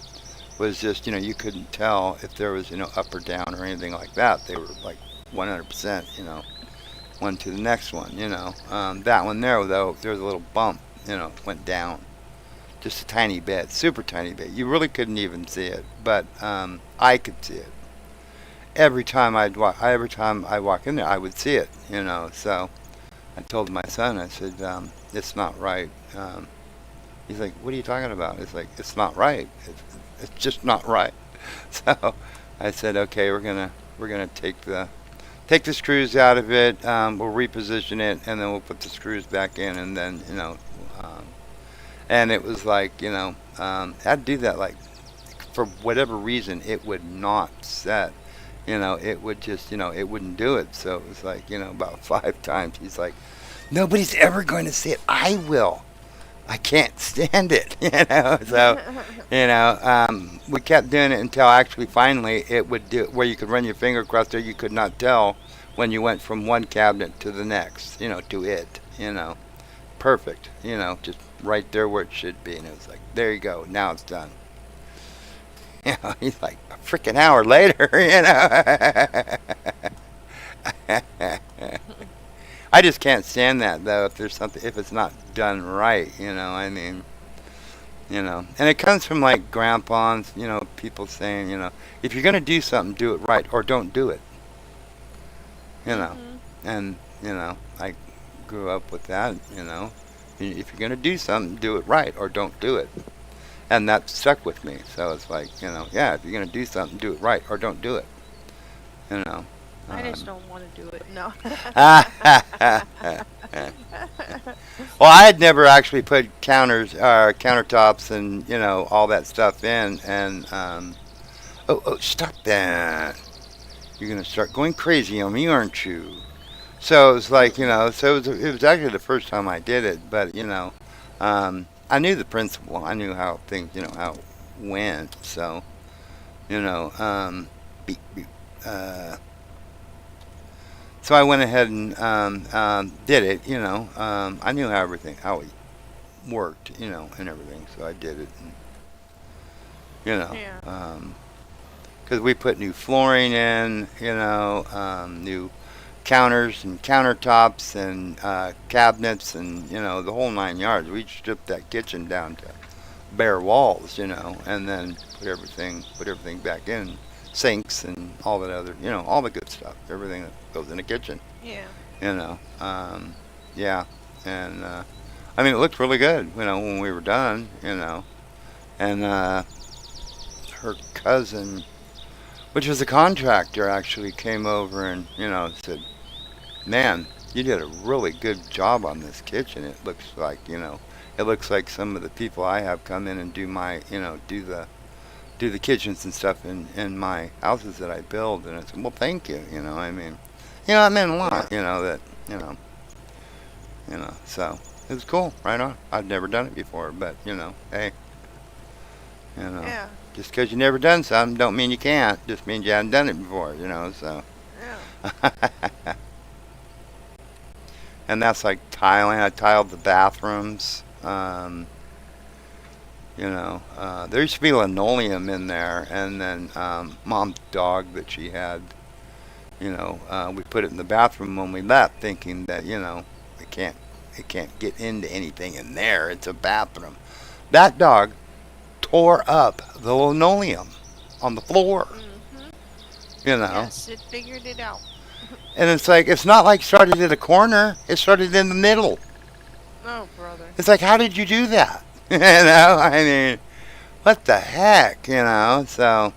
was just, you know, you couldn't tell if there was, you know, up or down or anything like that. They were like 100%, you know, one to the next one, you know. That one there, though, there was a little bump, you know, went down. Just a tiny bit, super tiny bit. You really couldn't even see it, but I could see it. Every time I walk in there, I would see it, you know. So I told my son, I said, it's not right. He's like, what are you talking about? It's like, it's not right. It's just not right. So I said, okay, we're gonna take the screws out of it. We'll reposition it, and then we'll put the screws back in, and then and it was like I'd do that like for whatever reason it would not set. It would just it wouldn't do it. So it was like about 5 times. He's like, nobody's ever going to see it. I will. I can't stand it, So, we kept doing it until actually finally it would do where you could run your finger across there. You could not tell when you went from one cabinet to the next, to it, perfect, just right there where it should be. And it was like, there you go. Now it's done. He's like a freaking hour later, I just can't stand that though. If it's not done right, I mean, and it comes from like grandpas, people saying, if you're gonna do something, do it right, or don't do it, and I grew up with that, if you're gonna do something, do it right, or don't do it, and that stuck with me. So it's like, yeah, if you're gonna do something, do it right, or don't do it, you know. I just don't want to do it. No. Well, I had never actually put countertops, and all that stuff in. And oh, stop that! You're gonna start going crazy on me, aren't you? So it was like so it was actually the first time I did it, but I knew the principle. I knew how things, how it went. So beep, beep, so I went ahead and did it. I knew how it worked, and everything. So I did it, and, Yeah. because we put new flooring in, new counters and countertops and cabinets, and the whole 9 yards. We stripped that kitchen down to bare walls, and then put everything back in. Sinks and all that other, all the good stuff, everything that goes in the kitchen, Yeah. you know. Yeah, and I mean, it looked really good, when we were done, and her cousin, which was a contractor, actually came over and, said, man, you did a really good job on this kitchen. It looks like some of the people I have come in and do my, do the kitchens and stuff in my houses that I build. And I said, well, thank you. I mean, it meant a lot, that, so it was cool. Right on. I'd never done it before, but, hey, Yeah. just because you never done something don't mean you can't. Just means you haven't done it before, so. Yeah. And that's like tiling. I tiled the bathrooms. There used to be linoleum in there, and then mom's dog that she had, we put it in the bathroom when we left, thinking that it can't get into anything in there. It's a bathroom. That dog tore up the linoleum on the floor, Mhm. you know. Yes, it figured it out. And it's like, it's not like it started at a corner. It started in the middle. Oh, brother. It's like, how did you do that? I mean, what the heck, So,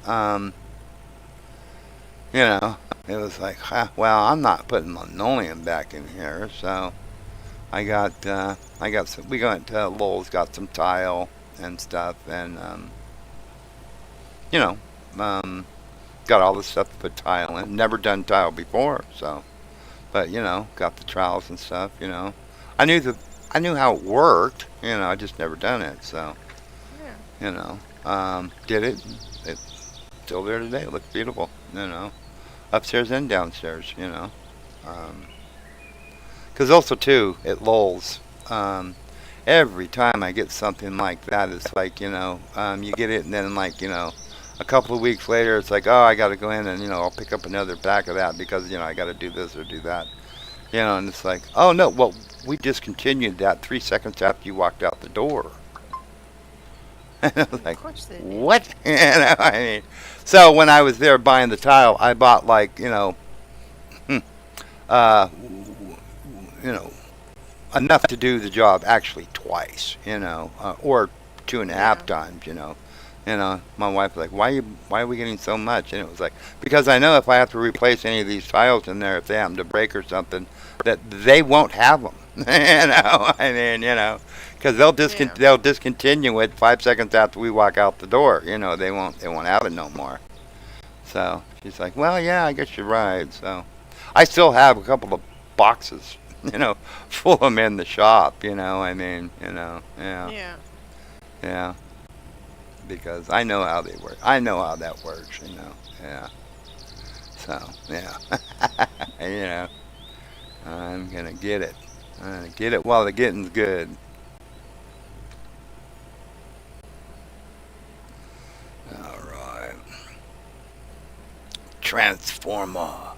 it was like, well, I'm not putting linoleum back in here. So, we went to Lowell's, got some tile and stuff, and, you know, got all the stuff to put tile in. Never done tile before, so, but, got the trowels and stuff, I knew how it worked, I just never done it, so, did it. It's still there today. It looks beautiful, upstairs and downstairs, because also too at Lowell's, every time I get something like that, it's like you get it, and then like a couple of weeks later, it's like, oh, I got to go in and I'll pick up another pack of that because I got to do this or do that, and it's like, oh no, well, we discontinued that 3 seconds after you walked out the door. And I was Of like, course they did. what? I mean, so when I was there buying the tile, I bought like, uh, enough to do the job actually twice, or two and a half Yeah. times, my wife was like, why are we getting so much? And it was like, because I know if I have to replace any of these tiles in there, if they happen to break or something, that they won't have them. Because Yeah. they'll discontinue it 5 seconds after we walk out the door. They won't have it no more. So she's like, well, yeah, I guess you're right. So I still have a couple of boxes, full of them in the shop. Yeah, Yeah. yeah, because I know how they work. I know how that works. Yeah. So yeah, you know, I'm gonna get it. I'm gonna get it while the getting's good. All right, Transformer.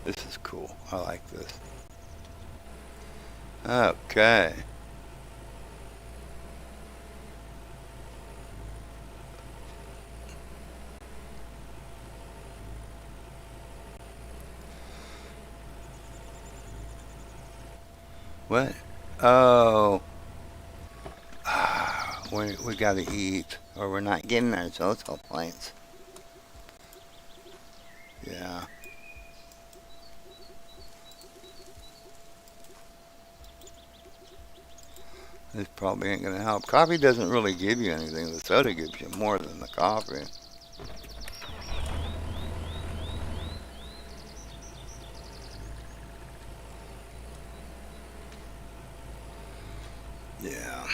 This is cool. I like this. Okay. What? Oh, we gotta eat, or we're not getting our social points. Yeah. This probably ain't gonna help. Coffee doesn't really give you anything. The soda gives you more than the coffee. Yeah.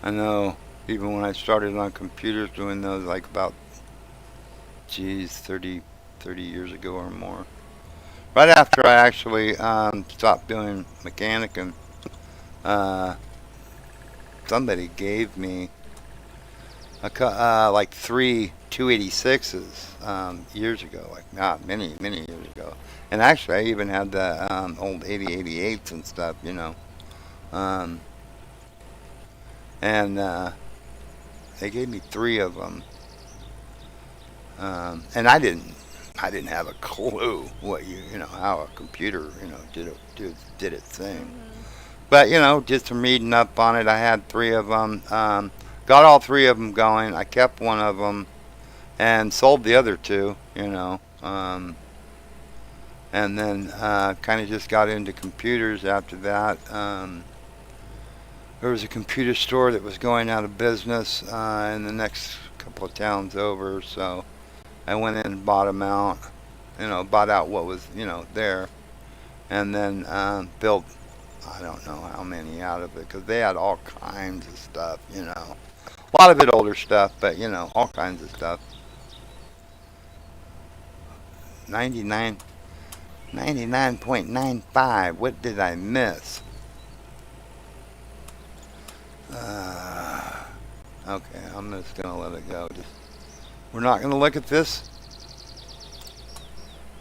I know. Even when I started on computers doing those, like about, geez, 30 years ago or more. Right after I actually stopped doing mechanicum, uh, somebody gave me like three 286s years ago, like not many, many years ago. And actually, I even had the old 8088s and stuff, Um, and they gave me three of them, and I didn't have a clue how a computer did its thing. Mhm. But just from reading up on it, I had three of them. Got all three of them going. I kept one of them and sold the other two. And then kind of just got into computers after that. There was a computer store that was going out of business in the next couple of towns over, so I went in and bought them out. Bought out what was there, and then built I don't know how many out of it because they had all kinds of stuff. A lot of it older stuff, but all kinds of stuff. 99, 99.95. What did I miss? Uh, okay, I'm just gonna let it go. We're not gonna look at this.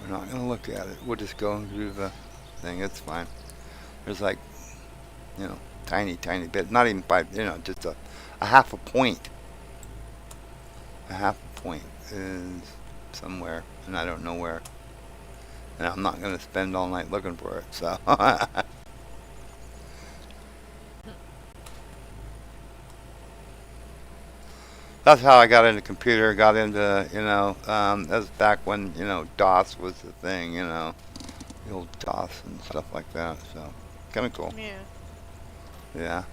We're not gonna look at it. We'll just go through the thing. It's fine. There's like tiny, tiny bit. Not even five. Just a half a point. A half a point is somewhere, and I don't know where. And I'm not gonna spend all night looking for it. So. That's how I got into computer. Got into that was back when DOS was the thing. The old DOS and stuff like that. So kind of cool. Yeah. Yeah.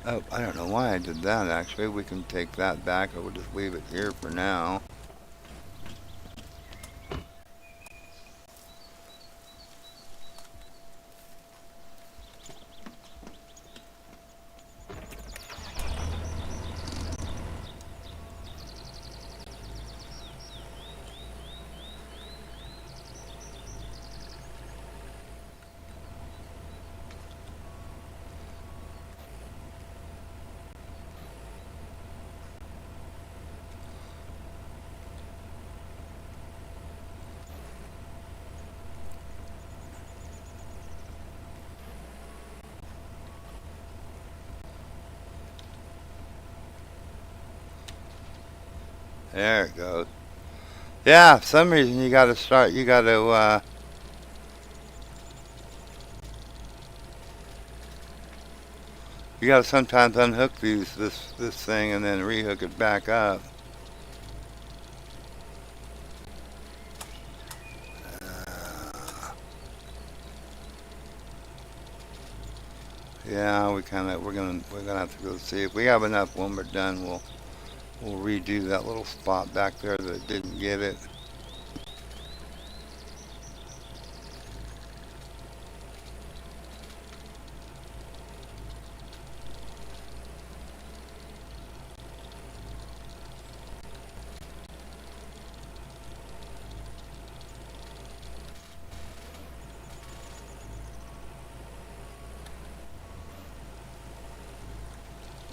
Oh, I don't know why I did that. Actually, we can take that back, or we'll just leave it here for now. There it goes. Yeah, for some reason you got to start. You got to. You got to sometimes unhook this thing and then rehook it back up. Yeah, we're gonna have to go see if we have enough. When we're done, we'll redo that little spot back there that didn't get it.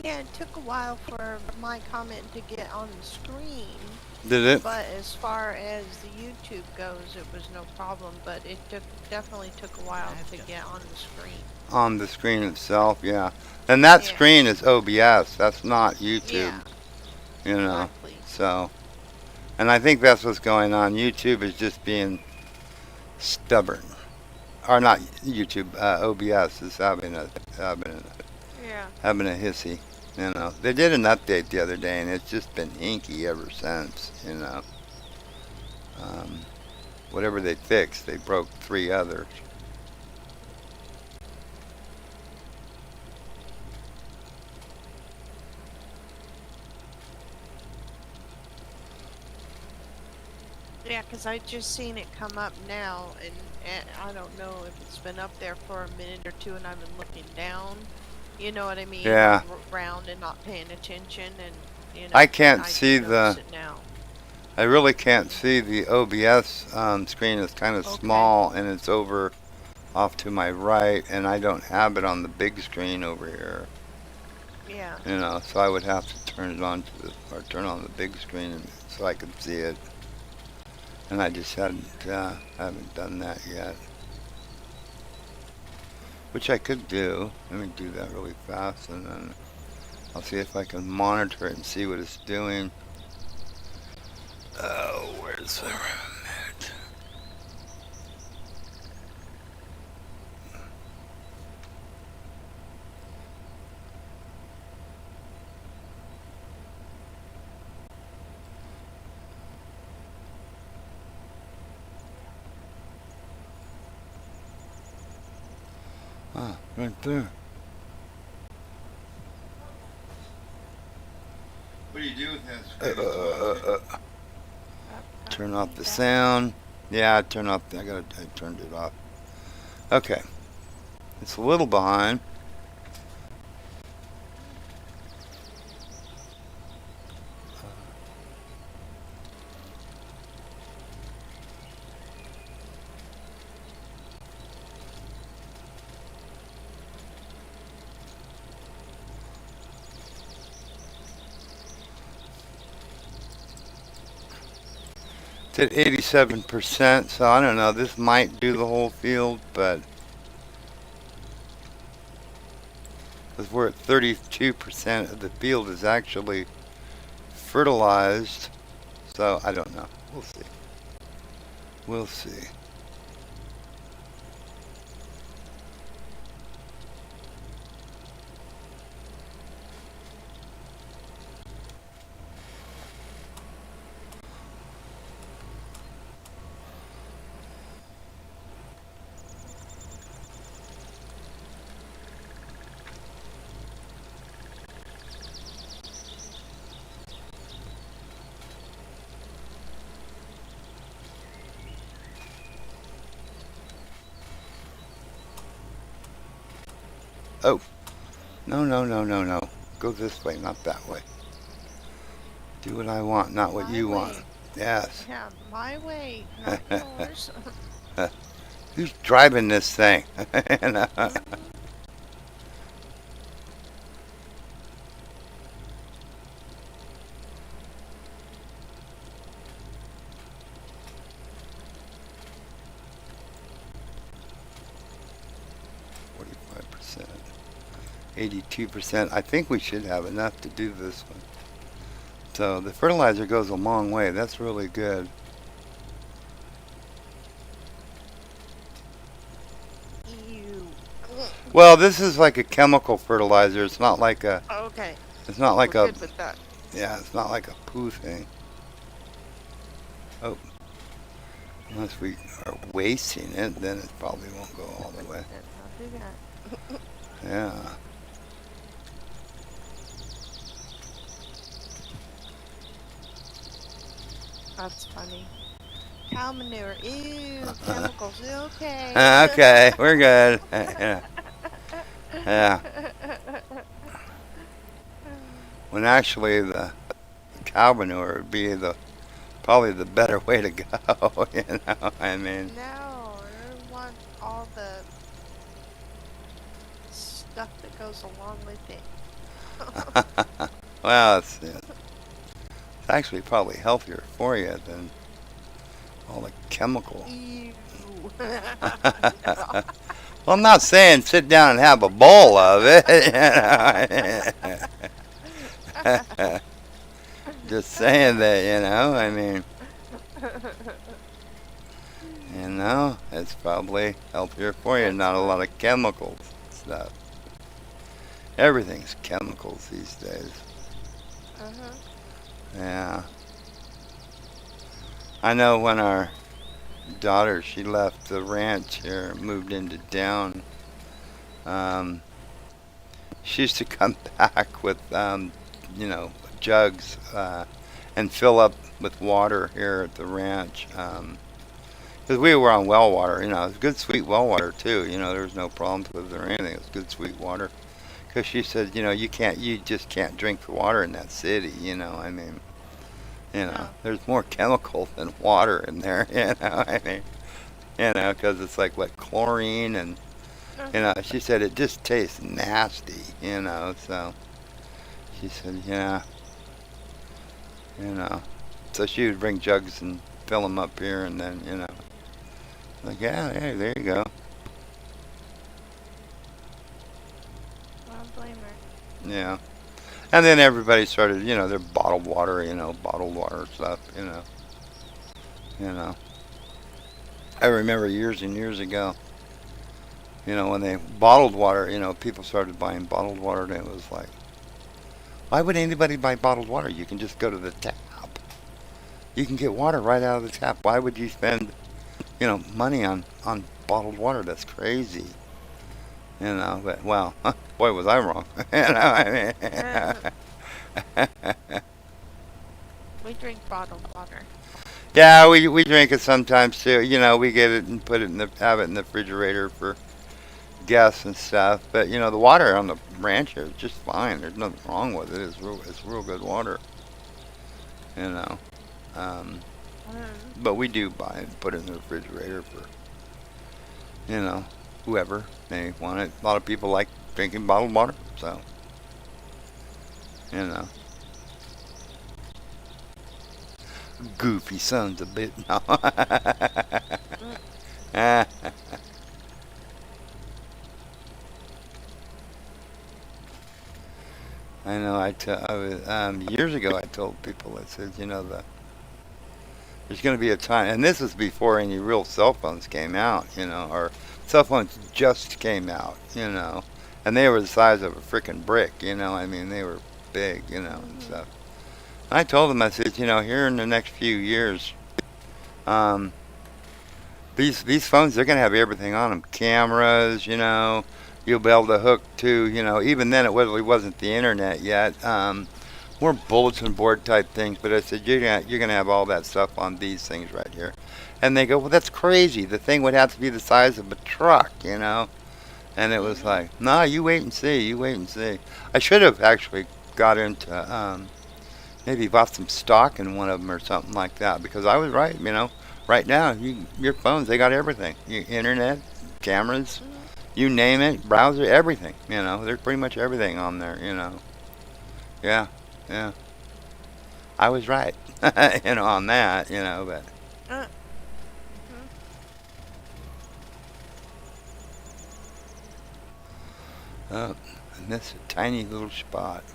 Yeah, it took a while for my comment to get on the screen, Did it? but as far as the YouTube goes, it was no problem. But it definitely took a while to get on the screen. On the screen itself, yeah. And that Yeah. screen is OBS. That's not YouTube. Yeah, You know. exactly. So, and I think that's what's going on. YouTube is just being stubborn, or not YouTube. OBS is Yeah. having a hissy. You know, they did an update the other day, and it's just been inky ever since. You know, whatever they fixed, they broke 3 others. Yeah, 'cause I just seen it come up now, and I don't know if it's been up there for a minute or two, and I've been looking down. You know what I mean? Yeah. Around and not paying attention, and you know. I can't I see notice it now. I really can't see the OBS screen. It's kind of Okay. small, and it's over off to my right, and I don't have it on the big screen over here. Yeah. You know, so I would have to turn it on or turn on the big screen so I could see it. And I just haven't done that yet. Which I could do. Let me do that really fast, and then I'll see if I can monitor it and see what it's doing. Oh, where's the remote? Ah, right there. What do you do with that? Turn off the sound. Yeah, I turned it off. Okay. It's a little behind. It's at 87%, so I don't know. This might do the whole field, but because we're at 32% of the field is actually fertilized, so I don't know. We'll see. We'll see. Oh, no, no, no, no, no. Go this way, not that way. Do what I want, not what My you way. want. Yes. Yeah, my way, not yours. Who's driving this thing? You know? Mhm. 82%. I think we should have enough to do this one. So the fertilizer goes a long way. That's really good. Ew. Well, this is like a chemical fertilizer. It's not like a. Okay. It's not like We're a. good with that. Yeah, it's not like a poo thing. Oh, unless we are wasting it, then it probably won't go all the way. I'll do that. Yeah. That's funny. Cow manure. Ew. Chemicals. Okay. Okay, we're good. Yeah. Yeah. When actually the cow manure would be the probably the better way to go. You know, I mean, No, I want all the stuff that goes along with it. well, it's actually probably healthier for you than all the chemicals. Ew. Well, I'm not saying sit down and have a bowl of it. You know? Just saying that, I mean, it's probably healthier for you. Not a lot of chemicals and stuff. Everything's chemicals these days. Uh-huh. Yeah. I know when our daughter, she left the ranch here, moved into town, she used to come back with, jugs and fill up with water here at the ranch. Because we were on well water, it was good sweet well water too. There was no problems with it or anything. It was good sweet water. Because she said, you just can't drink the water in that city. I mean, No. there's more chemical than water in there. I mean, because it's like what chlorine and she said it just tastes nasty. So she said, yeah, so she would bring jugs and fill them up here, and then like yeah, there you go. I don't blame her. Yeah. And then everybody started, their bottled water, bottled water stuff, You know. I remember years and years ago, when they bottled water, people started buying bottled water, and it was like, why would anybody buy bottled water? You can just go to the tap. You can get water right out of the tap. Why would you spend, money on bottled water? That's crazy. But, well, boy, was I wrong. I mean, We drink bottled water. yeah, we drink it sometimes too. We get it and put it have it in the refrigerator for guests and stuff. But the water on the ranch is just fine. There's nothing wrong with it. It's real good water. You know, um, but we do buy it and put it in the refrigerator for whoever may want it. A lot of people like drinking bottled water, so you know. Goofy sons of bit. No. I know. I was years ago. I told people. I said, there's going to be a time, and this was before any real cell phones came out. Or cell phones just came out. And they were the size of a freaking brick. I mean, they were big. And stuff. I told them, I said, here in the next few years, these phones, they're going to have everything on them. Cameras, you'll be able to hook to, even then it really wasn't the internet yet. More bulletin board type things, but I said, you're going to have all that stuff on these things right here. And they go, well, that's crazy. The thing would have to be the size of a truck, And it was like, no, you wait and see. I should have actually got into, maybe bought some stock in one of them or something like that, because I was right. Right now, your phones, they got everything. Internet, cameras, you name it, browser, everything. There's pretty much everything on there. Yeah. I was right. On that. But oh, and this is a tiny little spot.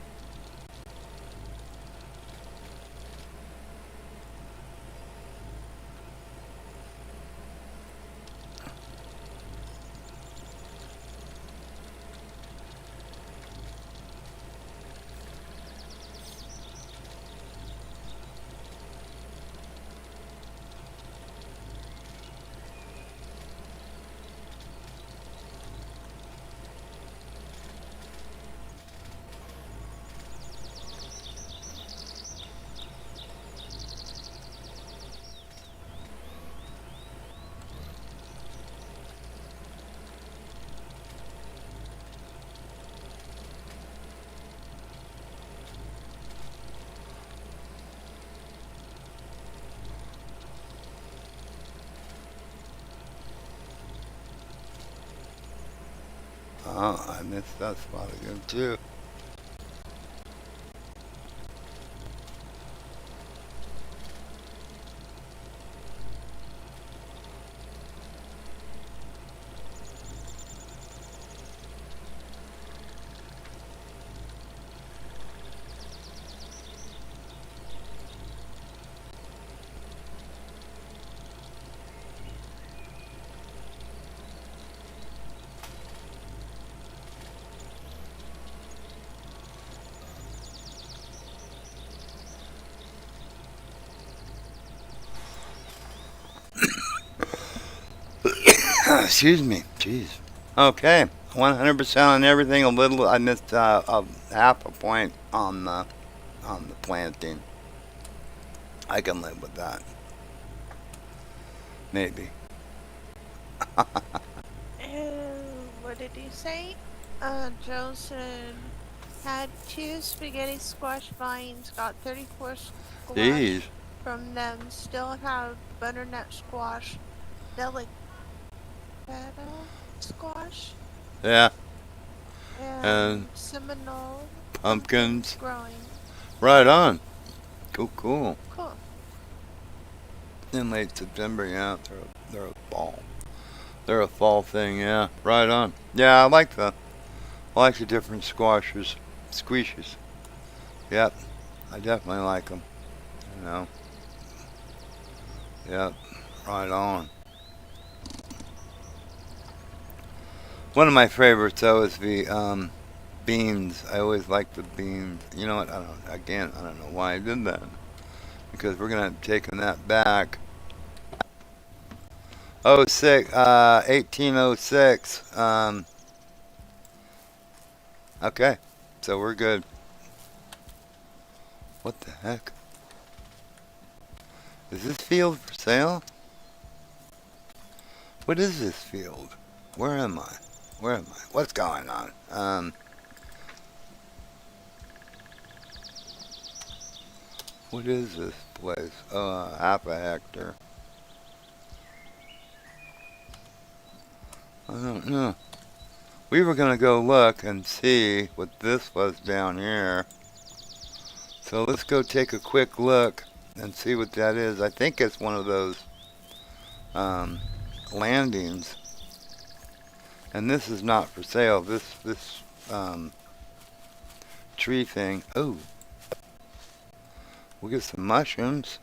Oh, I missed that spot again too. Excuse me. Jeez. Okay. 100% on everything. A little. I missed a half a point on the planting. I can live with that. Maybe. What did he say? Joe said had two spaghetti squash vines, got 34 squash Jeez. from them, still have butternut squash, delicata squash, Yeah. And and Seminole pumpkins pumpkins. growing. Right on. Cool, cool. Cool. In late September, yeah. They're a fall. They're a fall thing, yeah. Right on. Yeah, I like the different squashes, squishes. Yep. I definitely like them. You know. Yep. Right on. One of my favorites though is the beans. I always like the beans. You know what? I don't know why I did that. Because we're gonna have taken that back. Oh six, 1806. Okay, so we're good. What the heck? Is this field for sale? What is this field? Where am I? Where am I? What's going on? What is this place? Oh, half a hectare. I don't know. We were gonna go look and see what this was down here. So let's go take a quick look and see what that is. I think it's one of those um, landings. And this is not for sale. This tree thing. Oh, we'll get some mushrooms,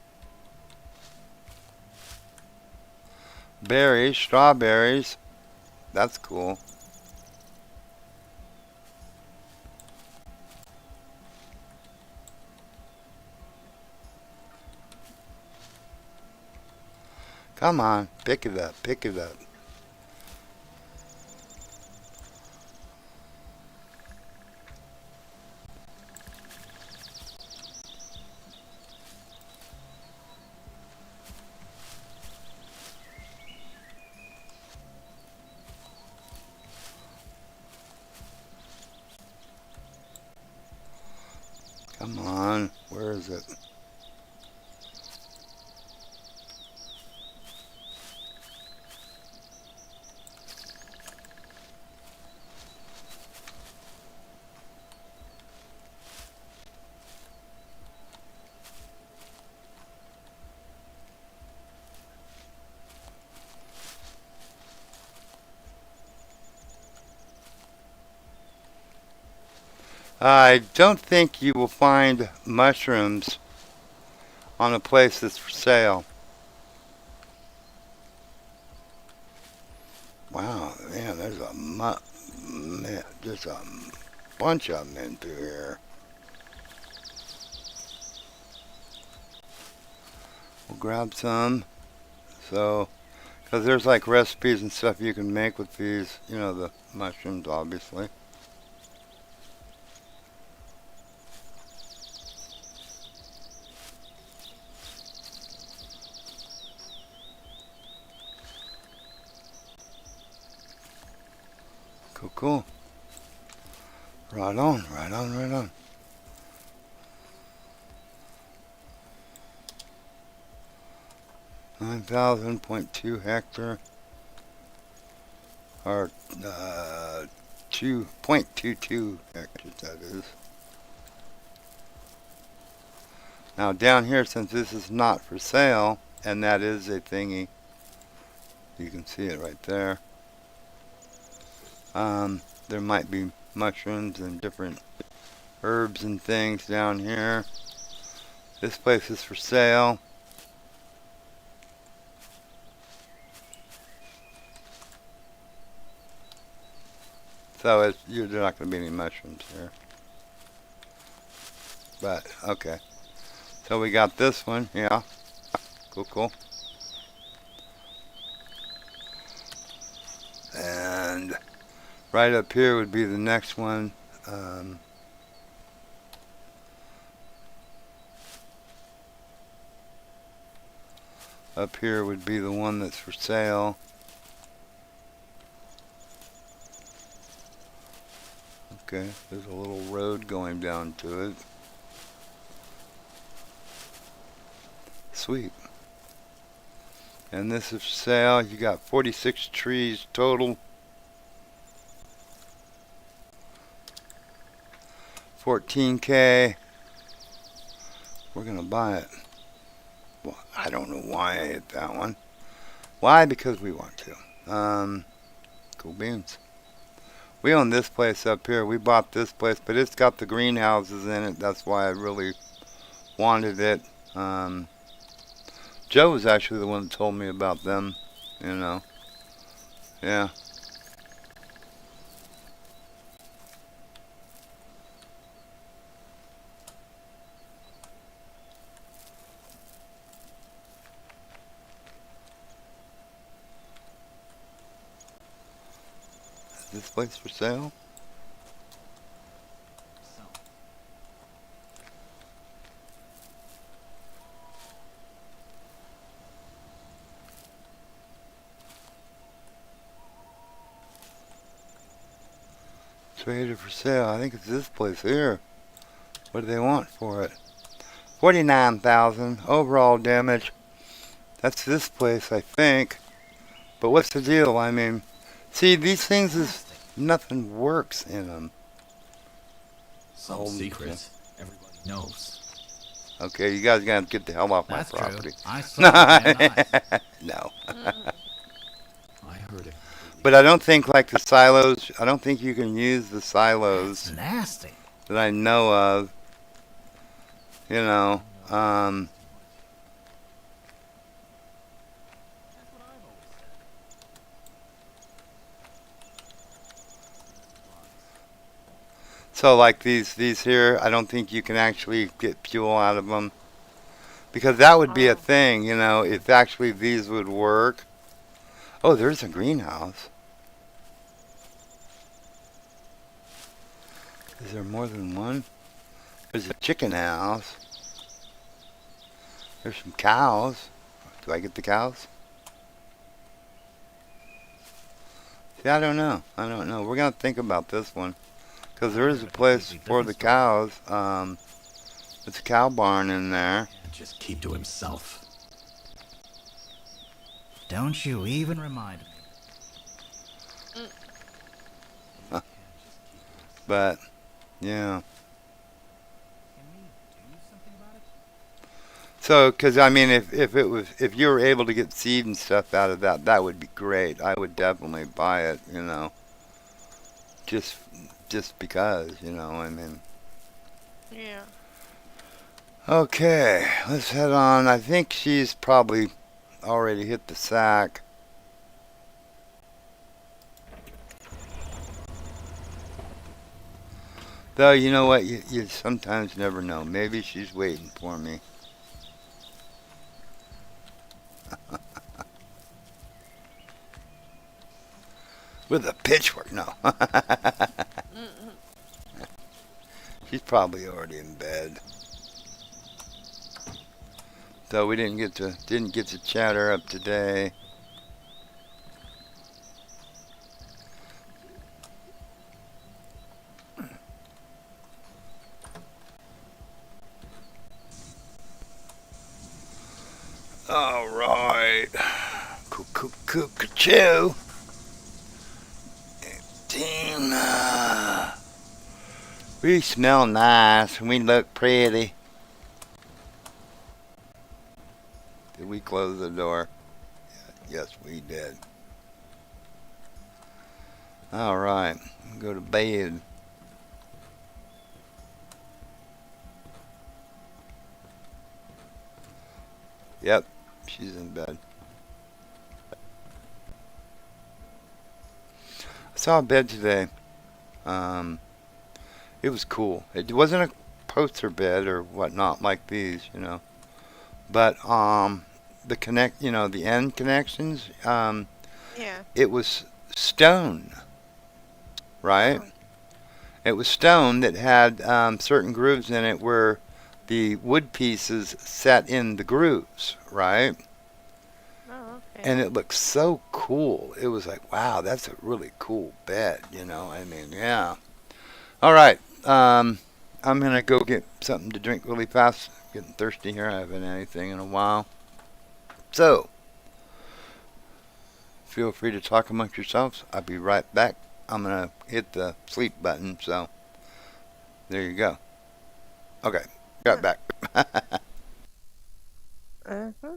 berries, strawberries. That's cool. Come on, pick it up, pick it up. Come on, where is it? I don't think you will find mushrooms on a place that's for sale. Wow, man, there's a bunch of them in through here. We'll grab some. So, because there's like recipes and stuff you can make with these, you know, the mushrooms, obviously. Cool, cool. Right on, right on, right on. 9,000.2 hectare. Or, 0.22 hectares, that is. Now down here, since this is not for sale, and that is a thingy, you can see it right there. There might be mushrooms and different herbs and things down here. This place is for sale. So there's not going to be any mushrooms here. But, okay. So we got this one, yeah. Cool. And right up here would be the next one. Up here would be the one that's for sale. Okay, there's a little road going down to it. Sweet. And this is for sale. You got 46 trees total. 14K. We're gonna buy it. Well, I don't know why I hit that one. Why? Because we want to. Cool beans. We own this place up here. We bought this place, but it's got the greenhouses in it. That's why I really wanted it. Joe was actually the one that told me about them, you know. Yeah. Is this place for sale? Traded for sale. I think it's this place here. What do they want for it? 49,000 overall damage. That's this place, I think. But what's the deal? I mean, see, these things is nothing works in them. Some secrets everybody knows. Okay, you guys gotta get the hell off That's my property. true. I saw it. No. I heard it. But I don't think like the silos. I don't think you can use the silos It's nasty. that I know of. You know. So like these here, I don't think you can actually get fuel out of them. Because that would be a thing, you know, if actually these would work. Oh, there's a greenhouse. Is there more than one? There's a chicken house. There's some cows. Do I get the cows? See, I don't know. We're going to think about this one. Because there is a place for the cows. There's a cow barn in there. Just keep to himself. Don't you even remind me. But, yeah. So, because I mean, if you were able to get seed and stuff out of that, that would be great. I would definitely buy it, you know. Just because, you know, I mean. Yeah. Okay, let's head on. I think she's probably already hit the sack. Though, you know what? You sometimes never know. Maybe she's waiting for me. With a pitchfork? No. She's probably already in bed. So we didn't get to chat her up today. All right. Cuckoo. 18. We smell nice and we look pretty. Did we close the door? Yes, we did. All right, go to bed. Yep, she's in bed. I saw a bed today. Um, it was cool. It wasn't a poster bed or whatnot like these, but the end connections, Yeah. it was stone, right? Oh. It was stone that had certain grooves in it where the wood pieces set in the grooves, right? Oh, okay. And it looked so cool. It was like, wow, that's a really cool bed, yeah. All right. I'm going to go get something to drink really fast. I'm getting thirsty here. I haven't had anything in a while. So, feel free to talk amongst yourselves. I'll be right back. I'm going to hit the sleep button. So, there you go. Okay. Got back. Uh-huh.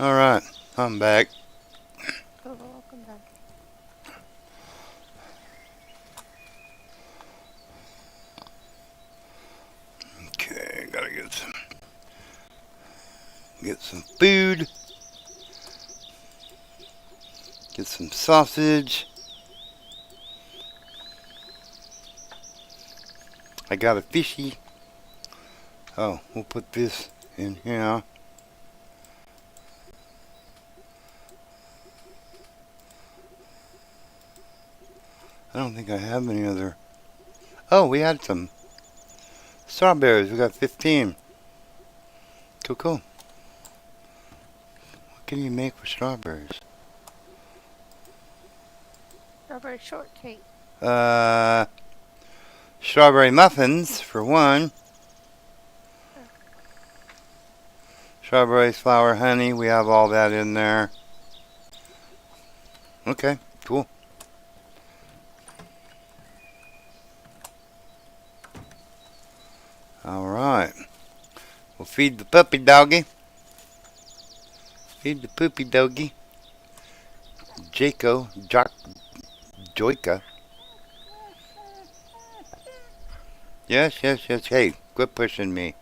All right, I'm back. Oh, welcome back. Okay, gotta get some food. Get some sausage. I got a fishy. Oh, we'll put this in here. I don't think I have any other. Oh, we had some strawberries. We got 15. Cool. What can you make with strawberries? Strawberry shortcake. Strawberry muffins for one. Strawberries, flour, honey. We have all that in there. Okay, cool. All right. We'll feed the puppy doggy. Feed the poopy doggy. Joika. Yes. Hey, quit pushing me.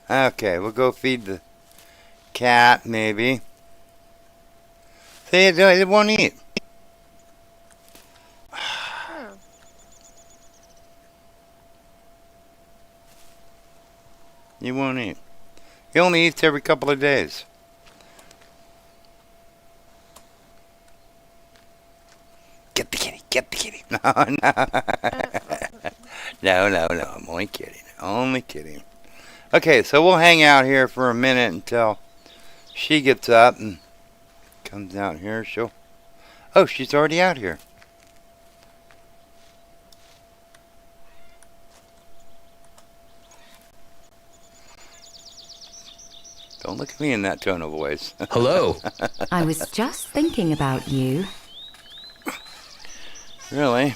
Okay, we'll go feed the cat, maybe. See, it won't eat. He won't eat. He only eats every couple of days. Get the kitty. No. No, I'm only kidding. Okay, so we'll hang out here for a minute until she gets up and comes out here. Oh, she's already out here. Don't look at me in that tone of voice. Hello. I was just thinking about you. Really?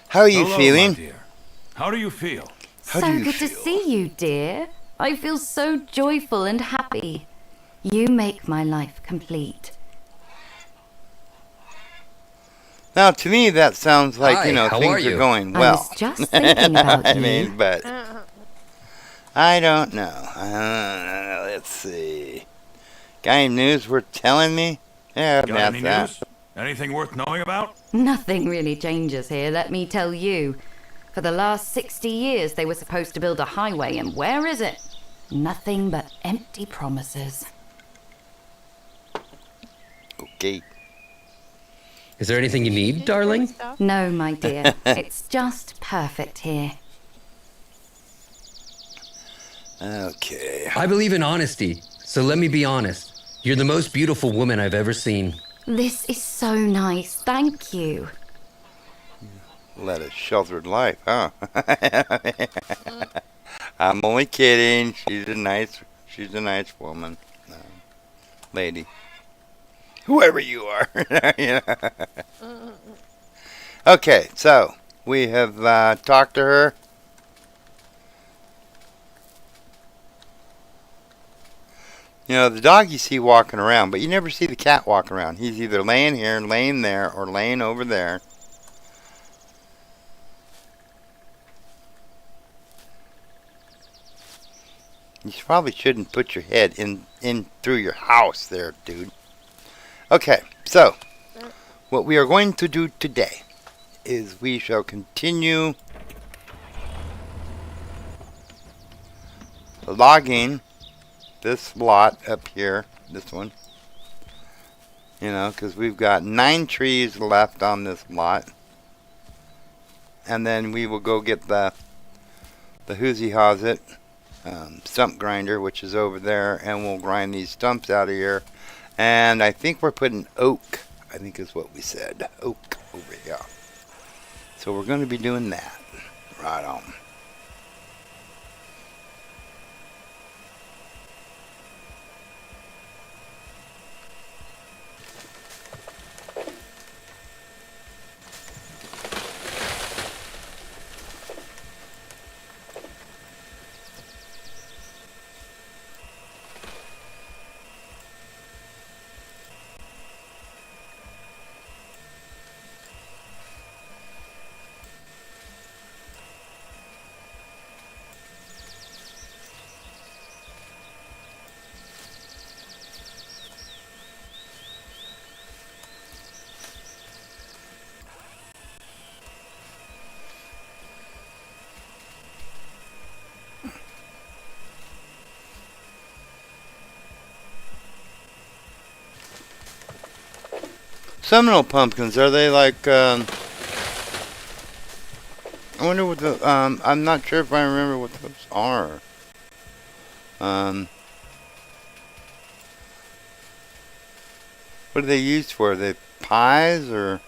How are you Hello, feeling? my dear. How do you feel? How do So you good to feel? see you, dear. I feel so joyful and happy. You make my life complete. Now, to me, that sounds like, Hi, how things are are you? going I well. was just thinking about I you. mean, but I don't know. Let's see. Got any news worth telling me? Yeah, Got that's any that. news? Anything worth knowing about? Nothing really changes here, let me tell you. For the last 60 years, they were supposed to build a highway, and where is it? Nothing but empty promises. Okay. Is there anything you need, darling? Stuff. No, my dear, it's just perfect here. Okay. I believe in honesty, so let me be honest. You're the most beautiful woman I've ever seen. This is so nice, thank you. Led a sheltered life, huh? I'm only kidding. She's a nice woman. Lady. Whoever you are. Okay, so we have talked to her. The dog you see walking around, but you never see the cat walking around. He's either laying here, laying there, or laying over there. You probably shouldn't put your head in through your house there, dude. Okay, so what we are going to do today is we shall continue logging this lot up here, this one. Because we've got 9 trees left on this lot. And then we will go get the Hoosie Hawsit stump grinder, which is over there, and we'll grind these stumps out of here. And I think we're putting oak, I think is what we said, oak over here. So we're going to be doing that. Right on. Seminole pumpkins, are they like, I wonder what the, I'm not sure if I remember what those are. Um, what are they used for? Are they pies or?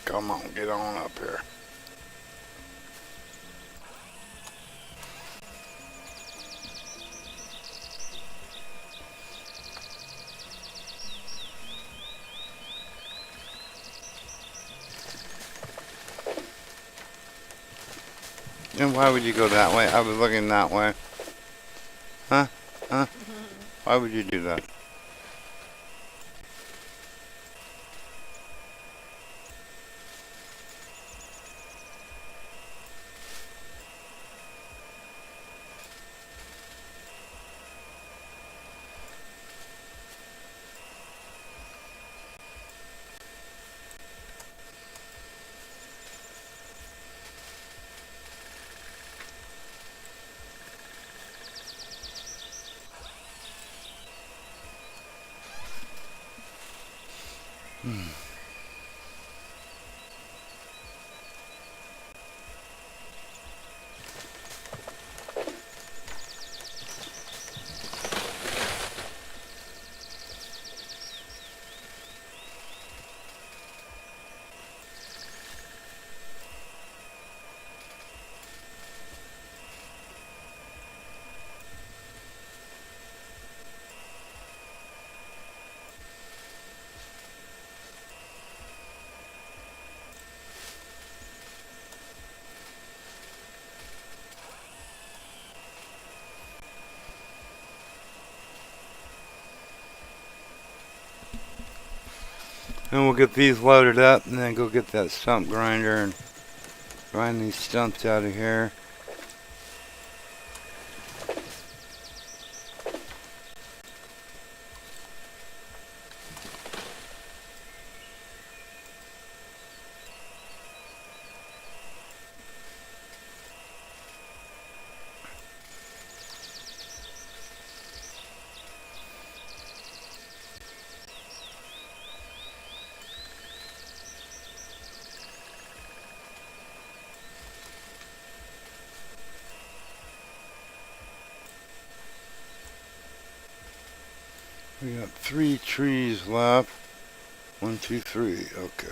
Come on, get on up here. And why would you go that way? I was looking that way. Huh? Huh? Why would you do that? And we'll get these loaded up and then go get that stump grinder and grind these stumps out of here. We got 3 trees left. 1, 2, 3. Okay.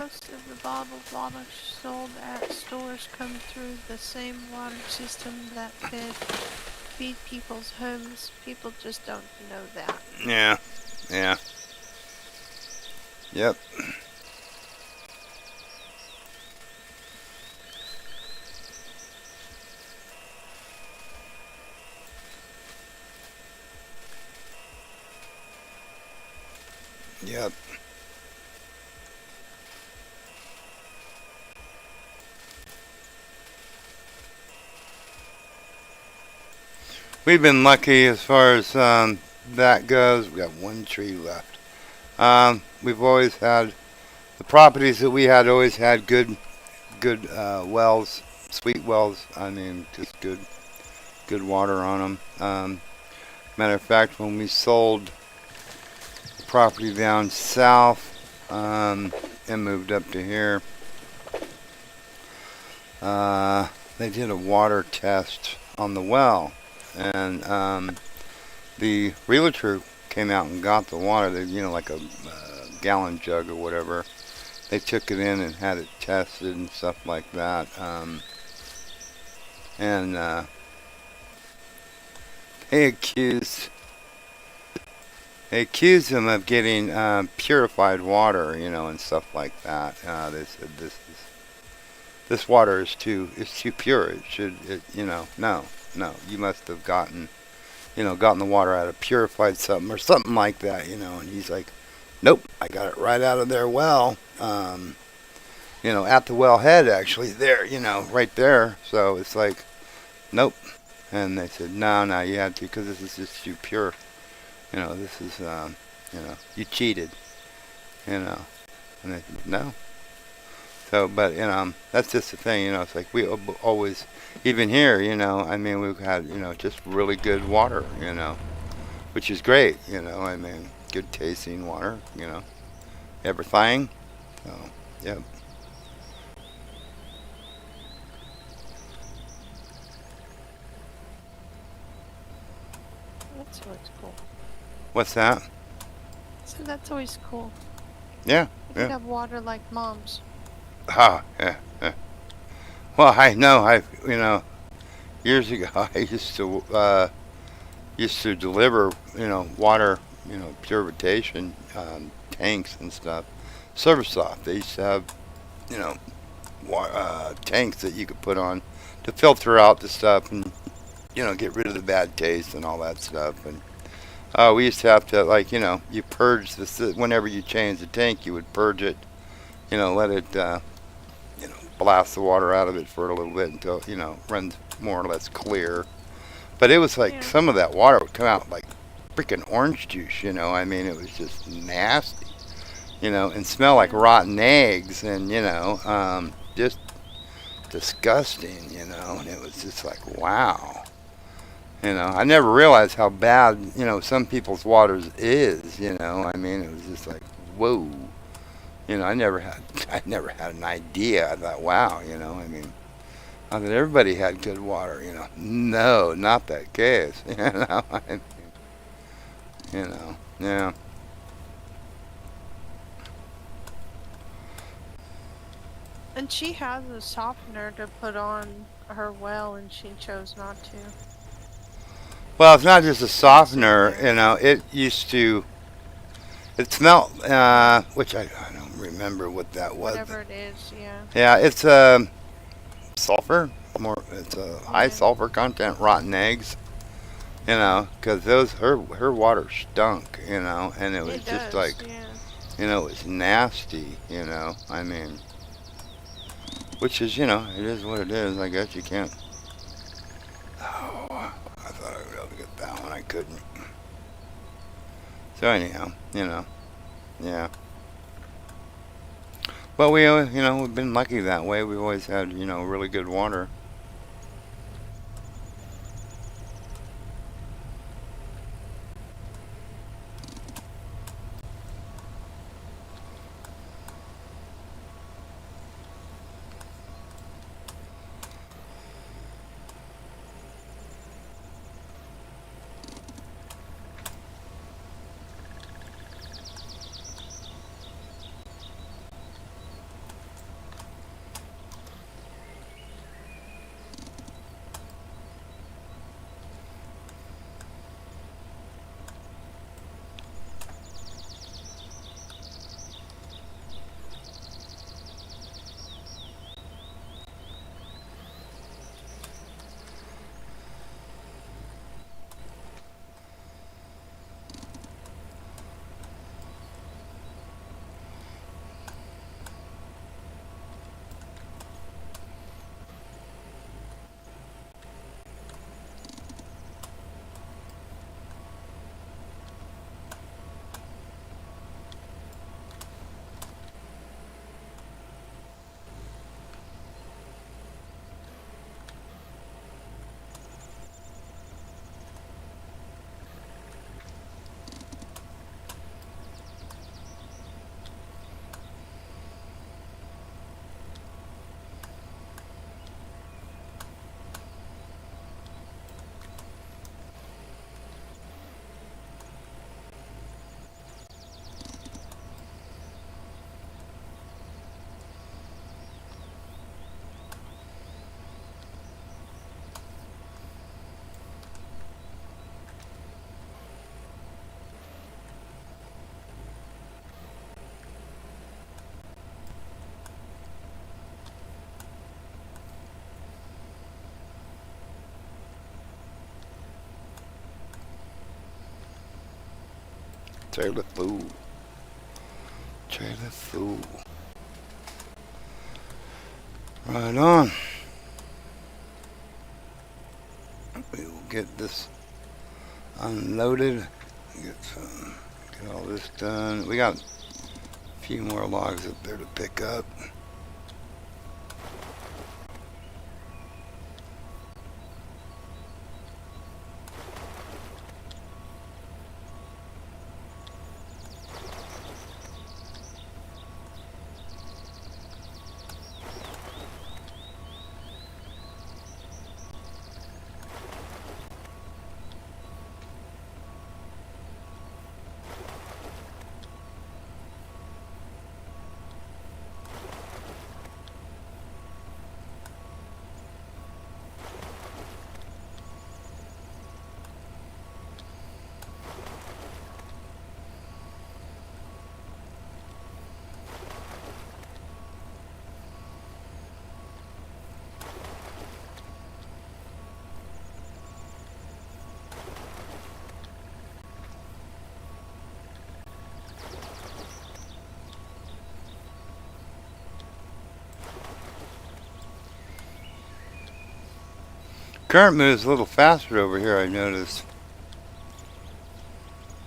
most of the bottled water sold at stores come through the same water system that feed people's homes. People just don't know that. Yeah. Yeah. Yep. Yep. We've been lucky as far as that goes. We got one tree left. We've always had the properties that we had always had good wells, sweet wells. I mean, just good water on them. Matter of fact, when we sold the property down south and moved up to here, they did a water test on the well, and the realtor came out and got the water. They, like a gallon jug or whatever. They took it in and had it tested and stuff like that. And they accused him of getting purified water, and stuff like that. They said this water is too pure. No, you must have gotten the water out of purified something or something like that, And he's like, nope, I got it right out of their well, at the wellhead actually, there, right there. So it's like, nope. And they said, no, you had to, because this is just too pure. This is, you cheated, And they said, no. So, but, that's just the thing, it's like we always, even here, I mean, we've had, just really good water, which is great, I mean, good tasting water, everything. So, yep. That's always cool. What's that? So that's always cool. Yeah, You yeah. have water like mom's. Yeah. Well, I know, years ago, I used to deliver, water, purification tanks and stuff. Servisoft, they used to have, tanks that you could put on to filter out the stuff and, get rid of the bad taste and all that stuff. And we used to have to, like, you purge this whenever you change the tank, you would purge it, let it, blast the water out of it for a little bit until, runs more or less clear. But it was like some of that water would come out like freaking orange juice, I mean, it was just nasty, and smell like rotten eggs and, just disgusting, and it was just like, wow. I never realized how bad, some people's waters is, I mean, it was just like, whoa. I never had an idea. I thought, wow, I mean, I thought everybody had good water, No, not that case, I mean, yeah. And she has a softener to put on her well, and she chose not to. Well, it's not just a softener, it used to, it smelled, which I don't remember what that was. Whatever it is, yeah. Yeah, it's sulfur, it's a high sulfur content, rotten eggs, because her water stunk, and it was just like, it was nasty, I mean, which is, it is what it is, I guess you can't. Oh, I thought I would be able to get that one, I couldn't. So anyhow, yeah. Well, we've been lucky that way. We've always had, really good water. Trailer fool. Trailer fool. Right on. We will get this unloaded. Get all this done. We got a few more logs up there to pick up. Current moves a little faster over here, I noticed.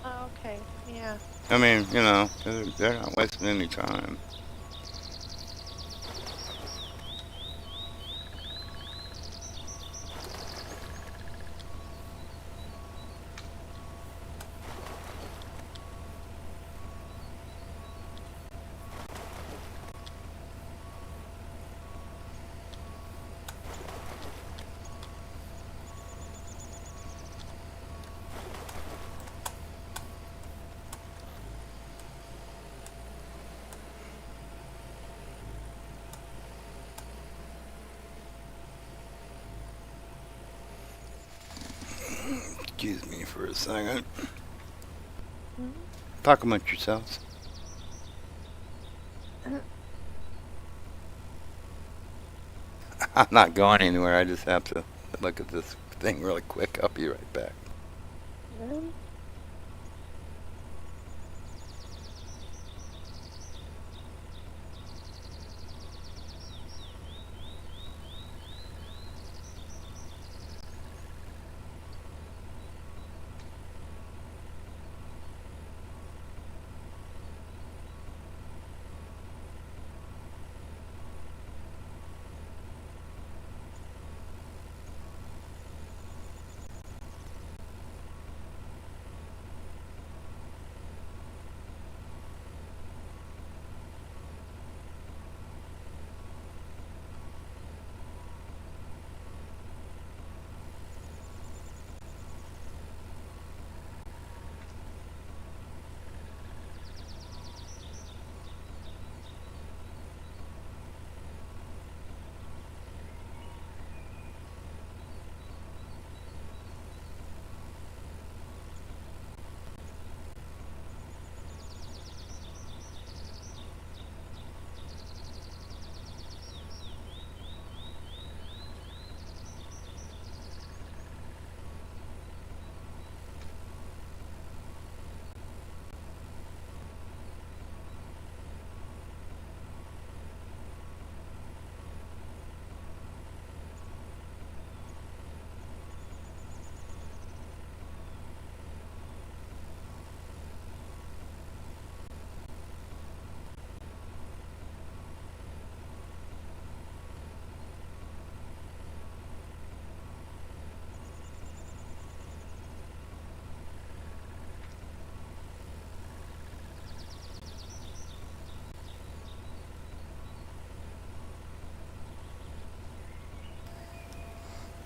Oh, okay. Yeah. I mean, you know, they're not wasting any time. Excuse me for a second. Talk amongst yourselves. I'm not going anywhere. I just have to look at this thing really quick. I'll be right back.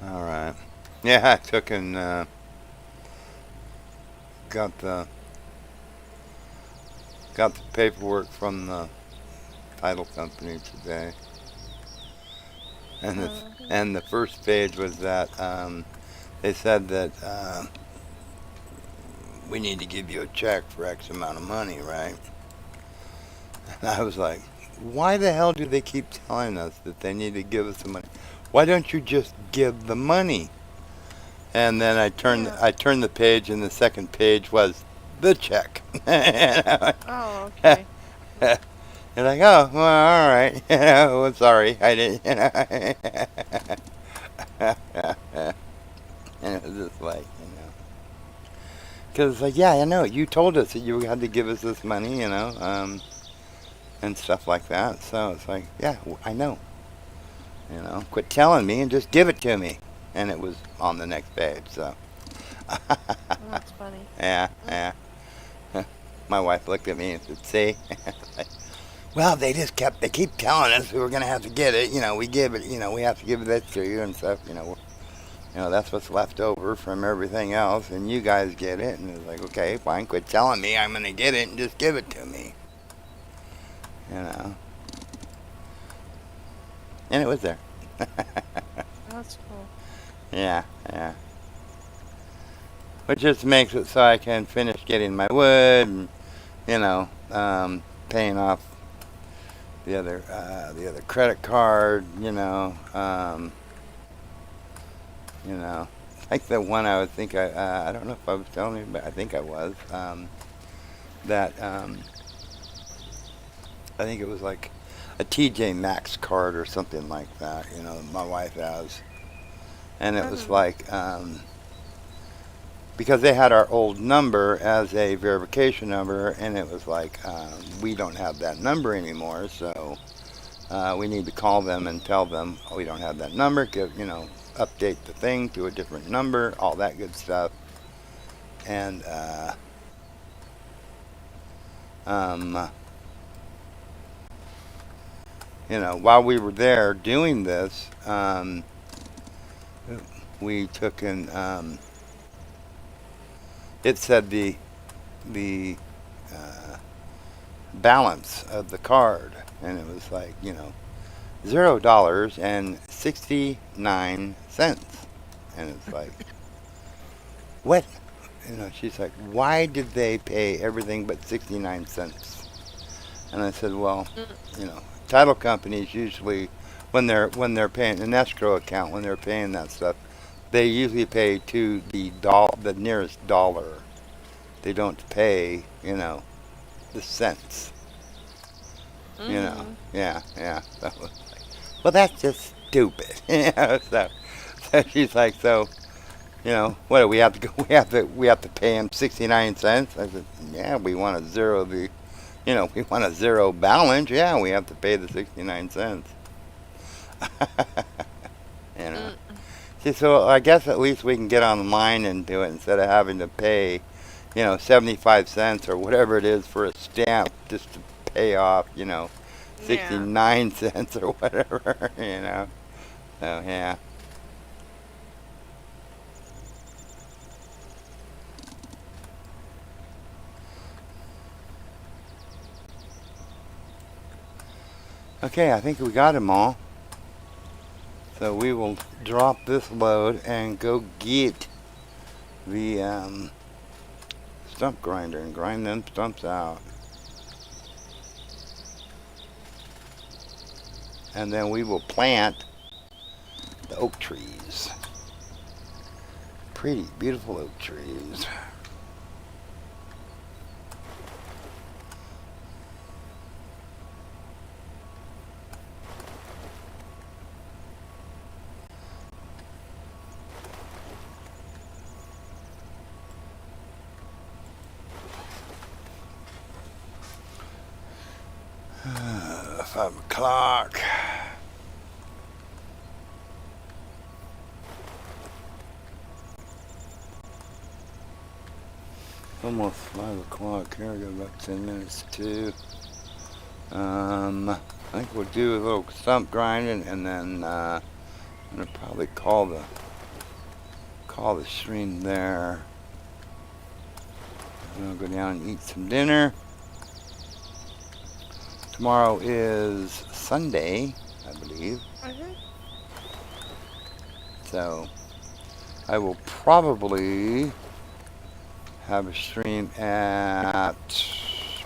All right. Yeah, I took and got the paperwork from the title company today, and the first page was that they said that we need to give you a check for X amount of money, right? And I was like, why the hell do they keep telling us that they need to give us the money? Why don't you just give the money? And then I turned the page, and the second page was the check. Oh, okay. You're like, oh, well, all right. Well, sorry, I didn't. And it was just like, because it's like, yeah, I know. You told us that you had to give us this money, and stuff like that. So it's like, yeah, I know. Quit telling me and just give it to me. And it was on the next page. So. That's funny. Yeah, yeah. My wife looked at me and said, "See." Like, well, they keep telling us we were gonna have to get it. We give it. We have to give this to you and stuff. That's what's left over from everything else, and you guys get it. And it's like, okay, fine, quit telling me I'm gonna get it and just give it to me. And it was there. That's cool. Yeah, yeah. Which just makes it so I can finish getting my wood and, paying off the other credit card, like the one I would think I don't know if I was telling you, but I think I was, that, I think it was like a TJ Maxx card or something like that, my wife has. And it was like, because they had our old number as a verification number, and it was like, we don't have that number anymore, so we need to call them and tell them we don't have that number, update the thing to a different number, all that good stuff. And while we were there doing this, we took and it said the balance of the card, and it was like $0.69, and it's like, what? She's like, why did they pay everything but 69 cents? And I said, well, title companies usually, when they're paying an escrow account, when they're paying that stuff, they usually pay to the nearest dollar. They don't pay, the cents. Yeah. So, well, that's just stupid. So she's like, so, what do we have to go? We have to pay him 69 cents. I said, yeah, we want to zero we want a zero balance. Yeah, we have to pay the 69 cents. See, so I guess at least we can get online and do it instead of having to pay, 75 cents or whatever it is for a stamp just to pay off, 69 cents or whatever, So, yeah. Okay, I think we got them all. So we will drop this load and go get the stump grinder and grind them stumps out. And then we will plant the oak trees. Pretty, beautiful oak trees. Uh, 5 o'clock. Almost 5 o'clock here. I got about 10 minutes too. I think we'll do a little stump grinding, and then I'm gonna probably call the stream there. And I'll go down and eat some dinner. Tomorrow is Sunday, I believe. So I will probably have a stream at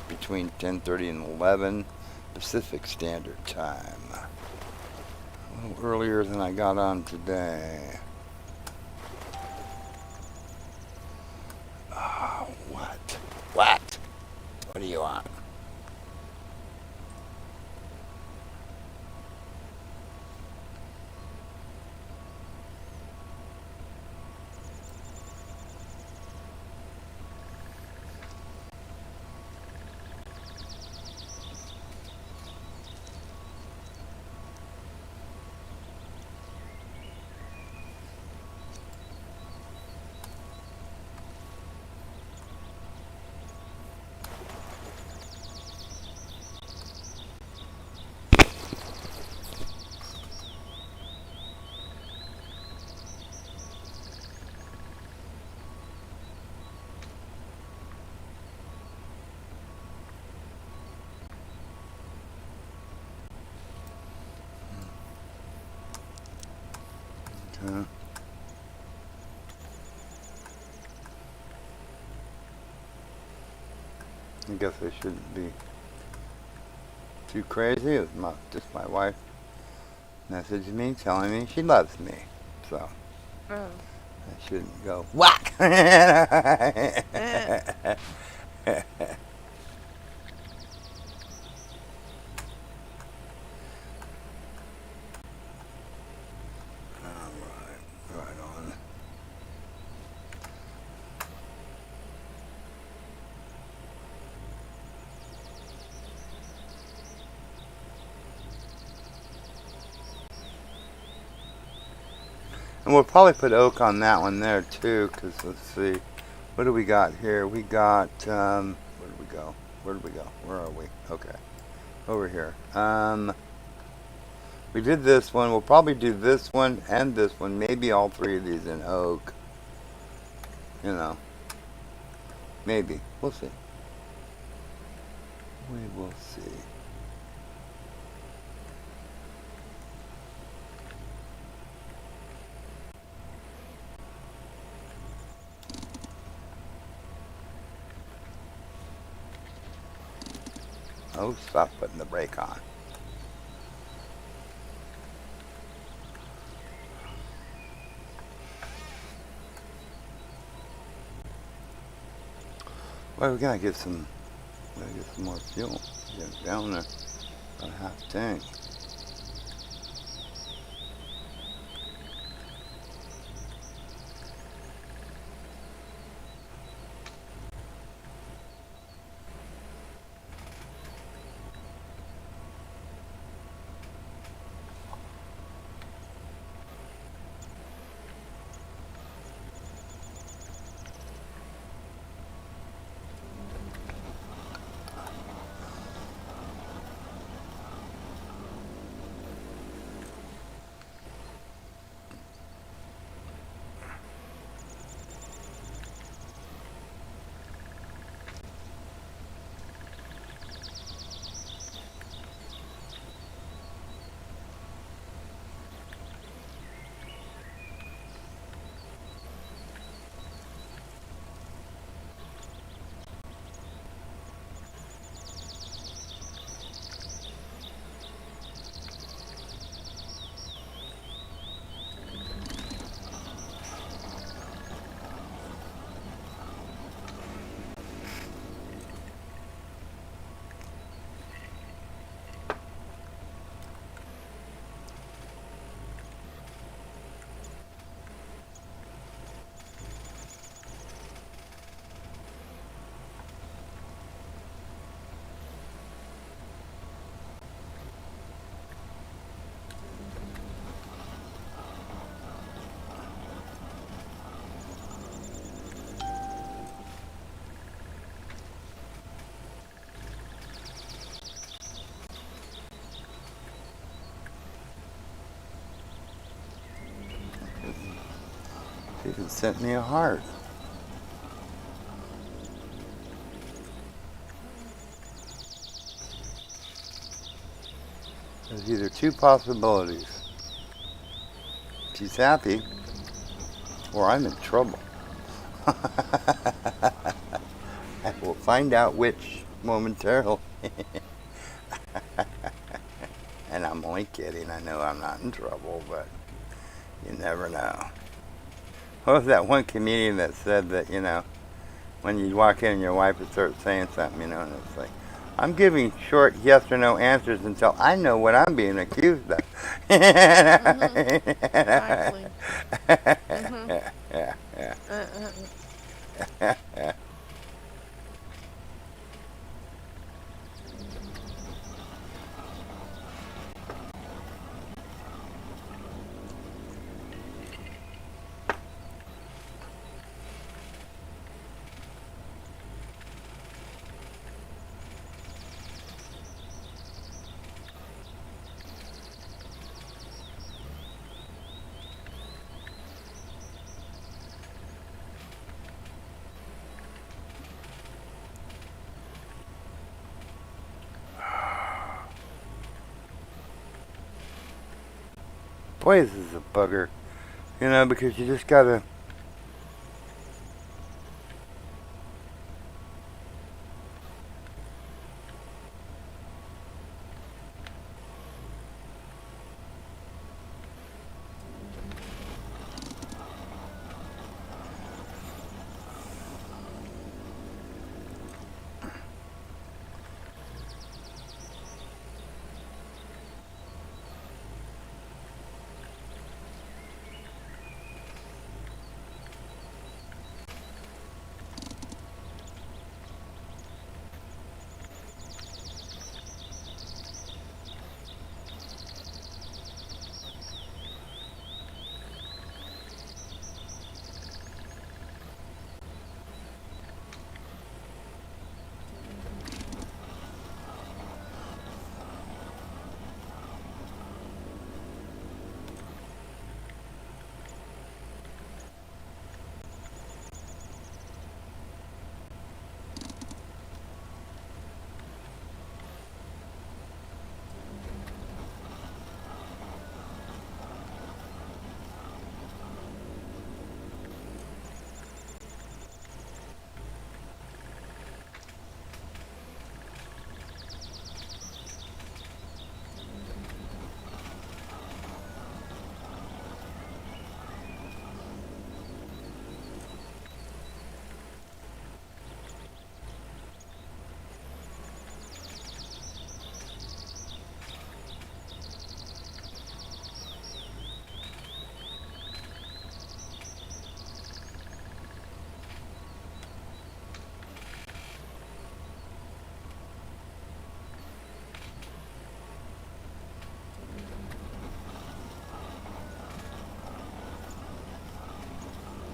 between 10:30 and 11 Pacific Standard Time. A little earlier than I got on today. Oh, what? What do you want? Okay. I guess I shouldn't be too crazy. It was just my wife messaged me telling me she loves me. So Oh. I shouldn't go whack. Right on. And we'll probably put oak on that one there too, because let's see, what do we got here? We got, where did we go? Where did we go? Where are we? Okay, over here. We did this one. We'll probably do this one and this one. Maybe all three of these in oak. You know, maybe. We'll see. We will see. Oh, stop putting the brake on. Well, we gotta get some more fuel. Get it down there. About a half tank. She even sent me a heart. There's either two possibilities. She's happy, or I'm in trouble. I will find out which momentarily. And I'm only kidding. I know I'm not in trouble, but you never know. What was that one comedian that said that, when you walk in and your wife would start saying something, you know, and it's like, I'm giving short yes or no answers until I know what I'm being accused of. Exactly. Mm-hmm. Yeah. Boy, this is a bugger. You know, because you just gotta.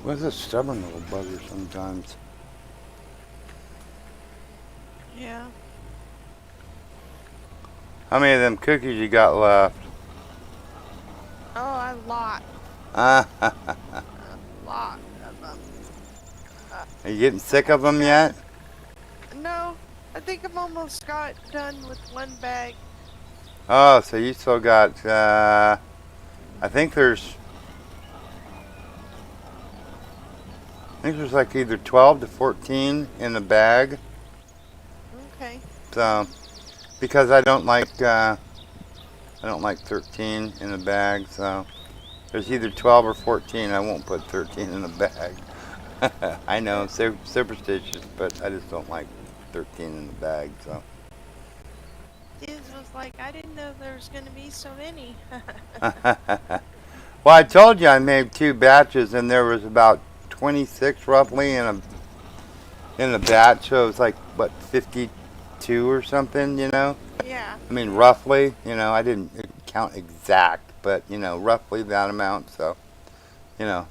What's a stubborn little bugger sometimes? Yeah. How many of them cookies you got left? Oh, a lot. Are A lot of them. you getting sick of them yet? No, I think I'm almost got done with one bag. Oh, so you still got, I think there's like either 12 to 14 in the bag. Okay. So, because I don't like 13 in the bag, so there's either 12 or 14. I won't put 13 in the bag. I know, superstitious, but I just don't like 13 in the bag, so. Diz was like, I didn't know there was gonna be so many. Well, I told you I made 2 batches, and there was about 26 roughly in a batch, so it was like, what, 52 or something, you know? Yeah. I mean, roughly, you know, I didn't count exact, but, you know, roughly that amount, so, you know,